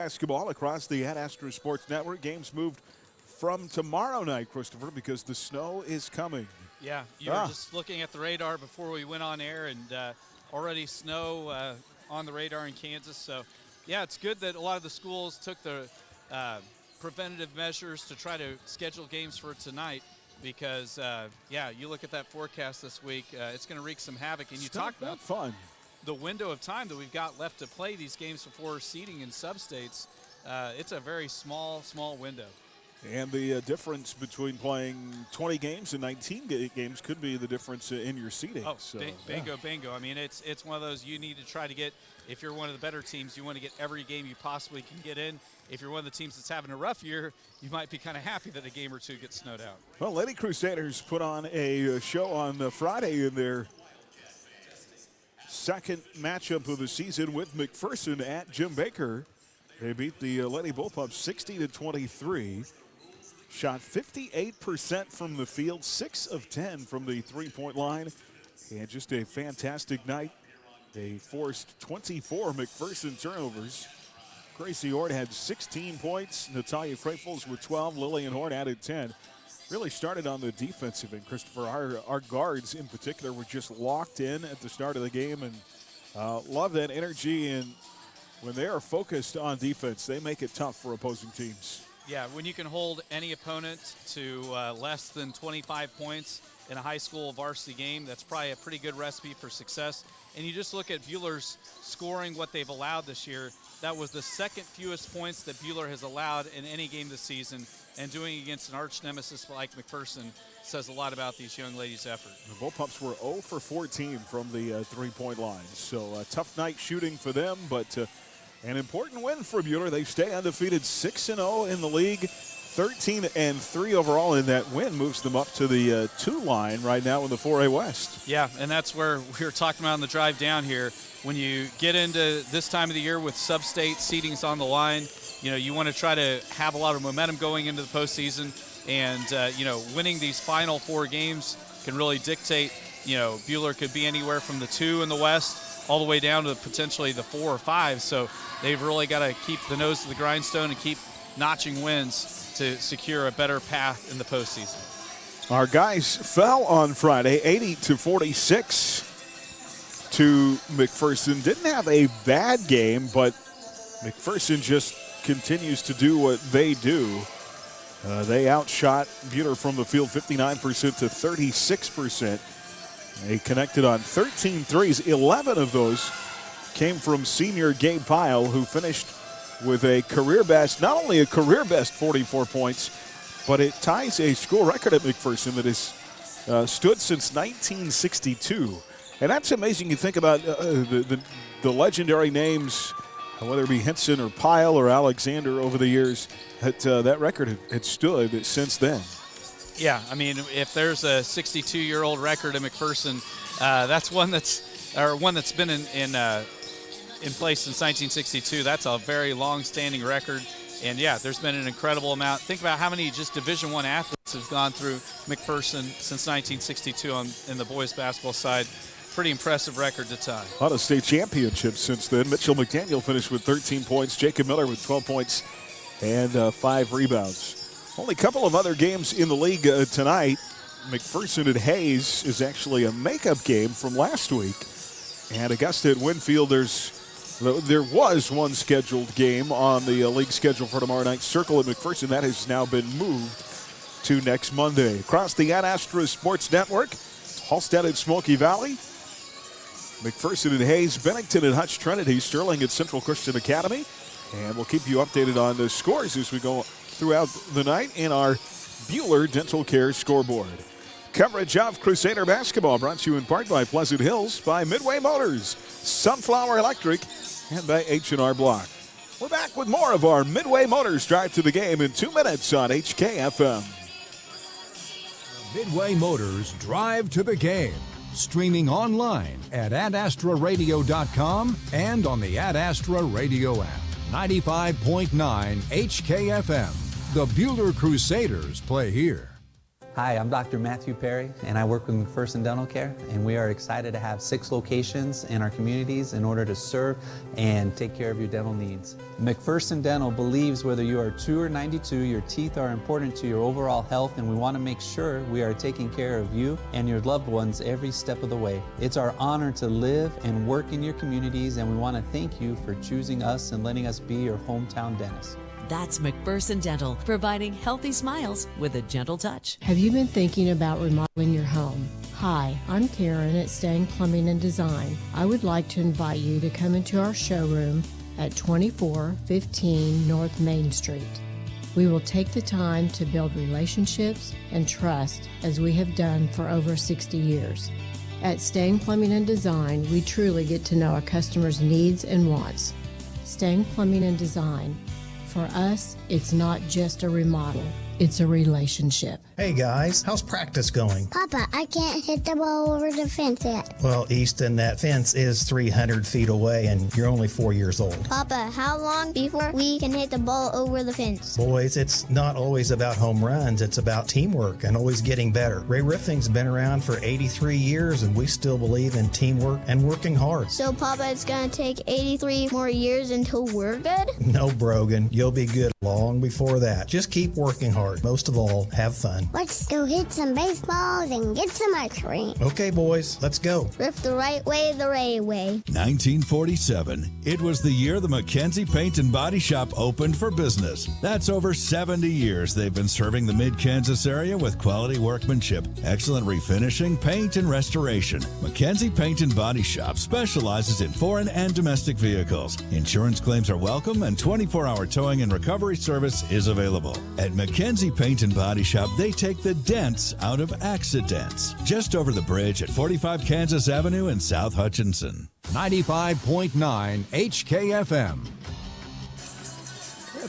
Basketball across the Ad-Astra Sports Network. Games moved from tomorrow night, Christopher, because the snow is coming. Yeah, you were just looking at the radar before we went on air, and already snow on the radar in Kansas. So, yeah, it's good that a lot of the schools took the preventative measures to try to schedule games for tonight because, you look at that forecast this week, it's going to wreak some havoc. And you talk about fun. The window of time that we've got left to play these games before seeding in substates. It's a very small window. And the difference between playing 20 games and 19 games could be the difference in your seeding. Oh, so, bingo. I mean, it's one of those you need to try to get. If you're one of the better teams, you want to get every game you possibly can get in. If you're one of the teams that's having a rough year, you might be kind of happy that a game or two gets snowed out. Well, Lady Crusaders put on a show on Friday in their second matchup of the season with McPherson at Jim Baker. They beat the Lady Bullpups 60-23. Shot 58% from the field, 6 of 10 from the three-point line, and just a fantastic night. They forced 24 McPherson turnovers. Gracie Ord had 16 points. Natalia Krafels with 12. Lillian Horn added 10. Really started on the defensive end, Christopher. Our guards in particular were just locked in at the start of the game, and love that energy. And when they are focused on defense, they make it tough for opposing teams. Yeah, when you can hold any opponent to less than 25 points in a high school varsity game, that's probably a pretty good recipe for success. And you just look at Buhler's scoring, what they've allowed this year. That was the second fewest points that Buhler has allowed in any game this season. And doing against an arch nemesis like McPherson says a lot about these young ladies' effort. The Bullpups were 0 for 14 from the three-point line. So a tough night shooting for them, but an important win for Buhler. They stay undefeated, 6-0 in the league, 13-3 overall, and that win moves them up to the 2 line right now in the 4A West. Yeah, and that's where we were talking about on the drive down here. When you get into this time of the year with sub-state seedings on the line, you want to try to have a lot of momentum going into the postseason, and winning these final 4 games can really dictate. Buhler could be anywhere from the 2 in the West all the way down to potentially the 4 or 5. So they've really got to keep the nose to the grindstone and keep notching wins to secure a better path in the postseason. Our guys fell on Friday, 80-46 to McPherson. Didn't have a bad game, but McPherson just continues to do what they do. They outshot Buhler from the field 59% to 36%. They connected on 13 threes. 11 of those came from senior Gabe Pyle, who finished with a career best, not only a career best 44 points, but it ties a school record at McPherson that has stood since 1962. And that's amazing. You think about the legendary names, whether it be Henson or Pyle or Alexander over the years, that record had stood since then. Yeah, I mean, if there's a 62-year-old record in McPherson, that's one that's been in place since 1962. That's a very long-standing record, and yeah, there's been an incredible amount. Think about how many just Division I athletes have gone through McPherson since 1962 in the boys basketball side. Pretty impressive record to tie. A lot of state championships since then. Mitchell McDaniel finished with 13 points. Jacob Miller with 12 points and 5 rebounds. Only a couple of other games in the league tonight. McPherson at Hayes is actually a makeup game from last week. And Augusta at Winfield, there was one scheduled game on the league schedule for tomorrow night. Circle at McPherson. That has now been moved to next Monday. Across the Ad-Astra Sports Network, Halstead at Smoky Valley, McPherson at Hayes, Bennington at Hutch Trinity, Sterling at Central Christian Academy. And we'll keep you updated on the scores as we go throughout the night in our Buhler Dental Care scoreboard. Coverage of Crusader basketball brought to you in part by Pleasant Hills, by Midway Motors, Sunflower Electric, and by H&R Block. We're back with more of our Midway Motors Drive to the Game in 2 minutes on HKFM. Midway Motors Drive to the Game. Streaming online at adastraradio.com and on the Ad Astra Radio app. 95.9 HKFM. The Buhler Crusaders play here. Hi, I'm Dr. Matthew Perry, and I work with McPherson Dental Care, and we are excited to have 6 locations in our communities in order to serve and take care of your dental needs. McPherson Dental believes whether you are 2 or 92, your teeth are important to your overall health, and we want to make sure we are taking care of you and your loved ones every step of the way. It's our honor to live and work in your communities, and we want to thank you for choosing us and letting us be your hometown dentist. That's McPherson Dental, providing healthy smiles with a gentle touch. Have you been thinking about remodeling your home? Hi, I'm Karen at Stang Plumbing and Design. I would like to invite you to come into our showroom at 2415 North Main Street. We will take the time to build relationships and trust as we have done for over 60 years. At Stang Plumbing and Design, we truly get to know our customers' needs and wants. Stang Plumbing and Design. For us, it's not just a remodel, it's a relationship. Hey guys, how's practice going? Papa, I can't hit the ball over the fence yet. Well, Easton, that fence is 300 feet away and you're only 4 years old. Papa, how long before we can hit the ball over the fence? Boys, it's not always about home runs, it's about teamwork and always getting better. Ray Riffing's been around for 83 years and we still believe in teamwork and working hard. So, Papa, it's going to take 83 more years until we're good? No, Brogan, you'll be good long before that. Just keep working hard. Most of all, have fun. Let's go hit some baseballs and get some ice cream. Okay, boys, let's go. Riff the right way, the Ray way. 1947. It was the year the McKenzie Paint and Body Shop opened for business. That's over 70 years they've been serving the Mid-Kansas area with quality workmanship, excellent refinishing, paint, and restoration. McKenzie Paint and Body Shop specializes in foreign and domestic vehicles. Insurance claims are welcome and 24-hour towing and recovery service is available. At McKenzie Paint and Body Shop, they take the dents out of accidents. Just over the bridge at 45 Kansas Avenue in South Hutchinson. 95.9 HKFM.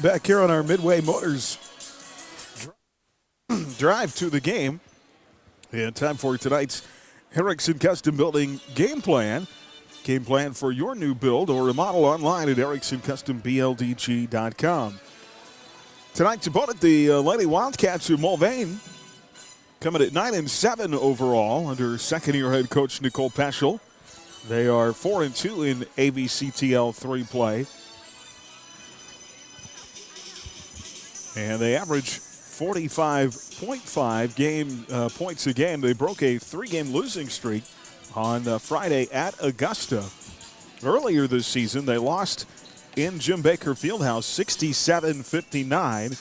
Back here on our Midway Motors drive to the game. And time for tonight's Erickson Custom Building game plan. Game plan for your new build or remodel online at ericksoncustomBLDG.com. Tonight's opponent, the Lady Wildcats of Mulvane, coming at 9-7 overall under second-year head coach Nicole Peschel. They are 4-2 in AVCTL 3 play. And they average 45.5 points a game. They broke a 3-game losing streak on Friday at Augusta. Earlier this season, they lost in Jim Baker Fieldhouse, 67-59.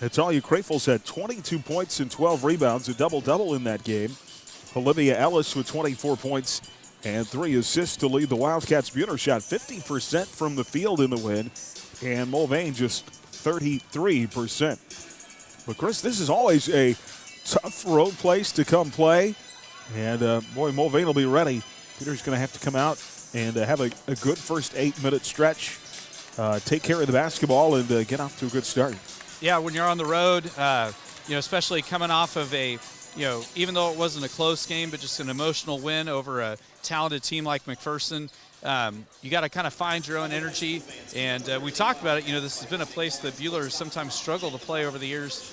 Natalia Krafels had 22 points and 12 rebounds, a double-double in that game. Olivia Ellis with 24 points and 3 assists to lead the Wildcats. Buhler shot 50% from the field in the win, and Mulvane just 33%. But, Chris, this is always a tough road place to come play, and, boy, Mulvane will be ready. Peter's going to have to come out and have a good first 8-minute stretch. Take care of the basketball and get off to a good start. Yeah, when you're on the road, especially coming off of a, even though it wasn't a close game, but just an emotional win over a talented team like McPherson, you got to kind of find your own energy. And we talked about it. This has been a place that Buhler sometimes struggled to play over the years.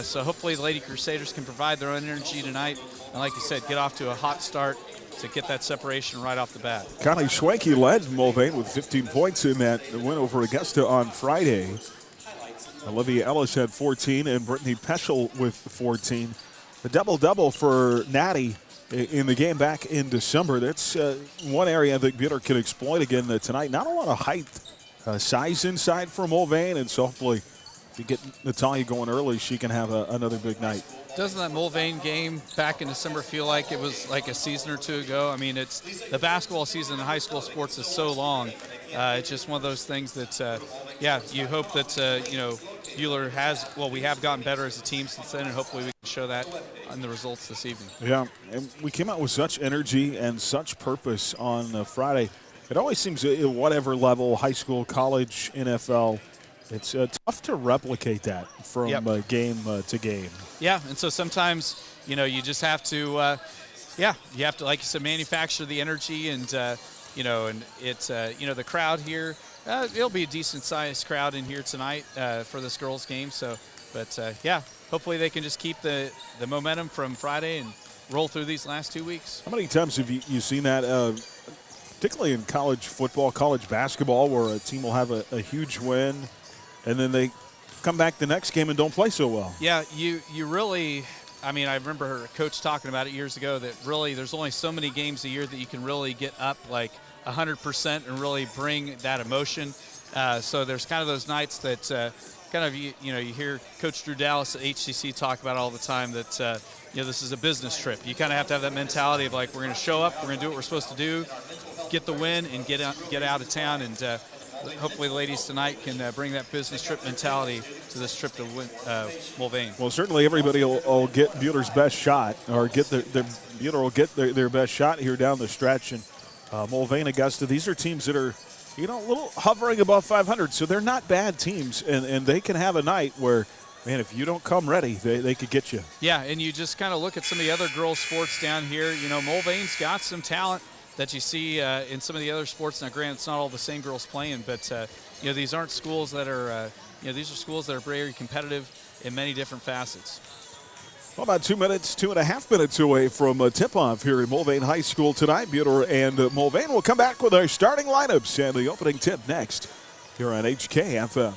So hopefully the Lady Crusaders can provide their own energy tonight. And like you said, get off to a hot start to get that separation right off the bat. Connie Schwenke led Mulvane with 15 points in that win over Augusta on Friday. Olivia Ellis had 14 and Brittany Peschel with 14. The double-double for Natty in the game back in December. That's one area that Buhler can exploit again tonight. Not a lot of height, size inside for Mulvane, and so hopefully if you get Natalia going early, she can have another big night. Doesn't that Mulvane game back in December feel like it was like a season or two ago? I mean, it's the basketball season in high school sports is so long. It's just one of those things that, you hope that, Buhler has, we have gotten better as a team since then, and hopefully we can show that in the results this evening. Yeah, and we came out with such energy and such purpose on Friday. It always seems at whatever level, high school, college, NFL, it's tough to replicate that from game to game. Yeah, and so sometimes, you just have to, you have to, like you said, manufacture the energy and, and it's, the crowd here, it'll be a decent-sized crowd in here tonight for this girls' game. So, But, yeah, hopefully they can just keep the momentum from Friday and roll through these last 2 weeks. How many times have you seen that, particularly in college football, college basketball, where a team will have a huge win and then they come back the next game and don't play so well? Yeah, you really – I mean, I remember a coach talking about it years ago that really there's only so many games a year that you can really get up like 100% and really bring that emotion. So there's kind of those nights that kind of, you hear Coach Drew Dallas at HCC talk about all the time that, this is a business trip. You kind of have to have that mentality of like, we're going to show up, we're going to do what we're supposed to do, get the win, and get out of town. And hopefully the ladies tonight can bring that business trip mentality to this trip to Mulvane. Well, certainly everybody will get Buhler's best shot, or get Buhler will get their best shot here down the stretch. And Mulvane, Augusta, these are teams that are, a little hovering above 500, so they're not bad teams, and they can have a night where, man, if you don't come ready, they could get you. Yeah, and you just kind of look at some of the other girls' sports down here. Mulvane's got some talent that you see in some of the other sports. Now, granted, it's not all the same girls playing, but these aren't schools that are, these are schools that are very competitive in many different facets. Well, about 2.5 minutes away from tip-off here at Mulvane High School tonight. Buhler and Mulvane will come back with our starting lineups and the opening tip next here on HKFM.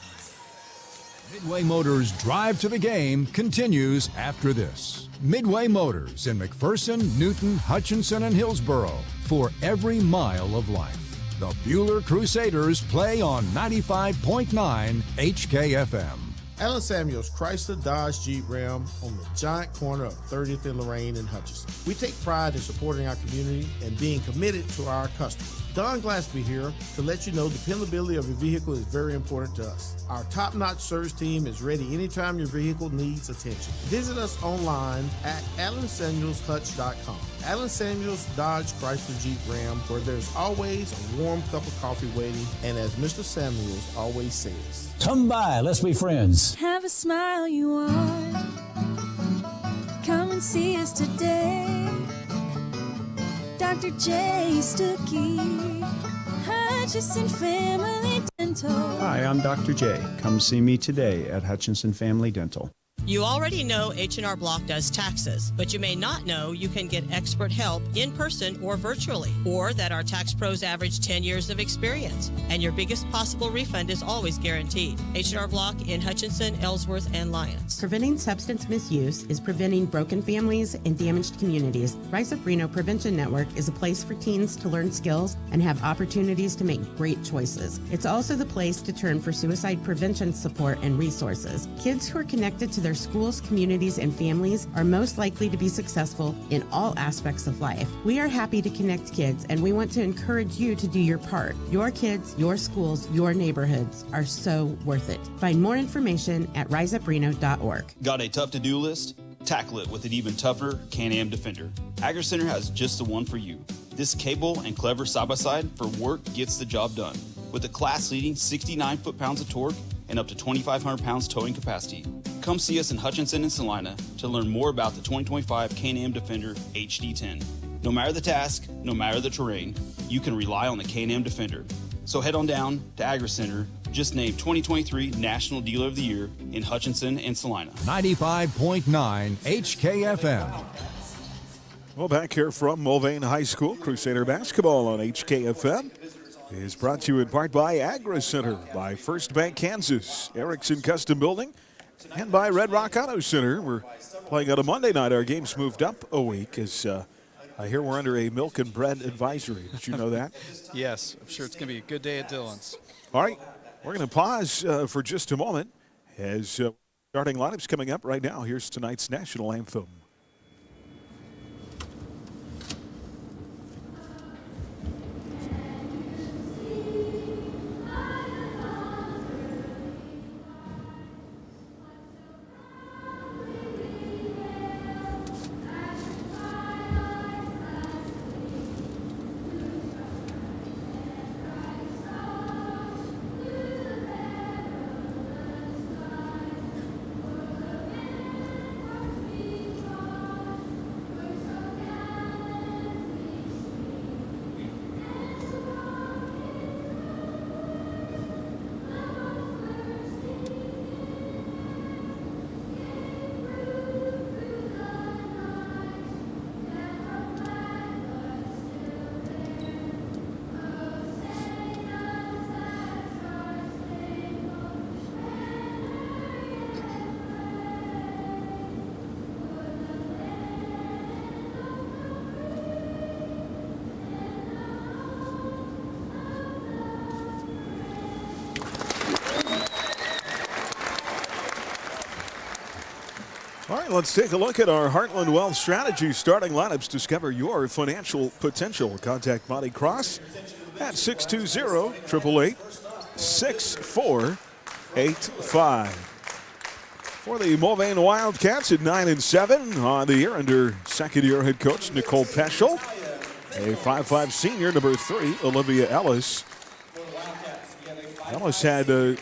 Midway Motors' drive to the game continues after this. Midway Motors in McPherson, Newton, Hutchinson, and Hillsboro for every mile of life. The Buhler Crusaders play on 95.9 HKFM. Alan Samuels Chrysler Dodge Jeep Ram on the giant corner of 30th and Lorraine in Hutchinson. We take pride in supporting our community and being committed to our customers. Don Glassby here to let you know dependability of your vehicle is very important to us. Our top-notch service team is ready anytime your vehicle needs attention. Visit us online at AlanSamuelsHutch.com. Alan Samuels Dodge Chrysler Jeep Ram, where there's always a warm cup of coffee waiting, and as Mr. Samuels always says, come by, let's be friends. Have a smile you want. Come and see us today. Dr. J. Stuckey, Hutchinson Family Dental. Hi, I'm Dr. J. Come see me today at Hutchinson Family Dental. You already know H&R Block does taxes, but you may not know you can get expert help in person or virtually, or that our tax pros average 10 years of experience, and your biggest possible refund is always guaranteed. H&R Block in Hutchinson, Ellsworth, and Lyons. Preventing substance misuse is preventing broken families and damaged communities. Rise Up Reno Prevention Network is a place for teens to learn skills and have opportunities to make great choices. It's also the place to turn for suicide prevention support and resources. Kids who are connected to their schools, communities, and families are most likely to be successful in all aspects of life. We are happy to connect kids, and we want to encourage you to do your part. Your kids, your schools, your neighborhoods are so worth it. Find more information at riseupreno.org. Got a tough to-do list? Tackle it with an even tougher Can-Am Defender. Agri Center has just the one for you. This capable and clever side-by-side for work gets the job done. With a class-leading 69 foot-pounds of torque and up to 2,500 pounds towing capacity. Come see us in Hutchinson and Salina to learn more about the 2025 Can-Am Defender HD10. No matter the task, no matter the terrain, you can rely on the Can-Am Defender. So head on down to Agri Center, just named 2023 National Dealer of the Year in Hutchinson and Salina. 95.9 HKFM. Well, back here from Mulvane High School, Crusader basketball on HKFM is brought to you in part by Agri Center, by First Bank Kansas, Erickson Custom Building, and by Red Rock Auto Center. We're playing on a Monday night. Our game's moved up a week as I hear we're under a milk and bread advisory. Did you know that? Yes, I'm sure it's going to be a good day at Dillon's. All right, we're going to pause for just a moment as starting lineups coming up right now. Here's tonight's national anthem. All right, let's take a look at our Heartland Wealth Strategy starting lineups. Discover your financial potential. Contact Monty Cross at 620-888-6485. For the Mulvane Wildcats at 9-7 on the year under second-year head coach Nicole Peschel. A 5'5" senior, number 3, Olivia Ellis. Ellis had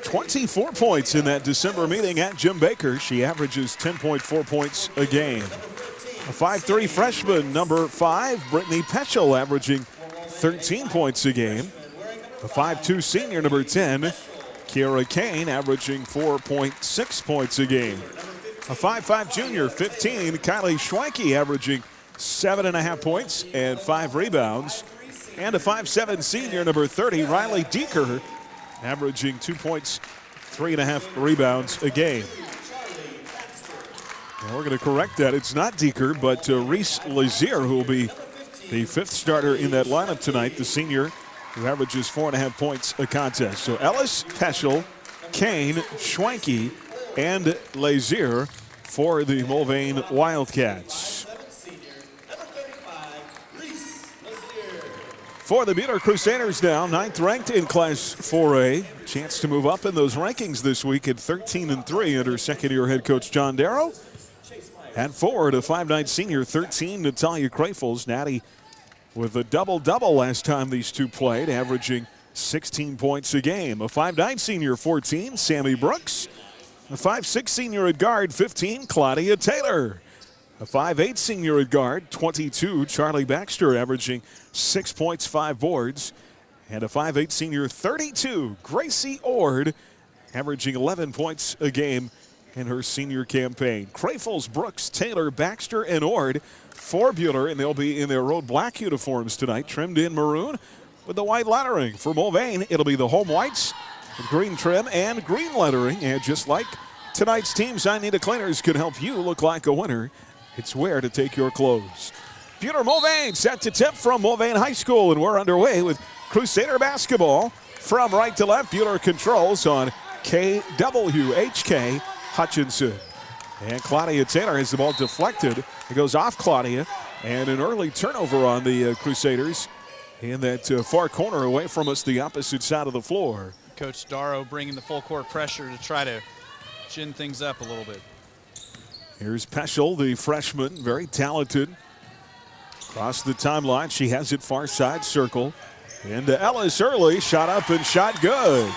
24 points in that December meeting at Jim Baker. She averages 10.4 points a game. A 5'3" freshman, number 5, Brittany Peschel, averaging 13 points a game. A 5'2" senior, number 10, Kiara Kane, averaging 4.6 points a game. A 5'5" junior, 15, Kylie Schwanke, averaging 7.5 points and 5 rebounds. And a 5'7" senior, number 30, Riley Deeker, averaging 2 points, 3.5 rebounds a game. Now we're going to correct that. It's not Deeker, but Reese Lazier, who will be the 5th starter in that lineup tonight, the senior who averages 4.5 points a contest. So Ellis, Peschel, Kane, Schwanke, and Lazier for the Mulvane Wildcats. For the Buhler Crusaders now, 9th ranked in Class 4A. Chance to move up in those rankings this week at 13-3 under second-year head coach John Darrow. At forward, a 5'9" senior, 13, Natalia Crafels. Natty with a double-double last time these two played, averaging 16 points a game. A 5'9" senior, 14, Sammy Brooks. A 5'6" senior at guard, 15, Claudia Taylor. A 5'8" senior at guard, 22, Charlie Baxter, averaging 6 points, 5 boards. And a 5'8" senior, 32, Gracie Ord, averaging 11 points a game in her senior campaign. Crafels, Brooks, Taylor, Baxter, and Ord for Buhler, and they'll be in their road black uniforms tonight, trimmed in maroon with the white lettering. For Mulvane, it'll be the home whites with green trim and green lettering. And just like tonight's teams, I Need a Cleaners can help you look like a winner. It's where to take your clothes. Buhler Mulvane set to tip from Mulvane High School, and we're underway with Crusader basketball. From right to left, Buhler controls on KWHK Hutchinson. And Claudia Taylor has the ball deflected. It goes off Claudia, and an early turnover on the Crusaders in that far corner away from us, the opposite side of the floor. Coach Darrow bringing the full court pressure to try to gin things up a little bit. Here's Peschel, the freshman, very talented. Across the timeline, she has it far side circle. Into Ellis early, shot up and shot good.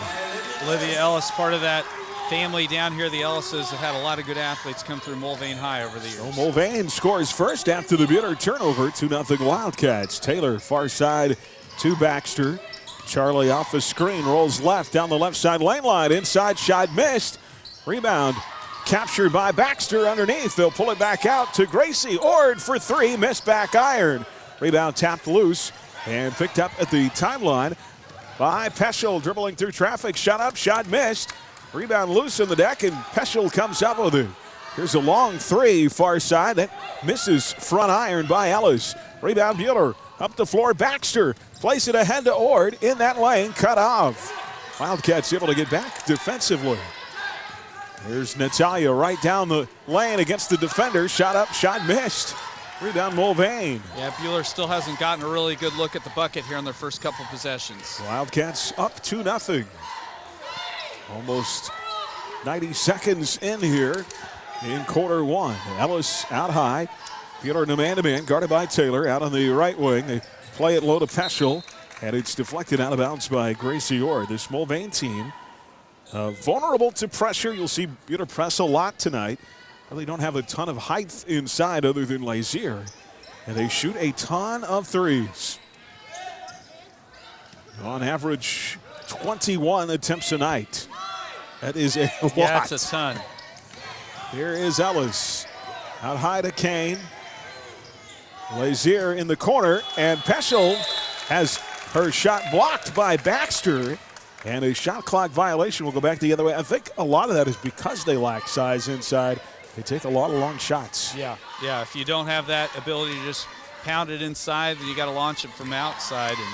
Olivia Ellis, part of that family down here. The Ellises have had a lot of good athletes come through Mulvane High over the years. So Mulvane scores first after the Buhler turnover, 2-0 Wildcats. Taylor far side to Baxter. Charlie off a screen, rolls left down the left side lane line. Inside shot missed. Rebound captured by Baxter underneath. They'll pull it back out to Gracie Ord for 3. Missed back iron. Rebound tapped loose and picked up at the timeline by Peschel, dribbling through traffic. Shot up, shot missed. Rebound loose in the deck, and Peschel comes up with it. Here's a long 3 far side. That misses front iron by Ellis. Rebound Buhler. Up the floor, Baxter. Place it ahead to Ord in that lane, cut off. Wildcats able to get back defensively. Here's Natalia right down the lane against the defender. Shot up, shot missed. Rebound Mulvane. Yeah, Buhler still hasn't gotten a really good look at the bucket here on their first couple possessions. Wildcats up 2-0. Almost 90 seconds in here in quarter one. Ellis out high. Buhler in a man-to-man, guarded by Taylor out on the right wing. They play it low to Peschel, and it's deflected out of bounds by Gracie Ord. This Mulvane team vulnerable to pressure. You'll see Buhler press a lot tonight. Really don't have a ton of height inside other than Lazier. And they shoot a ton of threes. On average, 21 attempts a night. That is a lot. Yeah, that's a ton. Here is Ellis. Out high to Kane. Lazier in the corner, and Peschel has her shot blocked by Baxter. And a shot clock violation will go back the other way. I think a lot of that is because they lack size inside. They take a lot of long shots. Yeah. If you don't have that ability to just pound it inside, then you got to launch it from outside. And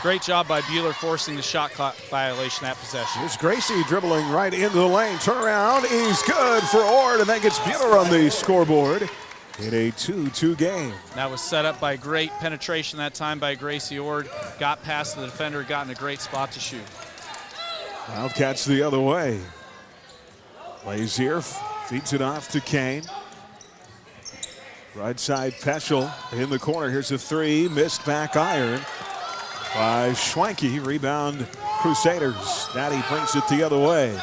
Great job by Buhler forcing the shot clock violation that possession. Here's Gracie dribbling right into the lane. Turnaround is good for Ord, and that gets Buhler on the scoreboard in a 2-2 game. That was set up by great penetration that time by Gracie Ord. Got past the defender, got in a great spot to shoot. Wildcats the other way. Lazier feeds it off to Kane. Right side Peschel in the corner. Here's a three, missed back iron by Schwenke. Rebound Crusaders. Natty brings it the other way.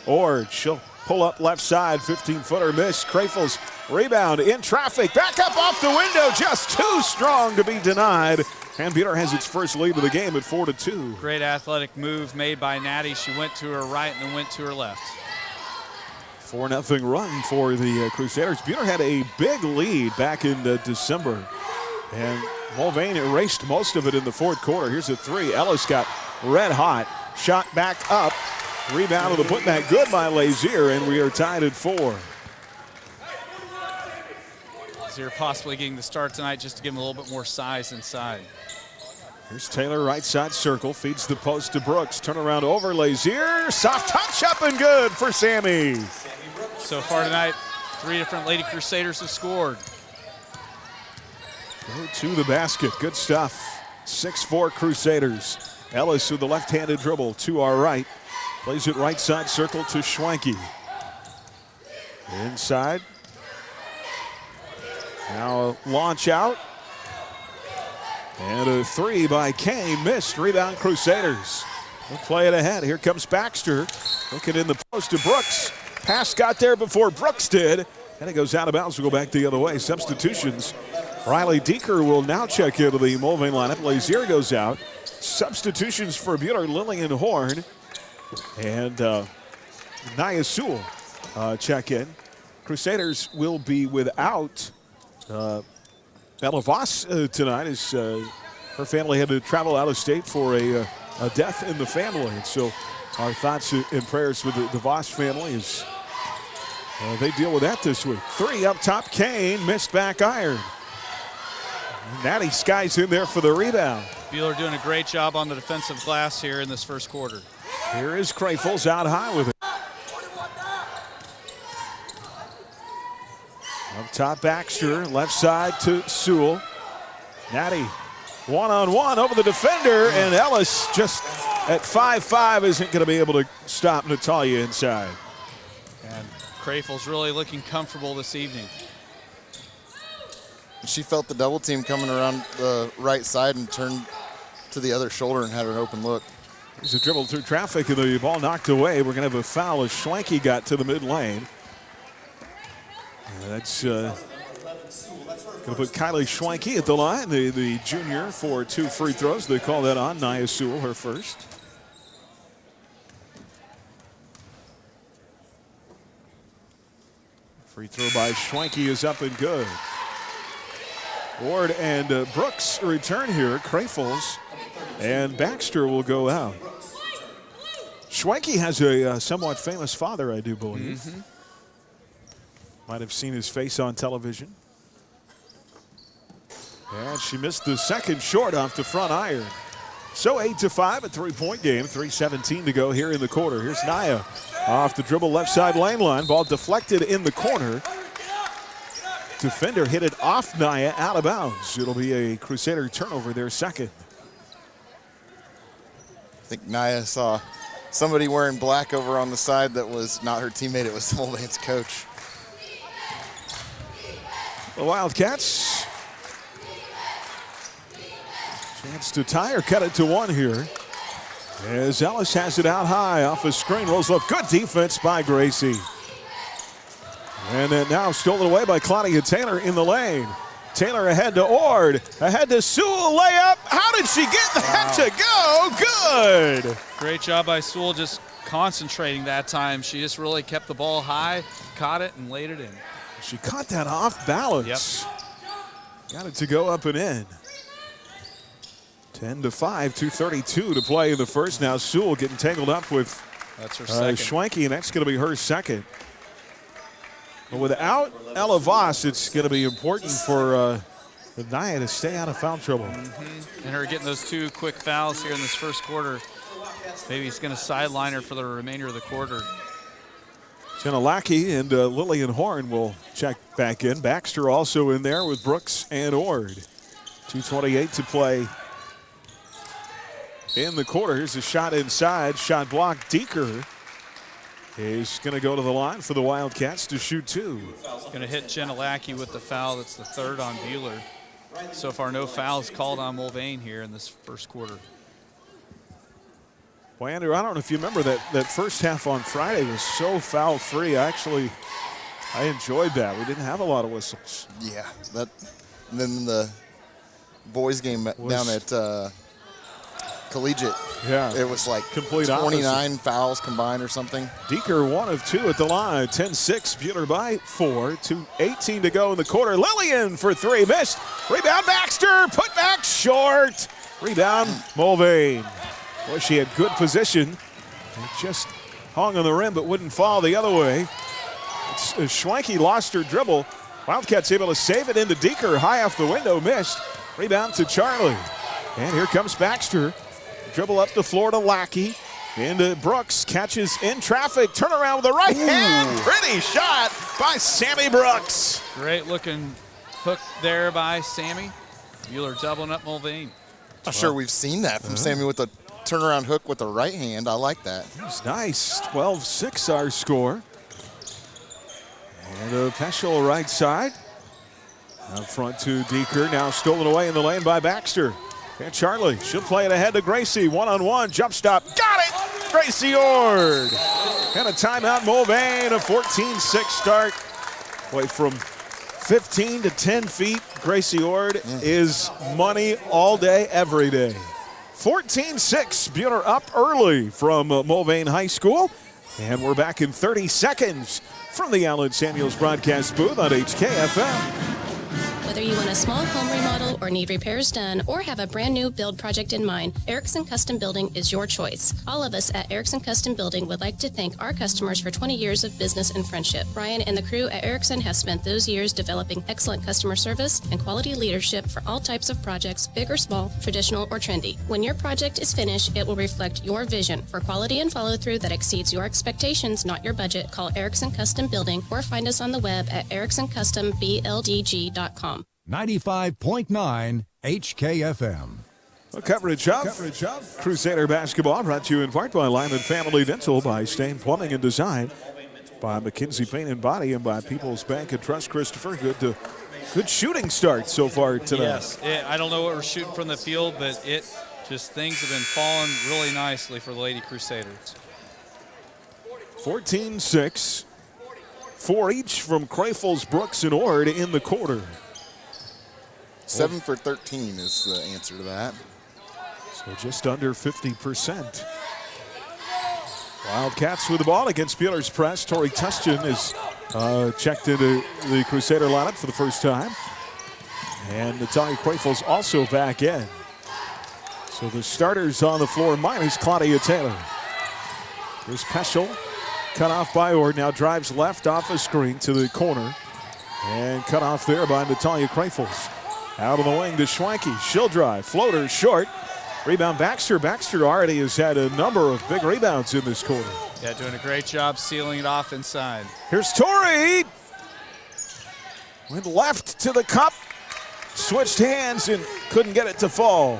Ord, she'll pull up left side, 15-footer miss. Krafels rebound in traffic. Back up off the window, just too strong to be denied. And Buhler has its first lead of the game at 4-2. Great athletic move made by Natty. She went to her right and then went to her left. 4-0 run for the Crusaders. Buhler had a big lead back in December. And Mulvane erased most of it in the fourth quarter. Here's a three. Ellis got red hot. Shot back up. Rebound of the putback. Good by Lazier, and we are tied at 4. Lazier possibly getting the start tonight just to give him a little bit more size inside. Here's Taylor, right side circle. Feeds the post to Brooks. Turnaround over Lazier. Soft touch up and good for Sammy. So far tonight, 3 different Lady Crusaders have scored. Go to the basket. Good stuff. 6-4 Crusaders. Ellis with the left-handed dribble to our right. Plays it right side circle to Schwenke. Inside. Now a launch out. And a three by Kane. Missed. Rebound Crusaders. We'll play it ahead. Here comes Baxter. Looking in the post to Brooks. Pass got there before Brooks did. And it goes out of bounds. We'll go back the other way. Substitutions. Riley Deeker will now check into the Mulvane lineup. Lazier goes out. Substitutions for Buhler, Lillian Horn, and Nia Sewell check in. Crusaders will be without Ella Voss tonight, as her family had to travel out of state for a death in the family. And so our thoughts and prayers with the Voss family as they deal with that this week. Three up top, Kane, missed back iron. Natty skies in there for the rebound. Buhler doing a great job on the defensive glass here in this first quarter. Here is Krafels out high with it. Up top, Baxter, left side to Sewell. Natty, one-on-one over the defender, and Ellis just at 5'5" isn't going to be able to stop Natalia inside. And Krafels really looking comfortable this evening. She felt the double team coming around the right side and turned to the other shoulder and had an open look. There's a dribble through traffic and the ball knocked away. We're going to have a foul as Schwenke got to the mid lane. That's going to put Kylie Schwenke at the line, the junior, for 2 free throws. They call that on Nia Sewell, her first. Free throw by Schwenke is up and good. Ward and Brooks return here. Krafels and Baxter will go out. Schwenke has a somewhat famous father, I do believe. Mm-hmm. Might have seen his face on television. And she missed the second short off the front iron. So 8-5, a 3-point game. 3:17 to go here in the quarter. Here's Nia off the dribble left side lane line. Ball deflected in the corner. Defender hit it off Nia, out of bounds. It'll be a Crusader turnover, their second. I think Nia saw somebody wearing black over on the side that was not her teammate. It was Mulvane's coach. The Wildcats. Chance to tie or cut it to one here. As Ellis has it out high off a screen, rolls left. Good defense by Gracie. And then now stolen away by Claudia Taylor in the lane. Taylor ahead to Ord, ahead to Sewell, layup. How did she get that to go? Good. Great job by Sewell, just concentrating that time. She just really kept the ball high, caught it, and laid it in. She caught that off balance. Yep. Got it to go up and in. 10-5, 2:32 to play in the first. Now Sewell getting tangled up with that's her second. Schwenke, and that's going to be her second. But without Ella Voss, it's going to be important for Nia to stay out of foul trouble. And her getting those 2 quick fouls here in this first quarter. Maybe he's going to sideline her for the remainder of the quarter. Jenna Lackey and Lillian Horn will check back in. Baxter also in there with Brooks and Ord. 2:28 to play in the quarter. Here's a shot inside. Shot blocked. Deeker is going to go to the line for the Wildcats to shoot 2. Going to hit Jenna Lackey with the foul. That's the 3rd on Buhler. So far, no fouls called on Mulvane here in this first quarter. Boy, Andrew, I don't know if you remember that first half on Friday was so foul-free. I enjoyed that. We didn't have a lot of whistles. Yeah, and then the boys game down at Collegiate. Yeah, it was like complete 29 opposite. Fouls combined or something. Deeker 1 of 2 at the line. 10-6. Buhler by 4. 2:18 to go in the quarter. Lillian for 3. Missed. Rebound Baxter. Put back short. Rebound Mulvane. Boy, she had good position. It just hung on the rim but wouldn't fall the other way. Schwenke lost her dribble. Wildcats able to save it into Deeker. High off the window. Missed. Rebound to Charlie. And here comes Baxter. Dribble up the floor to Lackey. Into Brooks. Catches in traffic. Turn around with the right hand. Pretty shot by Sammy Brooks. Great looking hook there by Sammy. Buhler doubling up Mulvane. I'm sure we've seen that from Sammy with the turnaround hook with the right hand. I like that. That's nice. 12-6 our score. And a Peschel right side. Out front to Deeker. Now stolen away in the lane by Baxter. And Charlie, she'll play it ahead to Gracie. 1-on-1, jump stop. Got it! Gracie Ord. And a timeout, Mulvane. A 14-6 start. Boy, from 15 to 10 feet, Gracie Ord is money all day, every day. 14-6, Buhler up early from Mulvane High School. And we're back in 30 seconds from the Allen Samuels broadcast booth on HKFM. Whether you want a small home remodel or need repairs done or have a brand new build project in mind, Erickson Custom Building is your choice. All of us at Erickson Custom Building would like to thank our customers for 20 years of business and friendship. Brian and the crew at Erickson have spent those years developing excellent customer service and quality leadership for all types of projects, big or small, traditional or trendy. When your project is finished, it will reflect your vision for quality and follow-through that exceeds your expectations, not your budget. Call Erickson Custom Building or find us on the web at ericksoncustombldg.com. 95.9 HKFM. Coverage of Crusader basketball brought to you in part by Lyman Family Dental, by Stain Plumbing and Design, by McKinsey Paint and Body, and by People's Bank and Trust. Christopher, good shooting start so far tonight. Yes, I don't know what we're shooting from the field, but things have been falling really nicely for the Lady Crusaders. 14-6. 4 each from Crayfels, Brooks, and Ord in the quarter. 7 for 13 is the answer to that. So just under 50%. Wildcats with the ball against Buhler's press. Tori Tustin is checked into the Crusader lineup for the first time. And Natalia Crayfels also back in. So the starters on the floor minus Claudia Taylor. Here's Peschel. Cut off by Ord. Now drives left off a screen to the corner. And cut off there by Natalia Crayfels. Out of the wing to Schwenke. She'll drive. Floater short. Rebound Baxter. Baxter already has had a number of big rebounds in this quarter. Yeah, doing a great job sealing it off inside. Here's Tori. Went left to the cup. Switched hands and couldn't get it to fall.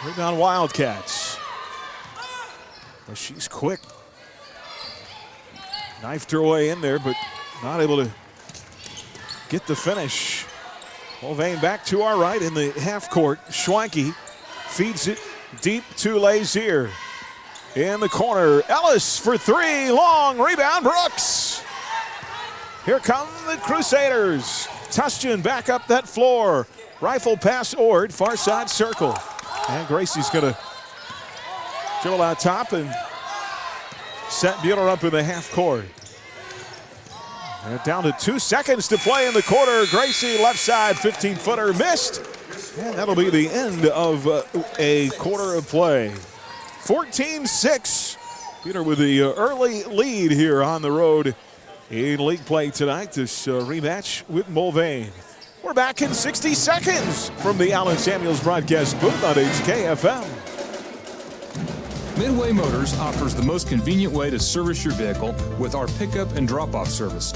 Rebound Wildcats. Well, she's quick. Knifed her way in there, but not able to get the finish. Mulvane back to our right in the half court. Schwenke feeds it deep to Lazier. In the corner, Ellis for 3, long rebound, Brooks. Here come the Crusaders. Tustin back up that floor. Rifle pass Ord, far side circle. And Gracie's gonna dribble out top and set Buhler up in the half court. And down to 2 seconds to play in the quarter. Gracie left side 15-footer missed. And that'll be the end of a quarter of play. 14-6. Buhler with the early lead here on the road in league play tonight. This rematch with Mulvane. We're We're back in 60 seconds from the Allen Samuels broadcast booth on HKFM. Midway Motors offers the most convenient way to service your vehicle with our pickup and drop-off service.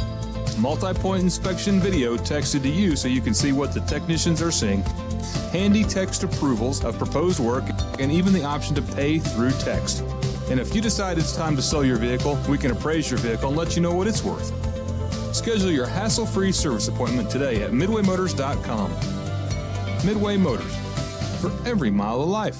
Multi-point inspection video texted to you so you can see what the technicians are seeing, handy text approvals of proposed work, and even the option to pay through text. And if you decide it's time to sell your vehicle, we can appraise your vehicle and let you know what it's worth. Schedule your hassle-free service appointment today at midwaymotors.com. Midway Motors, for every mile of life.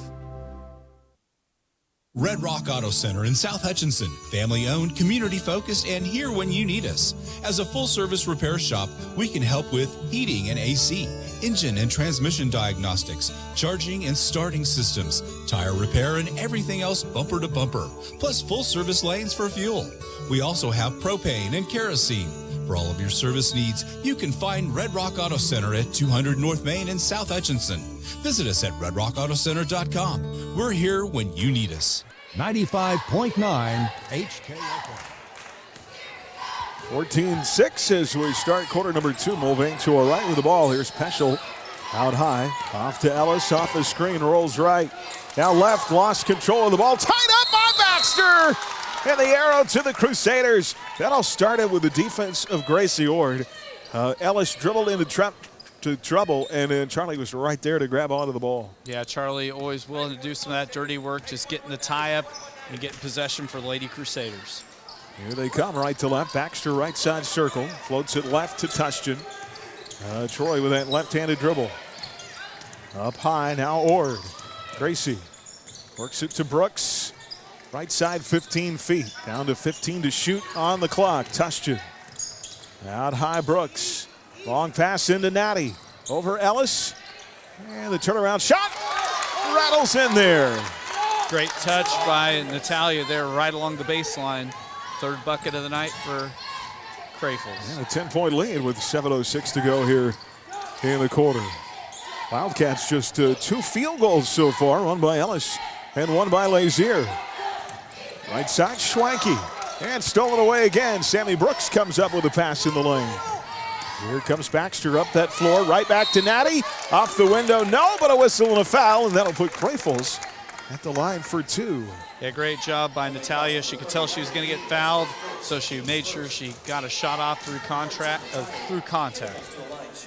Red Rock Auto Center in South Hutchinson, family-owned, community-focused, and here when you need us. As a full-service repair shop, we can help with heating and AC, engine and transmission diagnostics, charging and starting systems, tire repair, and everything else bumper to bumper, plus full-service lanes for fuel. We also have propane and kerosene. For all of your service needs, you can find Red Rock Auto Center at 200 North Main in South Hutchinson. Visit us at redrockautocenter.com. We're here when you need us. 95.9 HKFM. 14-6 as we start quarter number 2. Mulvane to our right with the ball. Here's Peschel out high. Off to Ellis, off the screen, rolls right. Now left, lost control of the ball. Tied up by Baxter! And the arrow to the Crusaders. That all started with the defense of Gracie Ord. Ellis dribbled into trouble, and then Charlie was right there to grab onto the ball. Yeah, Charlie always willing to do some of that dirty work, just getting the tie-up and getting possession for the Lady Crusaders. Here they come, right to left. Baxter, right side circle. Floats it left to Tushton. Troy with that left-handed dribble. Up high, now Ord. Gracie works it to Brooks. Right side, 15 feet. Down to 15 to shoot on the clock. Tushton. Out high, Brooks. Long pass into Natty. Over Ellis. And the turnaround shot rattles in there. Great touch by Natalia there right along the baseline. Third bucket of the night for Crayfles. And a 10-point lead with 7:06 to go here in the quarter. Wildcats just 2 field goals so far, one by Ellis and one by Lazier. Right side, Schwanke. And stolen away again. Sammy Brooks comes up with a pass in the lane. Here comes Baxter up that floor, right back to Natty. Off the window, no, but a whistle and a foul, and that'll put Crayfles at the line for 2. Yeah, great job by Natalia. She could tell she was going to get fouled, so she made sure she got a shot off through contact.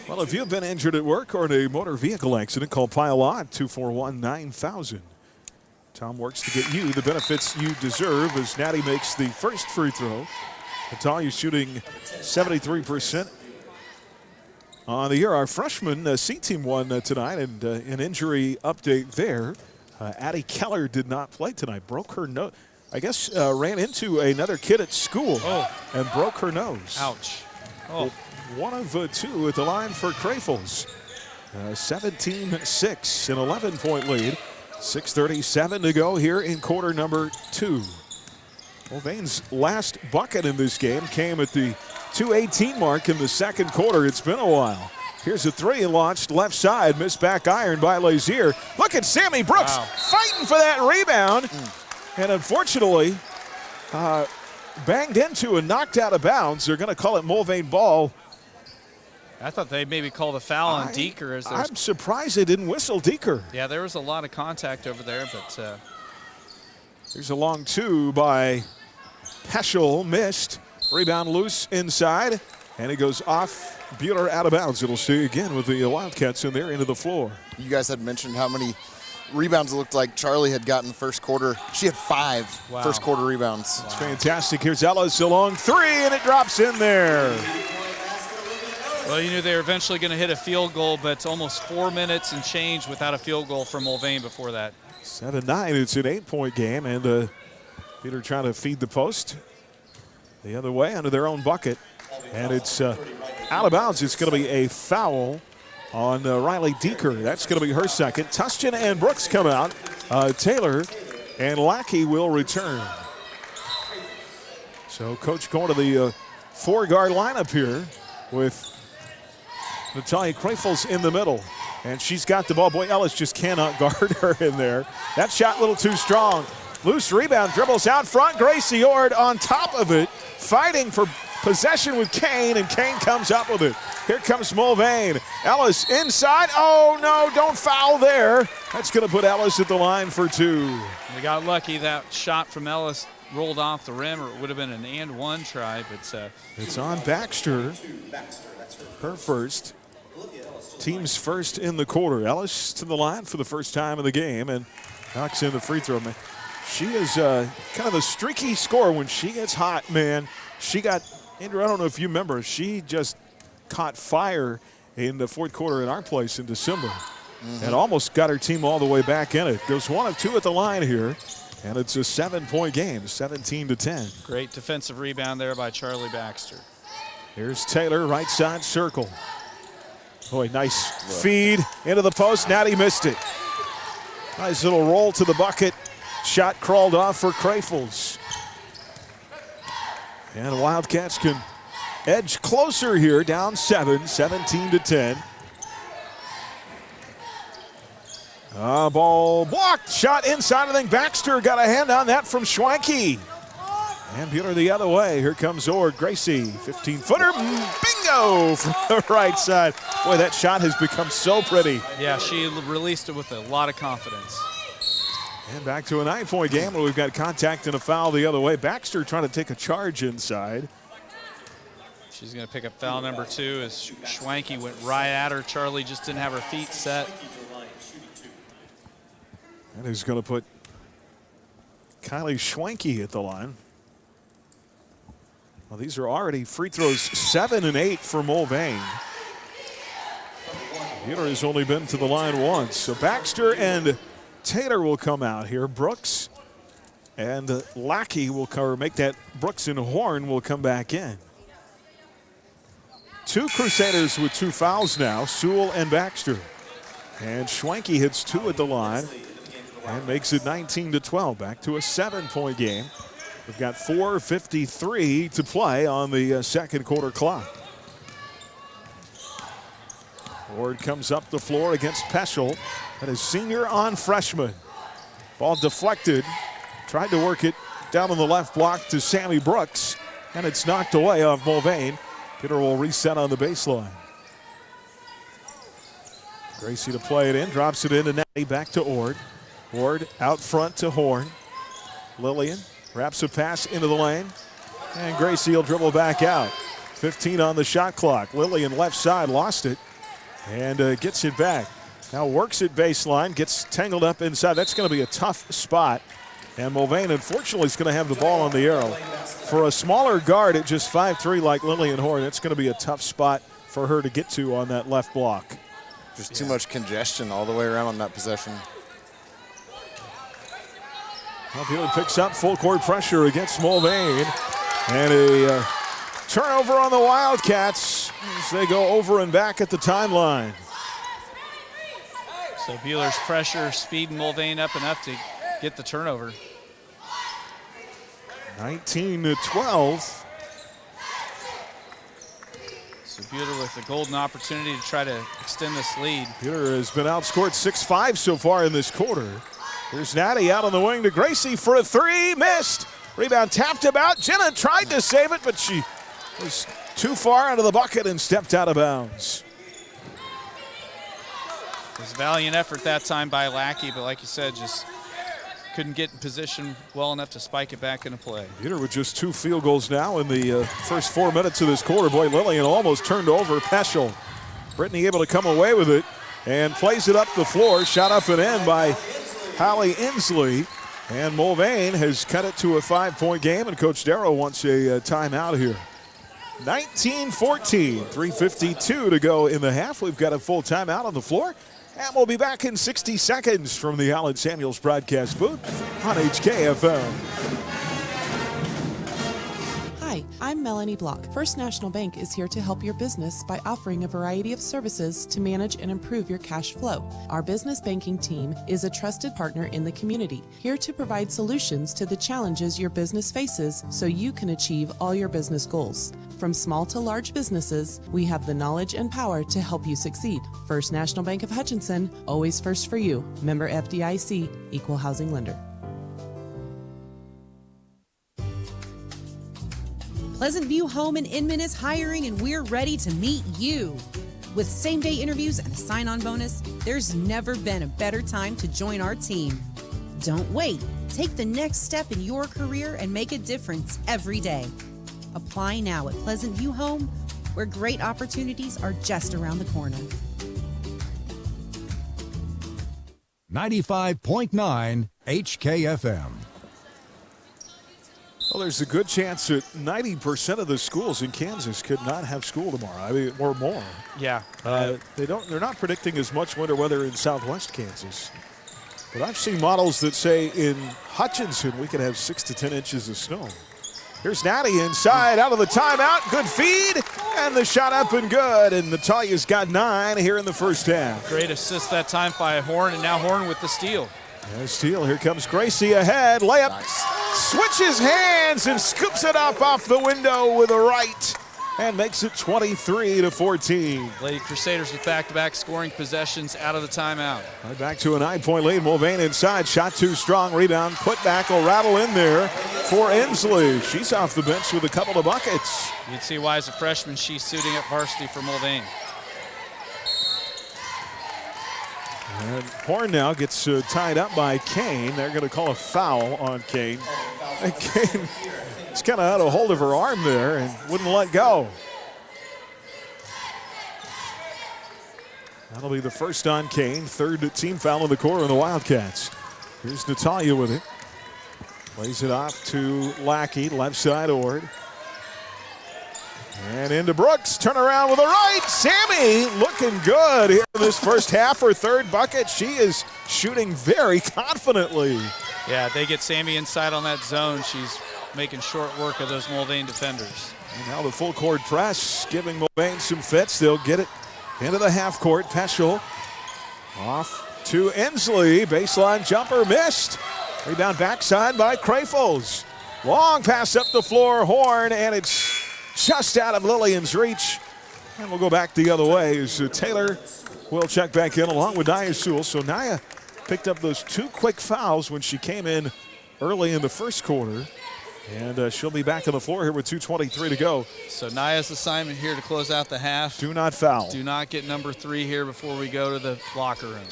Well, if you've been injured at work or in a motor vehicle accident, call Pile On 241-9000. Tom works to get you the benefits you deserve as Natty makes the first free throw. Natalia shooting 73% on the year. Our freshman C team won tonight, and an injury update there. Addie Keller did not play tonight. Broke her nose. I guess ran into another kid at school and broke her nose. Ouch. One of 2 at the line for Crayfles. 17-6, an 11-point lead. 6:37 to go here in quarter number 2. Mulvane's last bucket in this game came at the 2:18 mark in the second quarter. It's been a while. Here's a 3 launched left side, missed back iron by Lazier. Look at Sammy Brooks fighting for that rebound. And unfortunately, banged into and knocked out of bounds. They're going to call it Mulvane ball. I thought they'd maybe call the foul on Deeker. I'm surprised they didn't whistle Deeker. Yeah, there was a lot of contact over there, but. There's a long 2 by Peschel, missed. Rebound loose inside, and it goes off Buhler out of bounds. It'll stay again with the Wildcats in there into the floor. You guys had mentioned how many rebounds it looked like Charlie had gotten the first quarter. She had 5 first quarter rebounds. It's fantastic. Here's Ellis, a long 3, and it drops in there. Well, you knew they were eventually going to hit a field goal, but it's almost 4 minutes and change without a field goal from Mulvane before that. 7-9, it's an 8-point game, and Peter trying to feed the post the other way under their own bucket. And it's out of bounds. It's going to be a foul on Riley Deeker. That's going to be her second. Tushton and Brooks come out. Taylor and Lackey will return. So Coach going to the 4-guard lineup here with Natalia Crayfles in the middle. And she's got the ball. Boy, Ellis just cannot guard her in there. That shot a little too strong. Loose rebound, dribbles out front. Gracie Ord on top of it, fighting for possession with Kane, and Kane comes up with it. Here comes Mulvane. Ellis inside. Oh, no, don't foul there. That's going to put Ellis at the line for 2. We got lucky. That shot from Ellis rolled off the rim, or it would have been an and one try, but it's on Baxter. Her first. Team's first in the quarter. Ellis to the line for the first time in the game and knocks in the free throw. Man, she is kind of a streaky scorer when she gets hot, man. She got, Andrew, I don't know if you remember, she just caught fire in the fourth quarter in our place in December and almost got her team all the way back in it. Goes 1 of 2 at the line here, and it's a 7-point game, 17-10. Great defensive rebound there by Charlie Baxter. Here's Taylor, right side circle. Boy, nice feed into the post. Natty missed it. Nice little roll to the bucket. Shot crawled off for Crafels. And the Wildcats can edge closer here, down 7, 17-10. Ball blocked. Shot inside. I think Baxter got a hand on that from Schwanke. And Buhler the other way. Here comes Ord. Gracie, 15-footer. Bingo from the right side. Boy, that shot has become so pretty. Yeah, she released it with a lot of confidence. And back to a 9-point game where we've got contact and a foul the other way. Baxter trying to take a charge inside. She's going to pick up foul number 2 as Schwanke went right at her. Charlie just didn't have her feet set. And he's going to put Kylie Schwanke at the line. Well, these are already free throws 7 and 8 for Mulvane. Buhler has only been to the line once. So Baxter and Taylor will come out here. Brooks and Lackey will cover, make that. Brooks and Horn will come back in. 2 Crusaders with 2 fouls now, Sewell and Baxter. And Schwanke hits 2 at the line and makes it 19-12. Back to a 7-point game. We've got 4:53 to play on the second quarter clock. Ward comes up the floor against Peschel. That is senior on freshman. Ball deflected. Tried to work it down on the left block to Sammy Brooks, and it's knocked away off Mulvane. Buhler will reset on the baseline. Gracie to play it in, drops it into Natty, back to Ord. Ord out front to Horn. Lillian wraps a pass into the lane, and Gracie will dribble back out. 15 on the shot clock. Lillian left side lost it and gets it back. Now works it baseline, gets tangled up inside. That's going to be a tough spot. And Mulvane, unfortunately, is going to have the ball on the arrow. For a smaller guard at just 5'3" like Lillian Horn, it's going to be a tough spot for her to get to on that left block. There's too much congestion all the way around on that possession. Well, Buhler picks up full court pressure against Mulvane. And a turnover on the Wildcats as they go over and back at the timeline. So Buhler's pressure speeding Mulvane up enough to get the turnover. 19-12. So Buhler with the golden opportunity to try to extend this lead. Buhler has been outscored 6-5 so far in this quarter. Here's Natty out on the wing to Gracie for a 3, missed. Rebound tapped about. Jenna tried to save it, but she was too far out of the bucket and stepped out of bounds. It was a valiant effort that time by Lackey, but like you said, just couldn't get in position well enough to spike it back into play. Buhler with just 2 field goals now in the first 4 minutes of this quarter. Boy, Lillian almost turned over Peschel. Brittany able to come away with it and plays it up the floor. Shot up and in by Hallie Inslee. And Mulvane has cut it to a 5-point game, and Coach Darrow wants a timeout here. 19-14, 3:52 to go in the half. We've got a full timeout on the floor. And we'll be back in 60 seconds from the Alan Samuels broadcast booth on HKFM. Hi, I'm Melanie Block. First National Bank is here to help your business by offering a variety of services to manage and improve your cash flow. Our business banking team is a trusted partner in the community, here to provide solutions to the challenges your business faces so you can achieve all your business goals. From small to large businesses, we have the knowledge and power to help you succeed. First National Bank of Hutchinson, always first for you. Member FDIC, Equal Housing Lender. Pleasant View Home in Inman is hiring, and we're ready to meet you. With same-day interviews and a sign-on bonus, there's never been a better time to join our team. Don't wait. Take the next step in your career and make a difference every day. Apply now at Pleasant View Home, where great opportunities are just around the corner. 95.9 HKFM. Well, there's a good chance that 90% of the schools in Kansas could not have school tomorrow, or more. Yeah. They're not predicting as much winter weather in southwest Kansas. But I've seen models that say in Hutchinson we could have 6 to 10 inches of snow. Here's Natty inside, out of the timeout. Good feed, and the shot up and good. And Natalia's got 9 here in the first half. Great assist that time by Horn, and now Horn with the steal. Yeah, steal. Here comes Gracie ahead. Layup. Nice. Switches hands and scoops it up off the window with a right and makes it 23-14. Lady Crusaders with back-to-back scoring possessions out of the timeout. Right back to a 9-point lead. Mulvane inside. Shot too strong. Rebound. Put back will rattle in there for Inslee. She's off the bench with a couple of buckets. You'd see why as a freshman she's suiting up varsity for Mulvane. And Horn now gets tied up by Kane. They're going to call a foul on Kane. And Kane is kind of out of hold of her arm there and wouldn't let go. That'll be the first on Kane. 3rd team foul in the quarter of the Wildcats. Here's Natalia with it. Plays it off to Lackey, left side Ord. And into Brooks, turn around with a right. Sammy looking good here in this first half. Her 3rd bucket. She is shooting very confidently. Yeah, they get Sammy inside on that zone. She's making short work of those Mulvane defenders. And now the full court press, giving Mulvane some fits. They'll get it into the half court. Peschel off to Inslee. Baseline jumper missed. Rebound backside by Crafels. Long pass up the floor. Horn, and it's just out of Lillian's reach. And we'll go back the other way as Taylor will check back in along with Nia Sewell. So Nia picked up those 2 quick fouls when she came in early in the first quarter. And she'll be back on the floor here with 2:23 to go. So Nia's assignment here to close out the half. Do not foul. Do not get number 3 here before we go to the locker room.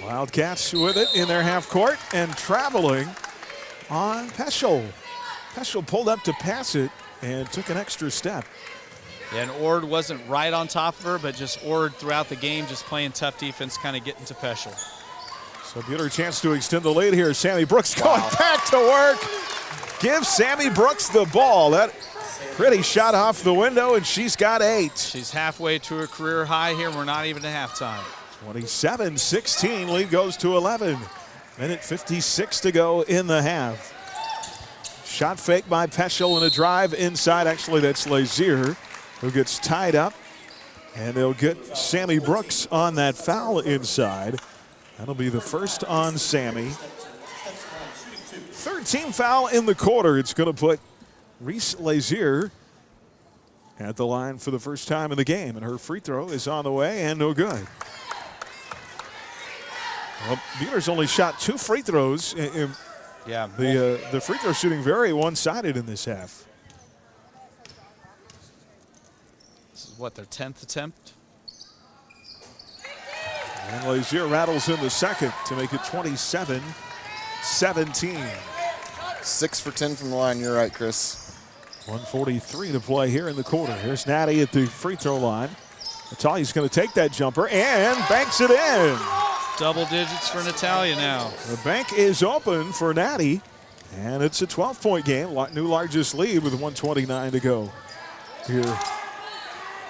Wildcats with it in their half court and traveling on Peschel. Peschel pulled up to pass it and took an extra step. Yeah, and Ord wasn't right on top of her, but just Ord throughout the game, just playing tough defense, kind of getting to Peschel. So Buhler a chance to extend the lead here. Sammy Brooks going back to work. Give Sammy Brooks the ball. That pretty shot off the window, and she's got 8. She's halfway to her career high here. We're not even at halftime. 27-16, lead goes to 11. Minute 56 to go in the half. Shot fake by Peschel and a drive inside. Actually, that's Lazier who gets tied up. And they'll get Sammy Brooks on that foul inside. That'll be the first on Sammy. 3rd team foul in the quarter. It's going to put Reese Lazier at the line for the first time in the game. And her free throw is on the way and no good. Well, Buhler's only shot 2 free throws. Yeah, the free throw shooting very one-sided in this half. This is what, their 10th attempt? And Lazier rattles in the second to make it 27-17. 6 for 10 from the line. You're right, Chris. 1:43 to play here in the quarter. Here's Natty at the free throw line. Natalia's going to take that jumper and banks it in. Double digits for Natalia now. The bank is open for Natty, and it's a 12-point game. New largest lead with 1:29 to go here.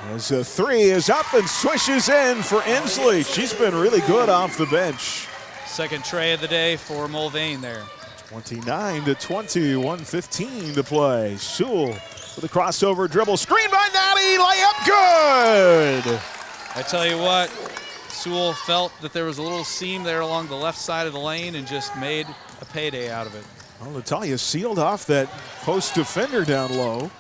As a 3 is up and swishes in for Inslee. She's been really good off the bench. Second tray of the day for Mulvane there. 29-20, 1:15 to play. Sewell with a crossover dribble. Screen by Natty, layup good! I tell you what, Sewell felt that there was a little seam there along the left side of the lane and just made a payday out of it. Well, Natalia sealed off that post defender down low.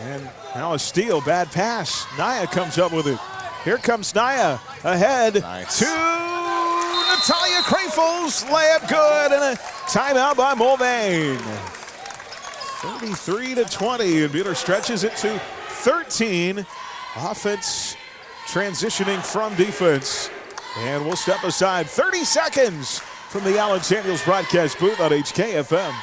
And now a steal, bad pass. Nia comes up with it. Here comes Nia ahead to Natalia Crafels. Layup good and a timeout by Mulvane. 33-20, and Buhler stretches it to 13. Offense transitioning from defense. And we'll step aside 30 seconds from the Allen Samuels broadcast booth on HKFM.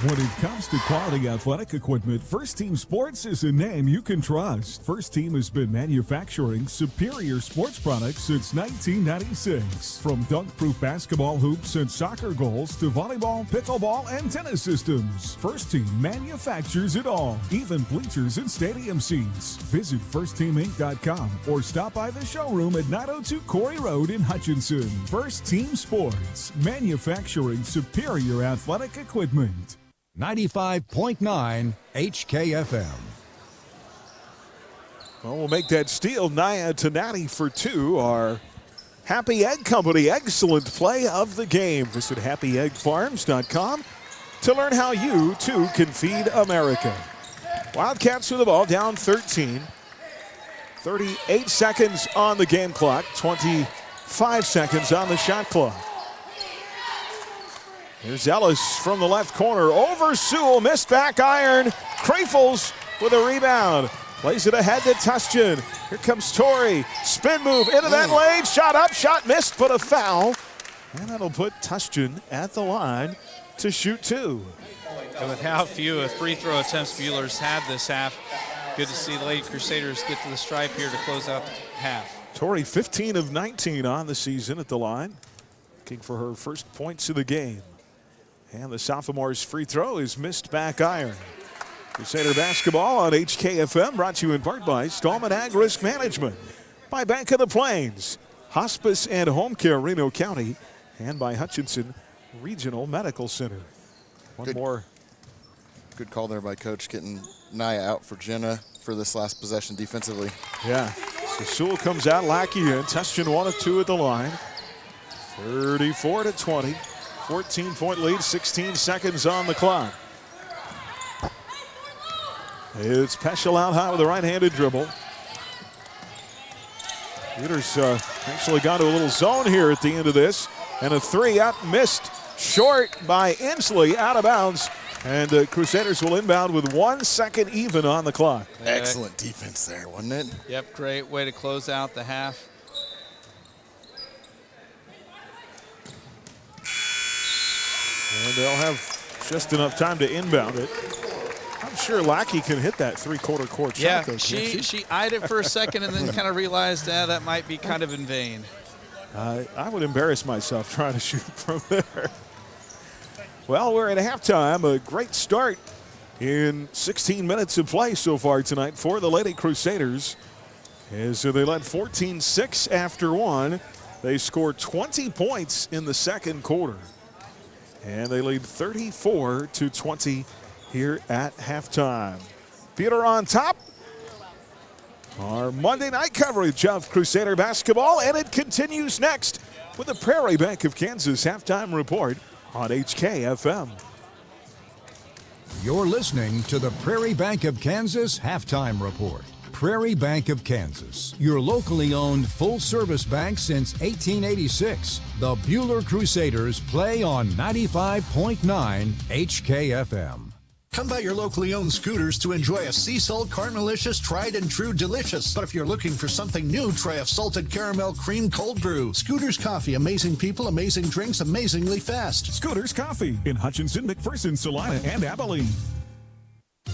When it comes to quality athletic equipment, First Team Sports is a name you can trust. First Team has been manufacturing superior sports products since 1996. From dunk-proof basketball hoops and soccer goals to volleyball, pickleball, and tennis systems, First Team manufactures it all, even bleachers and stadium seats. Visit firstteaminc.com or stop by the showroom at 902 Corey Road in Hutchinson. First Team Sports, manufacturing superior athletic equipment. 95.9 HKFM. Well, we'll make that steal. Naya to Natty for two. Our Happy Egg Company excellent play of the game. Visit happyeggfarms.com to learn how you, too, can feed America. Wildcats with the ball, down 13. 38 seconds on the game clock. 25 seconds on the shot clock. Here's Ellis from the left corner. Over Sewell, missed back iron. Krafels with a rebound. Plays it ahead to Tustian. Here comes Torrey. Spin move into that lane. Shot up, shot missed, but a foul. And that'll put Tustian at the line to shoot two. And with how few free throw attempts Buhler's had this half, good to see the Lady Crusaders get to the stripe here to close out the half. Torrey 15 of 19 on the season at the line. Looking for her first points of the game. And the sophomore's free throw is missed back iron. Crusader basketball on HKFM, brought to you in part by Stallman Ag Risk Management, by Bank of the Plains, Hospice and Home Care Reno County, and by Hutchinson Regional Medical Center. One more. Good call there by Coach, getting Naya out for Jenna for this last possession defensively. Yeah, so Sewell comes out, Lackey in. Tustian 1 of 2 at the line. 34-20. 14-point lead, 16 seconds on the clock. It's Peschel out high with a right-handed dribble. Buhler's actually gone to a little zone here at the end of this. And a three up, missed short by Inslee, out of bounds. And Crusaders will inbound with 1 second even on the clock. Excellent defense there, wasn't it? Yep, great way to close out the half. And they'll have just enough time to inbound it. I'm sure Lackey can hit that three-quarter court shot. Yeah, she eyed it for a second and then kind of realized that might be kind of in vain. I would embarrass myself trying to shoot from there. Well, we're at halftime. A great start in 16 minutes of play so far tonight for the Lady Crusaders. As they led 14-6 after one. They scored 20 points in the second quarter. And they lead 34-20 here at halftime. Buhler on top. Our Monday night coverage of Crusader basketball, and it continues next with the Prairie Bank of Kansas halftime report on HKFM. You're listening to the Prairie Bank of Kansas halftime report. Prairie Bank of Kansas, your locally owned full-service bank since 1886. The Buhler Crusaders play on 95.9 HKFM. Come by your locally owned Scooters to enjoy a sea salt Carmelicious tried and true delicious. But if you're looking for something new, try a salted caramel cream cold brew. Scooters Coffee, amazing people, amazing drinks, amazingly fast. Scooters Coffee in Hutchinson, McPherson, Salina, and Abilene.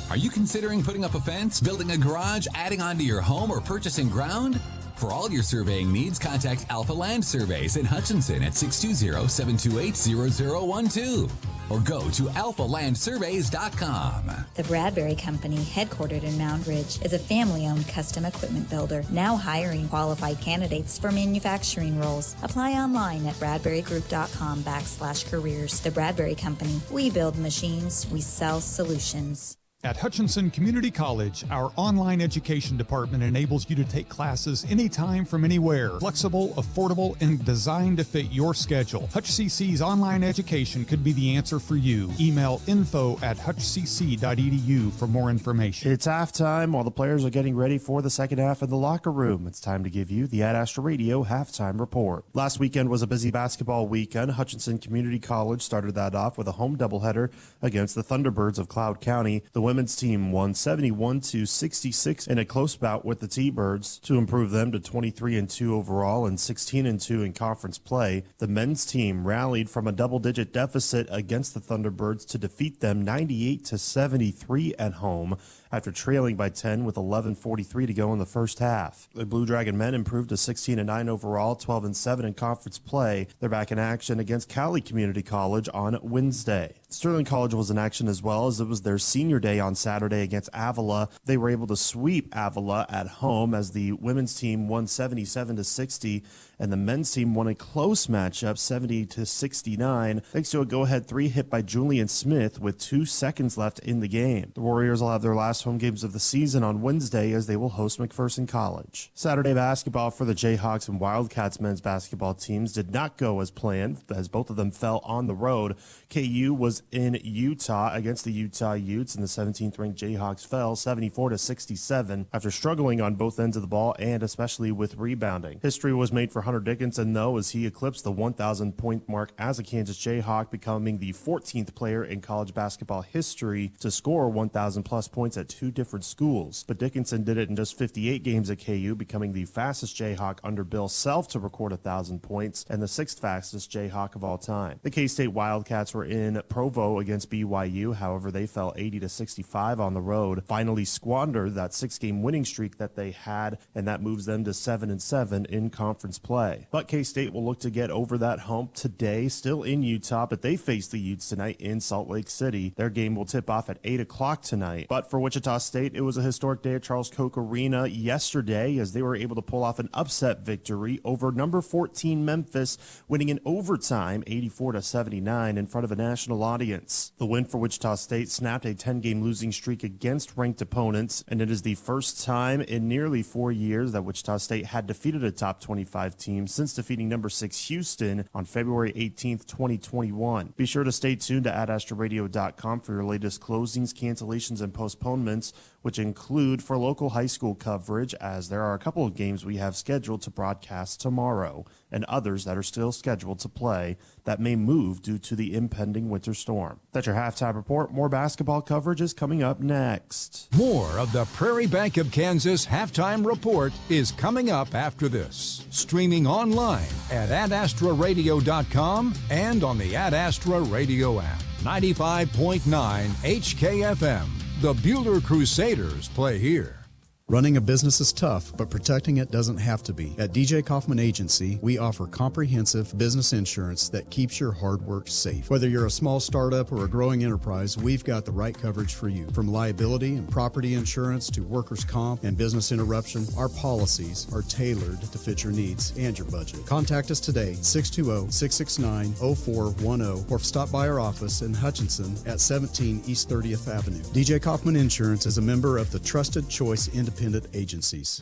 Are you considering putting up a fence, building a garage, adding on to your home, or purchasing ground? For all your surveying needs, contact Alpha Land Surveys in Hutchinson at 620-728-0012 or go to alphalandsurveys.com. The Bradbury Company, headquartered in Mound Ridge, is a family-owned custom equipment builder, now hiring qualified candidates for manufacturing roles. Apply online at bradburygroup.com/careers. The Bradbury Company, we build machines, we sell solutions. At Hutchinson Community College, our online education department enables you to take classes anytime from anywhere. Flexible, affordable, and designed to fit your schedule. HutchCC's online education could be the answer for you. Email info@hutchcc.edu for more information. It's halftime while the players are getting ready for the second half in the locker room. It's time to give you the Ad Astra Radio halftime report. Last weekend was a busy basketball weekend. Hutchinson Community College started that off with a home doubleheader against the Thunderbirds of Cloud County. The women's team won 71-66 in a close bout with the T-Birds to improve them to 23-2 overall and 16-2 in conference play. The men's team rallied from a double-digit deficit against the Thunderbirds to defeat them 98-73 at home after trailing by 10 with 11:43 to go in the first half. The Blue Dragon men improved to 16-9 overall, 12-7 in conference play. They're back in action against Cali Community College on Wednesday. Sterling College was in action as well, as it was their senior day on Saturday against Avila. They were able to sweep Avila at home as the women's team won 77-60 and the men's team won a close matchup 70-69 thanks to a go-ahead 3 hit by Julian Smith with 2 seconds left in the game. The Warriors will have their last home games of the season on Wednesday as they will host McPherson College. Saturday basketball for the Jayhawks and Wildcats men's basketball teams did not go as planned as both of them fell on the road. KU was in Utah against the Utah Utes and the 17th ranked Jayhawks fell 74-67 after struggling on both ends of the ball and especially with rebounding. History was made for Hunter Dickinson though, as he eclipsed the 1,000 point mark as a Kansas Jayhawk, becoming the 14th player in college basketball history to score 1,000 plus points at 2 different schools. But Dickinson did it in just 58 games at KU, becoming the fastest Jayhawk under Bill Self to record 1,000 points and the 6th fastest Jayhawk of all time. The K-State Wildcats were in Provo against BYU. However, they fell 80-65 on the road, finally squandered that 6-game winning streak that they had, and that moves them to 7-7 in conference play. But K-State will look to get over that hump today, still in Utah, but they face the Utes tonight in Salt Lake City. Their game will tip off at 8 o'clock tonight. But for Wichita State, it was a historic day at Charles Koch Arena yesterday as they were able to pull off an upset victory over number 14 Memphis, winning in overtime 84-79 in front of a national audience. The win for Wichita State snapped a 10-game losing streak against ranked opponents, and it is the first time in nearly 4 years that Wichita State had defeated a top 25 team since defeating number 6 Houston on February 18th, 2021. Be sure to stay tuned to adastraradio.com for your latest closings, cancellations, and postponements, which include for local high school coverage, as there are a couple of games we have scheduled to broadcast tomorrow and others that are still scheduled to play that may move due to the impending winter storm. That's your halftime report. More basketball coverage is coming up next. More of the Prairie Bank of Kansas halftime report is coming up after this. Streaming online at adastraradio.com and on the Ad Astra Radio app. 95.9 HKFM. The Buhler Crusaders play here. Running a business is tough, but protecting it doesn't have to be. At DJ Kaufman Agency, we offer comprehensive business insurance that keeps your hard work safe. Whether you're a small startup or a growing enterprise, we've got the right coverage for you. From liability and property insurance to workers' comp and business interruption, our policies are tailored to fit your needs and your budget. Contact us today, 620-669-0410, or stop by our office in Hutchinson at 17 East 30th Avenue. DJ Kaufman Insurance is a member of the Trusted Choice Independent Agencies.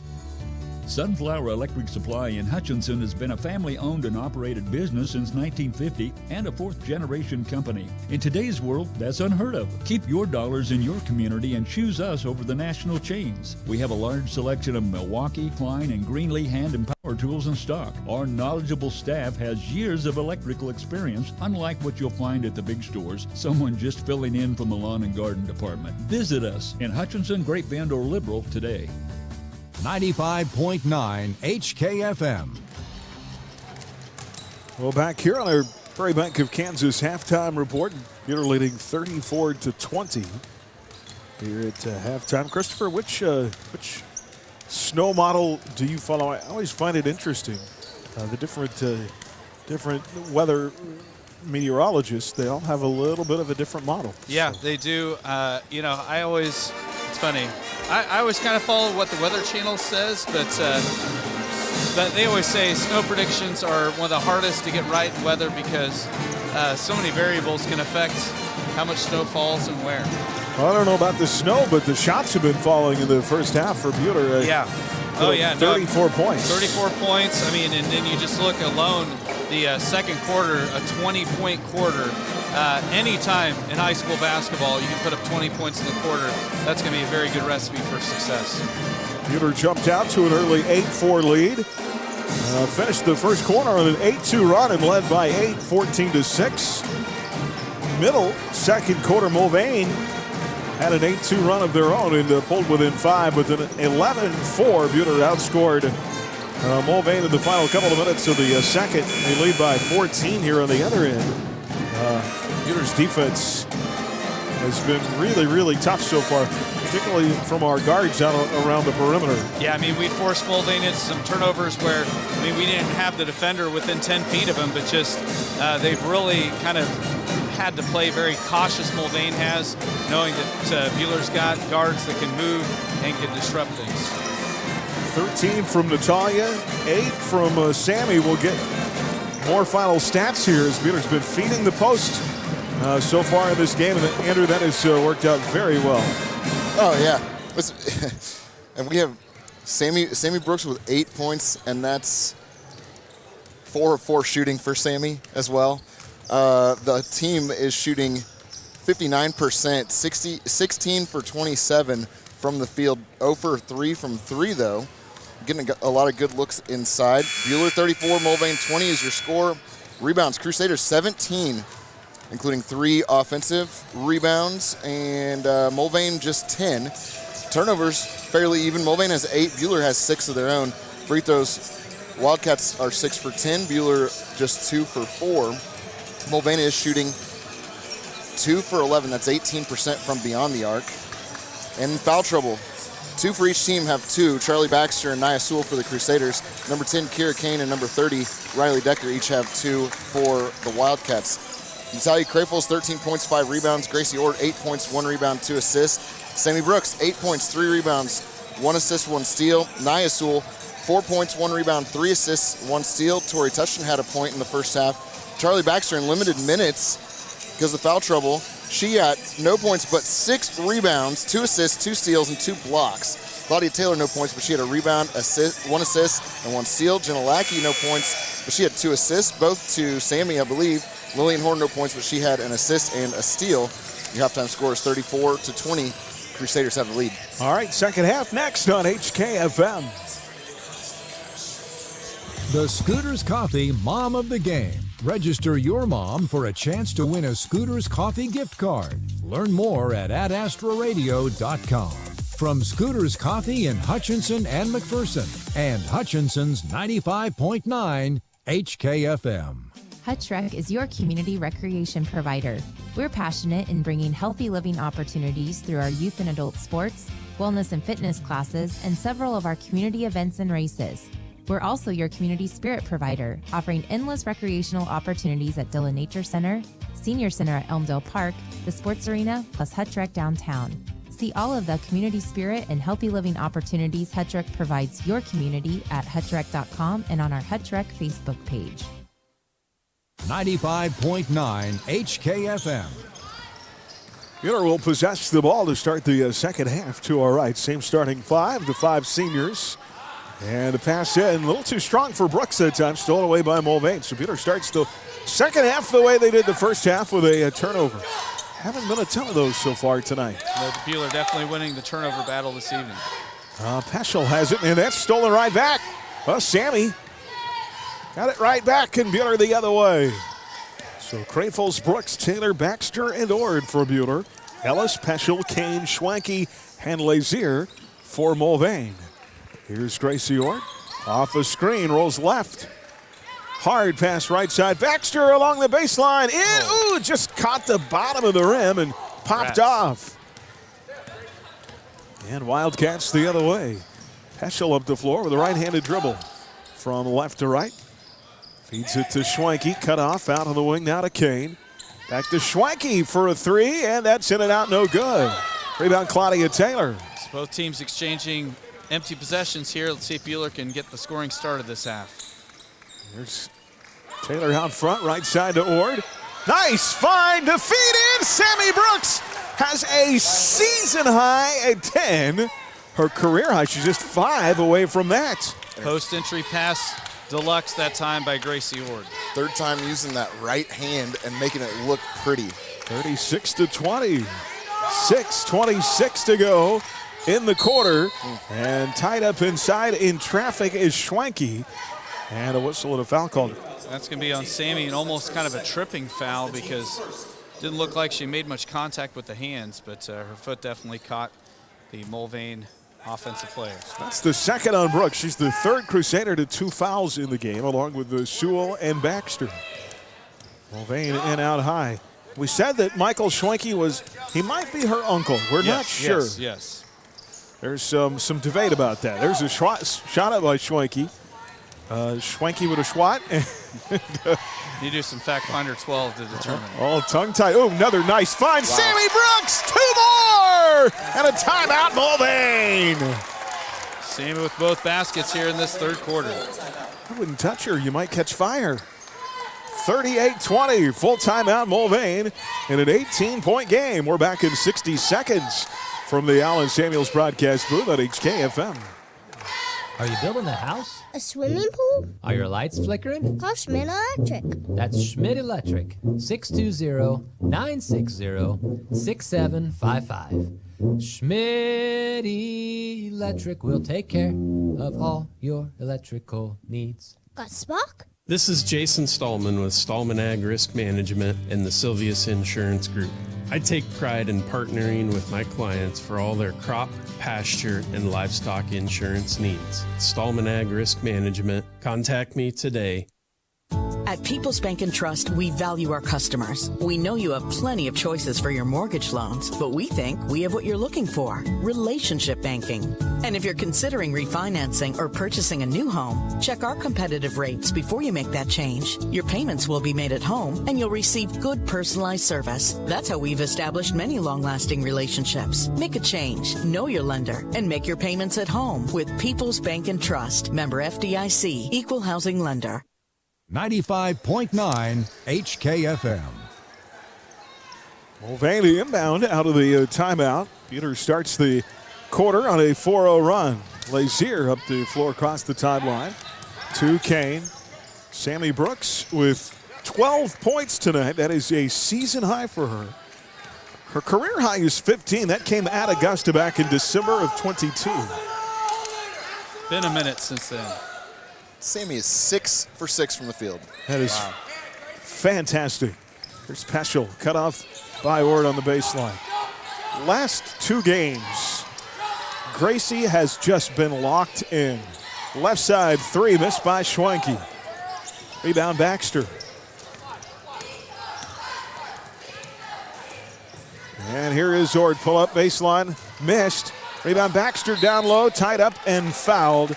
Sunflower Electric Supply in Hutchinson has been a family-owned and operated business since 1950 and a fourth-generation company. In today's world, that's unheard of. Keep your dollars in your community and choose us over the national chains. We have a large selection of Milwaukee, Klein, and Greenlee hand and power tools in stock. Our knowledgeable staff has years of electrical experience, unlike what you'll find at the big stores, someone just filling in from the lawn and garden department. Visit us in Hutchinson, Great Bend, or Liberal today. 95.9 HKFM. Well, back here on our Prairie Bank of Kansas halftime report, Buhler leading 34-20 here at halftime. Christopher, which snow model do you follow? I always find it interesting. The different weather meteorologists, they all have a little bit of a different model. Yeah, they do. It's funny. I always kind of follow what the Weather Channel says, but they always say snow predictions are one of the hardest to get right in weather because so many variables can affect how much snow falls and where. Well, I don't know about the snow, but the shots have been falling in the first half for Buhler. Yeah. Oh, yeah. 34 points. 34 points. I mean, and then you just look alone, the second quarter, a 20-point quarter. Anytime in high school basketball, you can put up 20 points in the quarter. That's going to be a very good recipe for success. Buhler jumped out to an early 8-4 lead. Finished the first quarter on an 8-2 run and led by 8, 14-6. Middle second quarter, Mulvane had an 8-2 run of their own and pulled within 5 with an 11-4. Buhler outscored Mulvane in the final couple of minutes of the second. They lead by 14 here on the other end. Buhler's defense has been really, really tough so far, particularly from our guards out around the perimeter. Yeah, I mean, we forced Mulvane into some turnovers where, I mean, we didn't have the defender within 10 feet of him, but just they've really kind of had to play very cautious. Mulvane has, knowing that Buhler's got guards that can move and can disrupt things. 13 from Natalia, 8 from Sammy. We'll get more final stats here as Buhler's been feeding the post so far in this game, and Andrew, that has worked out very well. Oh yeah, and we have Sammy Brooks with 8 points, and that's 4 of 4 shooting for Sammy as well. The team is shooting 59%, 16 for 27 from the field, 0 for 3 from 3 though. Getting a lot of good looks inside. Buhler 34, Mulvane 20 is your score. Rebounds, Crusaders 17, including 3 offensive rebounds, and Mulvane just 10. Turnovers fairly even. Mulvane has 8, Buhler has 6 of their own. Free throws, Wildcats are 6 for 10, Buhler just 2 for 4. Mulvane is shooting 2 for 11, that's 18% from beyond the arc. And foul trouble, 2 for each team have 2. Charlie Baxter and Nia Sewell for the Crusaders. Number 10, Kira Kane, and number 30, Riley Decker, each have 2 for the Wildcats. Natalia Crayfels, 13 points, 5 rebounds. Gracie Ord, 8 points, 1 rebound, 2 assists. Sammy Brooks, 8 points, 3 rebounds, 1 assist, 1 steal. Nia Sewell, 4 points, 1 rebound, 3 assists, 1 steal. Tori Touchton had a point in the first half. Charlie Baxter in limited minutes because of foul trouble. She got no points, but 6 rebounds, 2 assists, 2 steals, and 2 blocks. Claudia Taylor, no points, but she had a rebound, 1 assist, and 1 steal. Jenna Lackey, no points, but she had 2 assists, both to Sammy, I believe. Lillian Horn, no points, but she had an assist and a steal. Your halftime score is 34-20. Crusaders have the lead. All right, second half next on HKFM. The Scooters Coffee Mom of the Game. Register your mom for a chance to win a Scooters Coffee gift card. Learn more at adastraradio.com. From Scooters Coffee in Hutchinson and McPherson, and Hutchinson's 95.9 HKFM. HUTCHREC is your community recreation provider. We're passionate in bringing healthy living opportunities through our youth and adult sports, wellness and fitness classes, and several of our community events and races. We're also your community spirit provider, offering endless recreational opportunities at Dillon Nature Center, Senior Center at Elmdale Park, the Sports Arena, plus HUTCHREC downtown. See all of the community spirit and healthy living opportunities HUTCHREC provides your community at hutchrec.com and on our HUTCHREC Facebook page. 95.9 HKFM. Buhler will possess the ball to start the second half to our right. Same starting 5, the 5 seniors. And the pass in, a little too strong for Brooks that time, stolen away by Mulvane. So Buhler starts the second half the way they did the first half with a turnover. Haven't been a ton of those so far tonight. No, Buhler definitely winning the turnover battle this evening. Peschel has it, and that's stolen right back. Well, Sammy got it right back, and Buhler the other way. So Crayfels, Brooks, Taylor, Baxter, and Ord for Buhler. Ellis, Peschel, Kane, Schwanke, and Lazier for Mulvane. Here's Gracie Ord. Off a screen, rolls left. Hard pass right side. Baxter along the baseline. Ooh, just caught the bottom of the rim and popped off. And Wildcats the other way. Peschel up the floor with a right-handed dribble from left to right. Feeds it to Schwanke, cut off, out on the wing now to Kane. Back to Schwanke for a 3, and that's in and out, no good. Rebound Claudia Taylor. So both teams exchanging empty possessions here. Let's see if Buhler can get the scoring started this half. Here's Taylor out front, right side to Ord. Nice find to feed in. Sammy Brooks has a season high at 10. Her career high, she's just 5 away from that. Post entry pass deluxe that time by Gracie Ord. Third time using that right hand and making it look pretty. 36-20. 6:26 to go in the quarter. And tied up inside in traffic is Schwenke. And a whistle and a foul called. That's going to be on Sammy, and almost kind of a tripping foul because it didn't look like she made much contact with the hands, but her foot definitely caught the Mulvane offensive player. That's the second on Brooks. She's the third Crusader to 2 fouls in the game, along with the Sewell and Baxter. Mulvane in out high. We said that Michael Schwenke he might be her uncle. We're not sure. Yes. There's some debate about that. There's a shot up by Schwenke. Schwenke with a swat. You do some fact finder 12 to determine. All tongue-tied. Oh, another nice find. Wow. Sammy Brooks, 2 more! And a timeout, Mulvane. Sammy with both baskets here in this third quarter. I wouldn't touch her. You might catch fire. 38-20, full timeout, Mulvane, in an 18-point game. We're back in 60 seconds from the Allen Samuels broadcast booth at HKFM. Are you building a house? A swimming pool? Are your lights flickering? Call Schmidt Electric. That's Schmidt Electric. 620-960-6755. Schmidt Electric will take care of all your electrical needs. Got Spock? This is Jason Stallman with Stallman Ag Risk Management and the Silvius Insurance Group. I take pride in partnering with my clients for all their crop, pasture, and livestock insurance needs. Stallman Ag Risk Management. Contact me today. At People's Bank and Trust, we value our customers. We know you have plenty of choices for your mortgage loans, but we think we have what you're looking for: relationship banking. And if you're considering refinancing or purchasing a new home, check our competitive rates before you make that change. Your payments will be made at home, and you'll receive good personalized service. That's how we've established many long-lasting relationships. Make a change, know your lender, and make your payments at home with People's Bank and Trust. Member FDIC, Equal Housing Lender. 95.9 HKFM. Mulvane inbound out of the timeout. Peter starts the quarter on a 4-0 run. Lazier up the floor across the timeline to Kane. Sammy Brooks with 12 points tonight. That is a season high for her. Her career high is 15. That came at Augusta back in December of 22. Been a minute since then. Sammy is 6 for 6 from the field. That is fantastic. Here's Peschel, cut off by Ord on the baseline. Last 2 games, Gracie has just been locked in. Left side 3, missed by Schwenke. Rebound Baxter. And here is Ord, pull up baseline, missed. Rebound Baxter down low, tied up and fouled.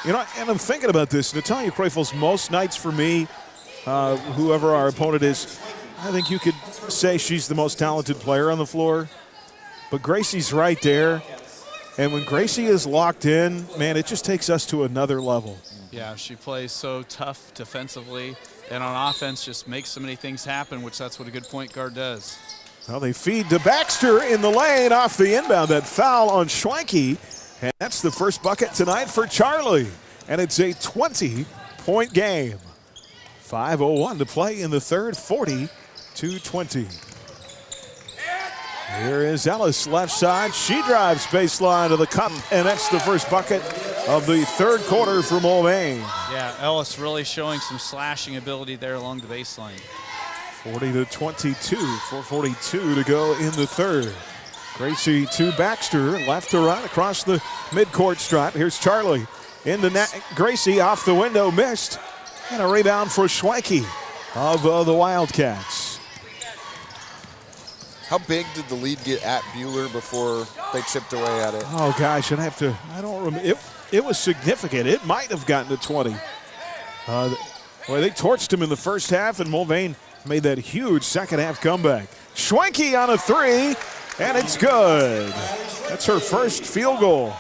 You know, and I'm thinking about this. Natalia Kreufels, most nights for me, whoever our opponent is, I think you could say she's the most talented player on the floor. But Gracie's right there. And when Gracie is locked in, man, it just takes us to another level. Yeah, she plays so tough defensively, and on offense just makes so many things happen, which that's what a good point guard does. Well, they feed to Baxter in the lane off the inbound. That foul on Schwenke. And that's the first bucket tonight for Charlie. And it's a 20-point game. 5:01 to play in the third, 40-20. Here is Ellis, left side. She drives baseline to the cup, and that's the first bucket of the third quarter for Mulvane. Yeah, Ellis really showing some slashing ability there along the baseline. 40-22, 4:42 to go in the third. Gracie to Baxter, left to right across the midcourt stripe. Here's Charlie into Gracie, off the window, missed. And a rebound for Schwenke of the Wildcats. How big did the lead get at Buhler before they chipped away at it? Oh, gosh, I don't remember. It was significant. It might have gotten to 20. Well, they torched him in the first half, and Mulvane made that huge second half comeback. Schwenke on a 3. And it's good. That's her first field goal.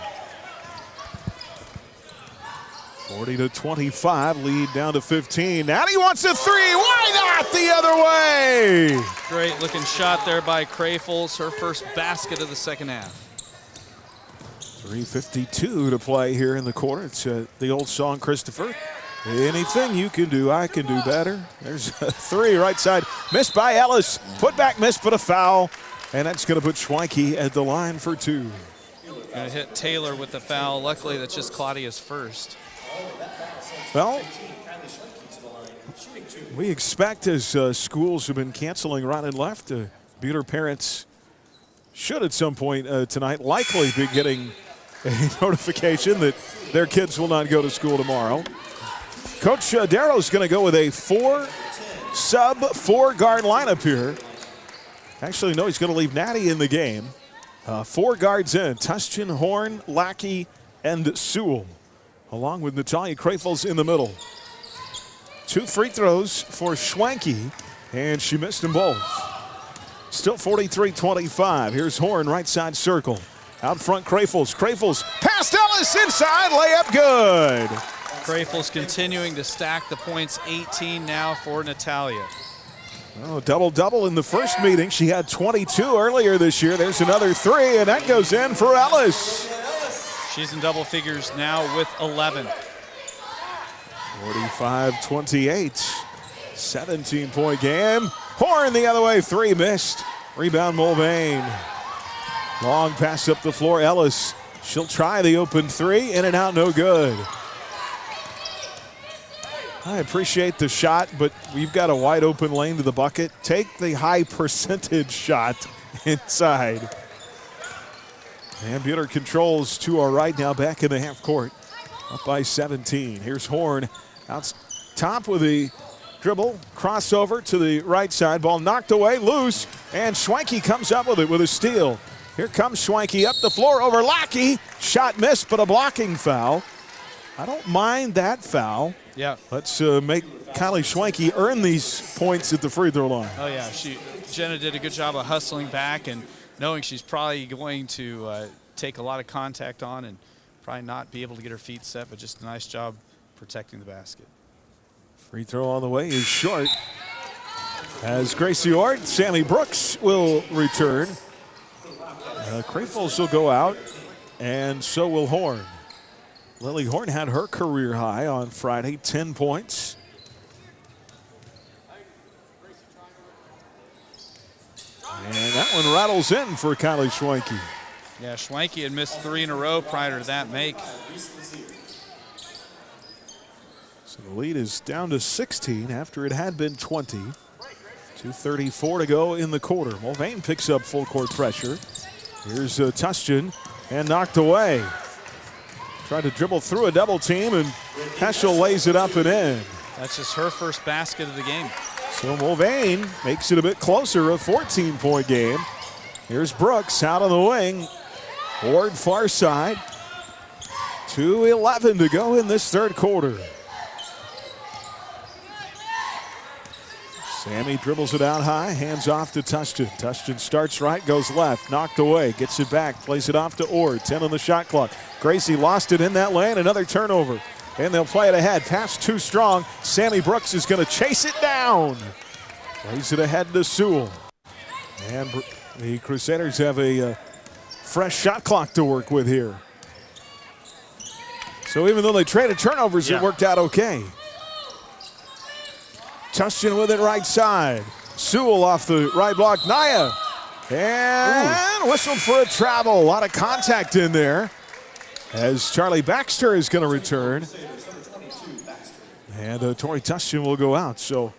40-25, lead down to 15. Natty wants a three. Why not the other way? Great looking shot there by Crafels, her first basket of the second half. 3:52 to play here in the quarter. It's the old song, Christopher. Anything you can do, I can do better. There's a three right side. Missed by Ellis. Put back miss, but a foul. And that's going to put Schwenke at the line for two. Going to hit Taylor with the foul. Luckily, that's just Claudia's first. Well, we expect as schools have been canceling right and left, Buhler parents should at some point tonight likely be getting a notification that their kids will not go to school tomorrow. Coach Darrow's going to go with a four-guard lineup here. Actually, no, he's going to leave Natty in the game. 4 guards in, Tustian, Horn, Lackey, and Sewell, along with Natalia Crafels in the middle. 2 free throws for Schwenke, and she missed them both. Still 43-25. Here's Horn, right side circle. Out front, Crafels. Crafels past Ellis, inside, layup good. Crafels continuing to stack the points, 18 now for Natalia. Oh, double-double in the first meeting. She had 22 earlier this year. There's another 3, and that goes in for Ellis. She's in double figures now with 11. 45-28. 17-point game. Horn the other way, 3 missed. Rebound Mulvane. Long pass up the floor, Ellis. She'll try the open 3, in and out, no good. I appreciate the shot, but we've got a wide open lane to the bucket. Take the high percentage shot inside. And Buhler controls to our right now, back in the half court. Up by 17. Here's Horn out top with a dribble, crossover to the right side. Ball knocked away, loose, and Schwenke comes up with it with a steal. Here comes Schwenke up the floor over Lackey. Shot missed, but a blocking foul. I don't mind that foul. Yeah. Let's make Kylie Schwenke earn these points at the free throw line. Oh, yeah. Jenna did a good job of hustling back and knowing she's probably going to take a lot of contact on and probably not be able to get her feet set, but just a nice job protecting the basket. Free throw on the way is short. As Gracie Ort, Sammy Brooks will return. Crafels will go out, and so will Horn. Lily Horn had her career high on Friday, 10 points. And that one rattles in for Kylie Schwenke. Yeah, Schwenke had missed 3 in a row prior to that make. So the lead is down to 16 after it had been 20. 2:34 to go in the quarter. Mulvane picks up full court pressure. Here's Tustian, and knocked away. Tried to dribble through a double team, and Heschel lays it up and in. That's just her first basket of the game. So Mulvane makes it a bit closer, a 14-point game. Here's Brooks out on the wing. Ward far side. 2:11 to go in this third quarter. Sammy dribbles it out high, hands off to Tustian. Tustian starts right, goes left, knocked away, gets it back, plays it off to Ord. 10 on the shot clock. Gracie lost it in that lane, another turnover. And they'll play it ahead. Pass too strong. Sammy Brooks is going to chase it down. Plays it ahead to Sewell. And the Crusaders have a fresh shot clock to work with here. So even though they traded turnovers, it worked out okay. Tustian with it right side. Sewell off the right block. Naya. And whistled for a travel. A lot of contact in there as Charlie Baxter is going to return. And Tori Tustian will go out. So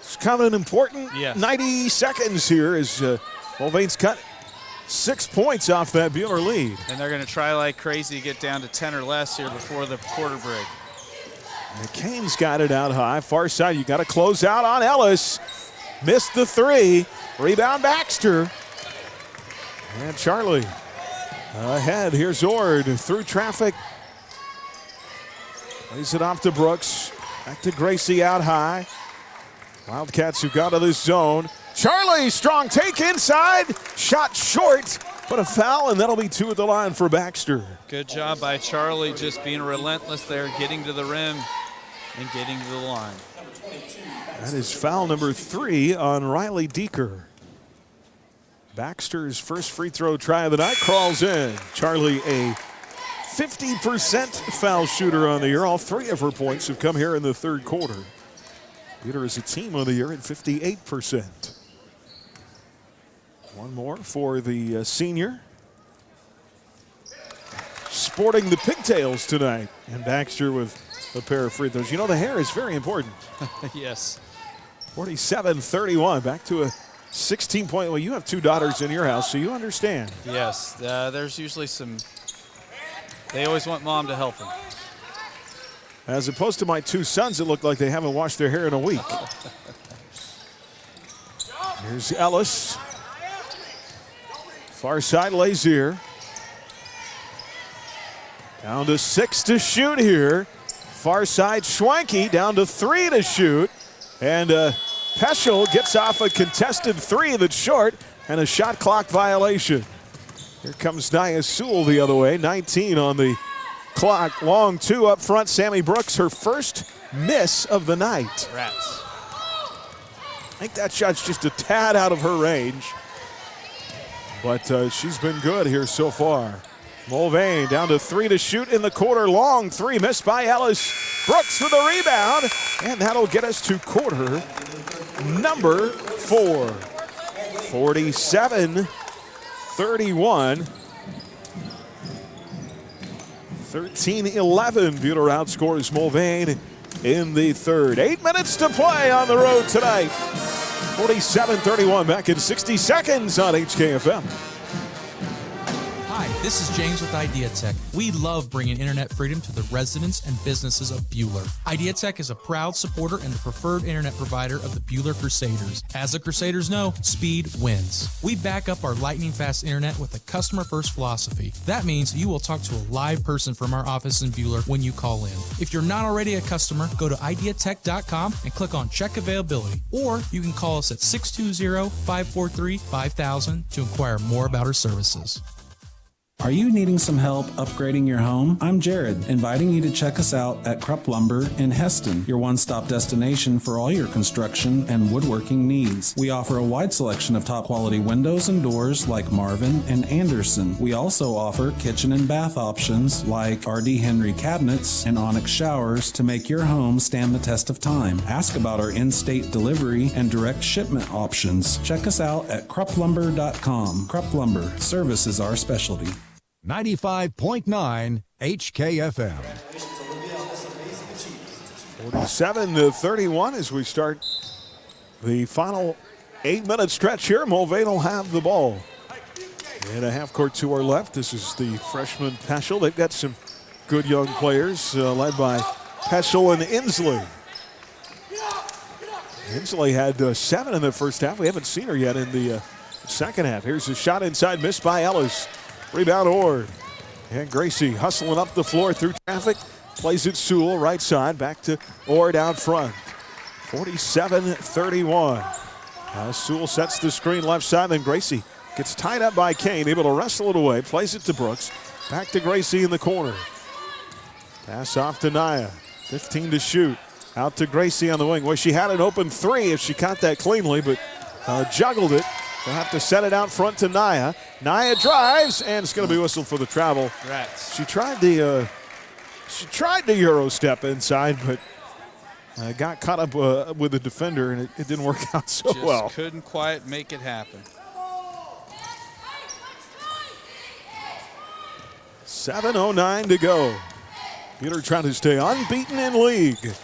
it's kind of an important 90 seconds here as Mulvane's cut 6 points off that Buhler lead. And they're going to try like crazy to get down to 10 or less here before the quarter break. And Kane's got it out high. Far side, you got to close out on Ellis. Missed the 3. Rebound Baxter. And Charlie ahead. Here's Ord through traffic. Lays it off to Brooks. Back to Gracie out high. Wildcats who got to this zone. Charlie, strong take inside. Shot short. But a foul, and that'll be 2 at the line for Baxter. Good job by Charlie, just being relentless there, getting to the rim and getting to the line. That is foul number 3 on Riley Deeker. Baxter's first free throw try of the night crawls in. Charlie, a 50% foul shooter on the year. All 3 of her points have come here in the third quarter. Beat her as a team on the year at 58%. One more for the senior. Sporting the pigtails tonight. And Baxter with a pair of free throws. You know, the hair is very important. Yes. 47-31. Back to a 16-point. Well, you have 2 daughters in your house, so you understand. Yes. There's usually some. They always want mom to help them. As opposed to my 2 sons, it looked like they haven't washed their hair in a week. Here's Ellis. Far side, Lazier. Down to 6 to shoot here. Far side, Schwanke down to 3 to shoot. And Peschel gets off a contested 3 that's short and a shot clock violation. Here comes Nia Sewell the other way, 19 on the clock. Long 2 up front, Sammy Brooks, her first miss of the night. Rats. I think that shot's just a tad out of her range. But she's been good here so far. Mulvane down to 3 to shoot in the quarter. Long 3 missed by Ellis. Brooks with a rebound. And that'll get us to quarter number 4. 47-31. 13-11. Buhler outscores Mulvane in the third. 8 minutes to play on the road tonight. 47-31, back in 60 seconds on HKFM. Hi, this is James with IdeaTech. We love bringing internet freedom to the residents and businesses of Buhler. IdeaTech is a proud supporter and the preferred internet provider of the Buhler Crusaders. As the Crusaders know, speed wins. We back up our lightning-fast internet with a customer-first philosophy. That means you will talk to a live person from our office in Buhler when you call in. If you're not already a customer, go to ideatech.com and click on Check Availability. Or you can call us at 620-543-5000 to inquire more about our services. Are you needing some help upgrading your home? I'm Jared, inviting you to check us out at Krupp Lumber in Heston, your one-stop destination for all your construction and woodworking needs. We offer a wide selection of top-quality windows and doors like Marvin and Anderson. We also offer kitchen and bath options like R.D. Henry cabinets and Onyx showers to make your home stand the test of time. Ask about our in-state delivery and direct shipment options. Check us out at krupplumber.com. Krupp Lumber, service is our specialty. 95.9 HKFM. 47-31 as we start the final 8-minute stretch here. Mulvane will have the ball. And a half court to our left. This is the freshman Peschel. They've got some good young players led by Peschel and Inslee. Inslee had 7 in the first half. We haven't seen her yet in the second half. Here's a shot inside, missed by Ellis. Rebound Ord. And Gracie hustling up the floor through traffic. Plays it Sewell, right side. Back to Ord out front. 47-31. Sewell sets the screen left side. Then Gracie gets tied up by Kane. Able to wrestle it away. Plays it to Brooks. Back to Gracie in the corner. Pass off to Nia. 15 to shoot. Out to Gracie on the wing. Well, she had an open 3 if she caught that cleanly, but juggled it. They'll have to set it out front to Nia. Nia drives, and it's going to be whistled for the travel. Rats. She tried the Euro step inside, but got caught up with the defender, and it didn't work out so well. Just couldn't quite make it happen. 7:09 to go. Buhler trying to stay unbeaten in league.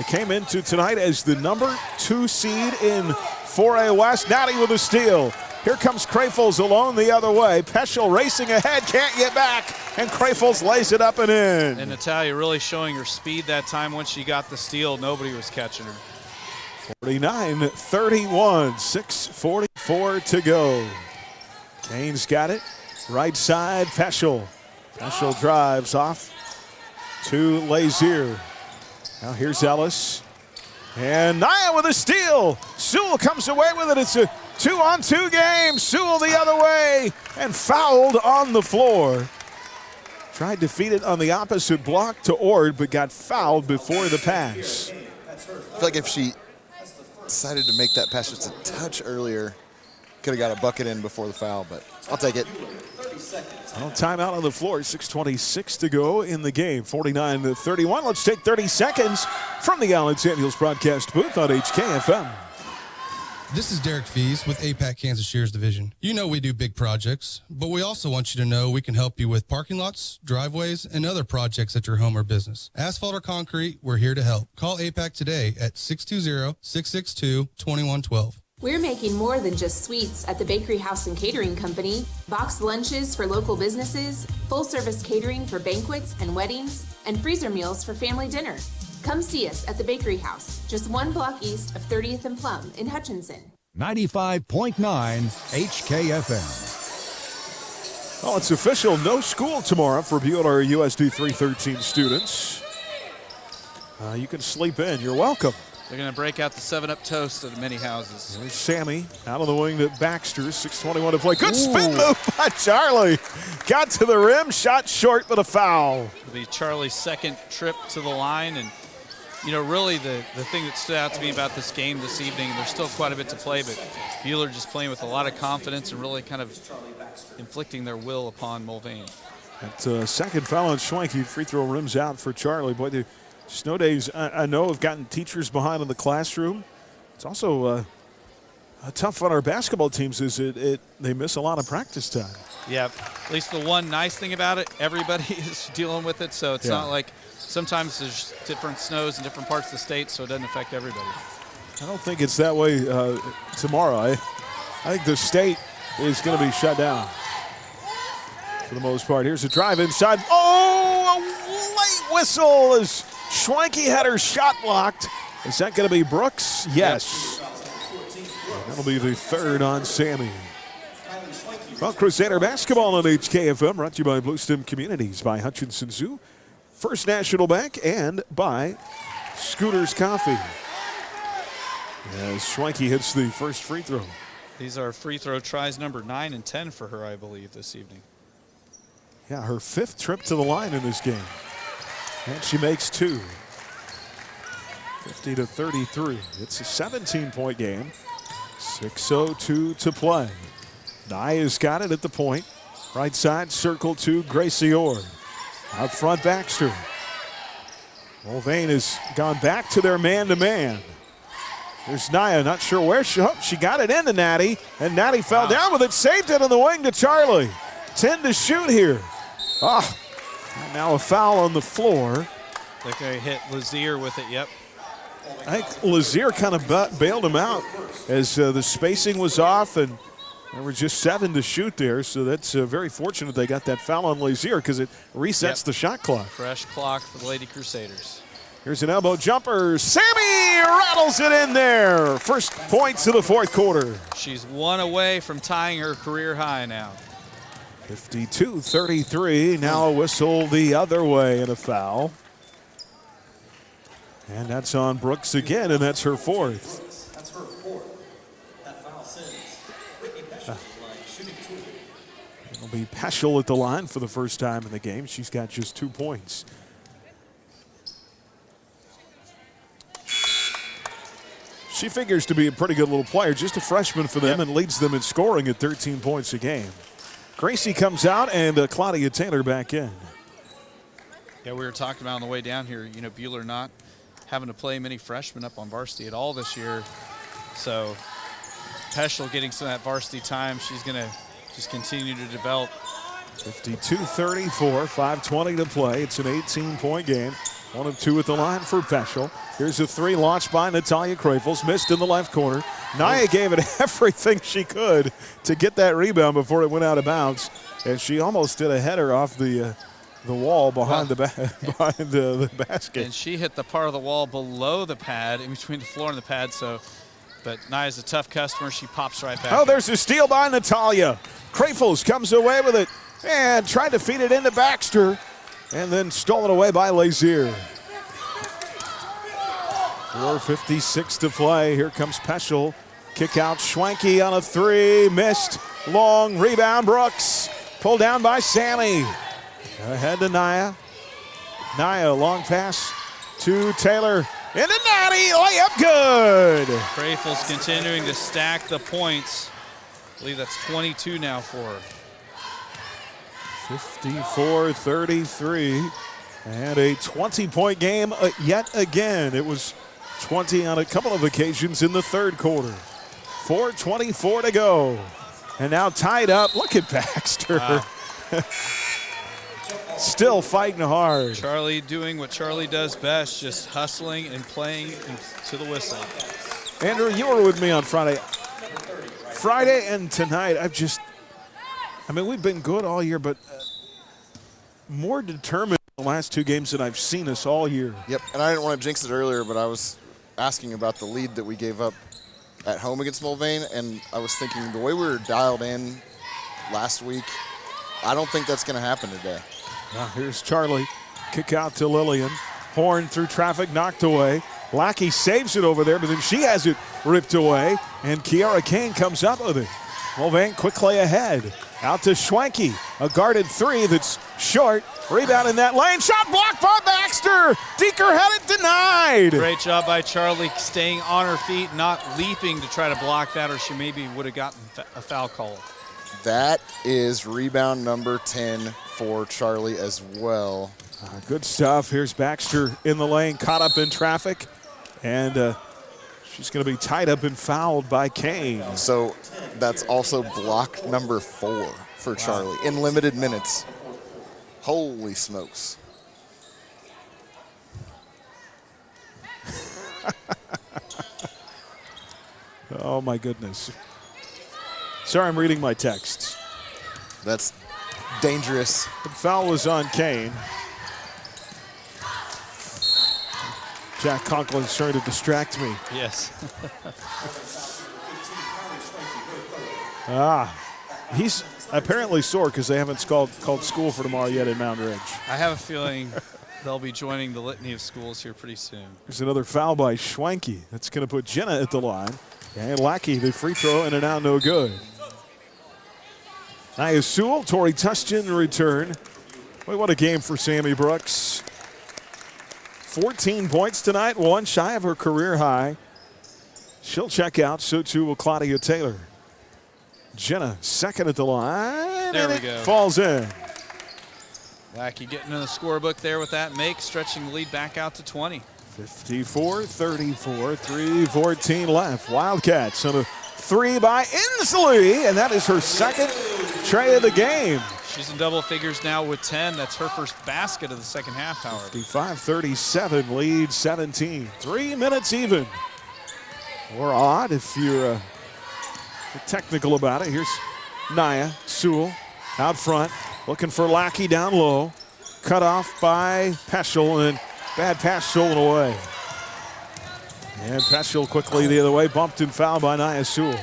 Came into tonight as the number 2 seed in 4A West. Natty with a steal. Here comes Crayfels alone the other way. Peschel racing ahead, can't get back, and Crayfels lays it up and in. And Natalia really showing her speed that time once she got the steal. Nobody was catching her. 49-31, 6:44 to go. Kane's got it. Right side, Peschel. Peschel drives off to Lazier. Now here's Ellis. And Nia with a steal. Sewell comes away with it. It's a 2-on-2 game. Sewell the other way and fouled on the floor. Tried to feed it on the opposite block to Ord, but got fouled before the pass. I feel like if she decided to make that pass just a touch earlier, could have got a bucket in before the foul, but I'll take it. Well, timeout on the floor, 6:26 to go in the game, 49-31. Let's take 30 seconds from the Allen Samuels broadcast booth on HKFM. This is Derek Fees with APAC Kansas Shears Division. You know we do big projects, but we also want you to know we can help you with parking lots, driveways, and other projects at your home or business. Asphalt or concrete, we're here to help. Call APAC today at 620-662-2112. We're making more than just sweets at the Bakery House and Catering Company. Boxed lunches for local businesses, full-service catering for banquets and weddings, and freezer meals for family dinner. Come see us at the Bakery House, just 1 block east of 30th and Plum in Hutchinson. 95.9 HKFM. Well, it's official. No school tomorrow for Buhler USD 313 students. You can sleep in. You're welcome. They're going to break out the 7-Up toast at many houses. There's Sammy out of the wing to Baxter. 6:21 to play. Good spin move by Charlie. Got to the rim, shot short, but a foul. It'll be Charlie's second trip to the line. And, you know, really the thing that stood out to me about this game this evening, there's still quite a bit to play, but Buhler just playing with a lot of confidence and really kind of inflicting their will upon Mulvane. That second foul on Schwenke. Free throw rims out for Charlie. Boy, the snow days, I know, have gotten teachers behind in the classroom. It's also tough on our basketball teams is they miss a lot of practice time. Yeah, at least the one nice thing about it, everybody is dealing with it, so it's not like sometimes there's different snows in different parts of the state, so it doesn't affect everybody. I don't think it's that way tomorrow. I think the state is going to be shut down for the most part. Here's a drive inside. Oh, a late whistle as Schwenke had her shot blocked. Is that going to be Brooks? Yes. That'll be the third on Sammy. Well, Crusader basketball on HKFM, brought to you by Blue Stem Communities, by Hutchinson Zoo, First National Bank, and by Scooters Coffee. As Schwenke hits the first free throw. These are free throw tries number 9 and 10 for her, I believe, this evening. Yeah, her 5th trip to the line in this game. And she makes 2. 50-33. It's a 17-point game. 6:02 to play. Naya's got it at the point. Right side, circle to Gracie Ord. Out front, Baxter. Mulvane has gone back to their man-to-man. There's Naya, not sure where she got it into Natty, and Natty fell down with it, saved it on the wing to Charlie. 10 to shoot here. And now a foul on the floor. Like they hit Lazier with it, yep. I think Lazier kind of bailed him out as the spacing was off, and there were just 7 to shoot there, so that's very fortunate they got that foul on Lazier because it resets the shot clock. Fresh clock for the Lady Crusaders. Here's an elbow jumper. Sammy rattles it in there. First points of the fourth quarter. She's 1 away from tying her career high now. 52-33. Now a whistle the other way and a foul. And that's on Brooks again, and that's her 4th. That's her 4th. That foul says Brittany Peschel shooting 2. It'll be Peschel at the line for the first time in the game. She's got just 2 points. She figures to be a pretty good little player, just a freshman for them, and leads them in scoring at 13 points a game. Gracie comes out, and Claudia Taylor back in. Yeah, we were talking about on the way down here, you know, Buhler not having to play many freshmen up on varsity at all this year. So Peschel getting some of that varsity time. She's going to just continue to develop. 52-34, 5:20 to play. It's an 18-point game. 1 of 2 at the line for Peschel. Here's a 3 launched by Natalia Krafels, missed in the left corner. Naya gave it everything she could to get that rebound before it went out of bounds, and she almost did a header off the wall behind the basket. And she hit the part of the wall below the pad, in between the floor and the pad. But Naya's a tough customer. She pops right back. Oh, there's a steal by Natalia. Krafels comes away with it and tried to feed it into Baxter, and then stolen away by Lazier. 4:56 to play. Here comes Peschel. Kick out Schwenke on a three. Missed. Long rebound. Brooks. Pulled down by Sammy. Ahead to Naya. Naya, long pass to Taylor. And a natty layup good. Crayfield's continuing to stack the points. I believe that's 22 now for her. 54-33. And a 20-point game yet again. It was 20 on a couple of occasions in the third quarter. 4:24 to go. And now tied up. Look at Baxter. Wow. Still fighting hard. Charlie doing what Charlie does best, just hustling and playing to the whistle. Andrew, you were with me on Friday. Friday and tonight, we've been good all year, but more determined in the last two games than I've seen us all year. Yep, and I didn't want to jinx it earlier, but I was asking about the lead that we gave up at home against Mulvane, and I was thinking the way we were dialed in last week, I don't think that's going to happen today. Now here's Charlie. Kick out to Lillian. Horn through traffic, knocked away. Lackey saves it over there, but then she has it ripped away, and Kiara Kane comes up with it. Mulvane quickly ahead. Out to Schwenke. A guarded three that's short. Rebound in that lane. Shot blocked by Baxter. Deeker had it denied. Great job by Charlie staying on her feet, not leaping to try to block that, or she maybe would have gotten a foul call. That is rebound number 10 for Charlie as well. Good stuff. Here's Baxter in the lane, caught up in traffic, and she's going to be tied up and fouled by Kane. So that's also block number 4 for Charlie in limited minutes. Holy smokes. Oh, my goodness. Sorry, I'm reading my texts. That's dangerous. The foul was on Kane. Jack Conklin's trying to distract me. Yes. He's apparently sore because they haven't called school for tomorrow yet in Mount Ridge. I have a feeling they'll be joining the litany of schools here pretty soon. There's another foul by Schwenke. That's going to put Jenna at the line. And Lackey, the free throw, in and out, no good. Nia Sewell, Tori Tustin return. Boy, what a game for Sammy Brooks. 14 points tonight, one shy of her career high. She'll check out, so too will Claudia Taylor. Jenna, second at the line. There we and go. It falls in. Lackey getting in the scorebook there with that make, stretching the lead back out to 20. 54-34, 3:14 left. Wildcats on a three by Inslee, and that is her second tray of the game. She's in double figures now with 10. That's her first basket of the second half, Howard. 55-37, lead 17. 3 minutes even. Or odd if you're technical about it. Here's Nia Sewell out front, looking for Lackey down low. Cut off by Peschel, and bad pass stolen away. And Peschel quickly the other way, bumped and fouled by Nia Sewell.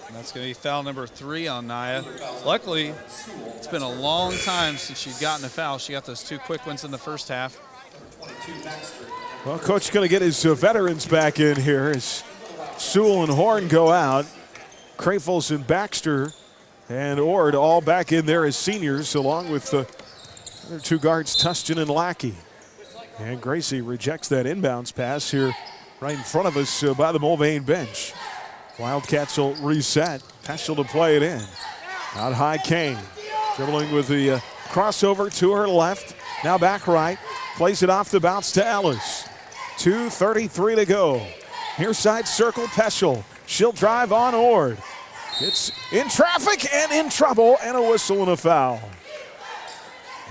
And that's going to be foul number 3 on Nia. Luckily, it's been a long time since she'd gotten a foul. She got those 2 quick ones in the first half. Well, Coach going to get his veterans back in here as Sewell and Horn go out. Crafels and Baxter and Ord all back in there as seniors, along with the other 2 guards, Tustin and Lackey. And Gracie rejects that inbounds pass here right in front of us by the Mulvane bench. Wildcats will reset. Peschel to play it in. Out high, Kane. Dribbling with the crossover to her left. Now back right. Plays it off the bounce to Ellis. 2:33 to go. Near side circle, Peschel. She'll drive on Ord. It's in traffic and in trouble, and a whistle and a foul.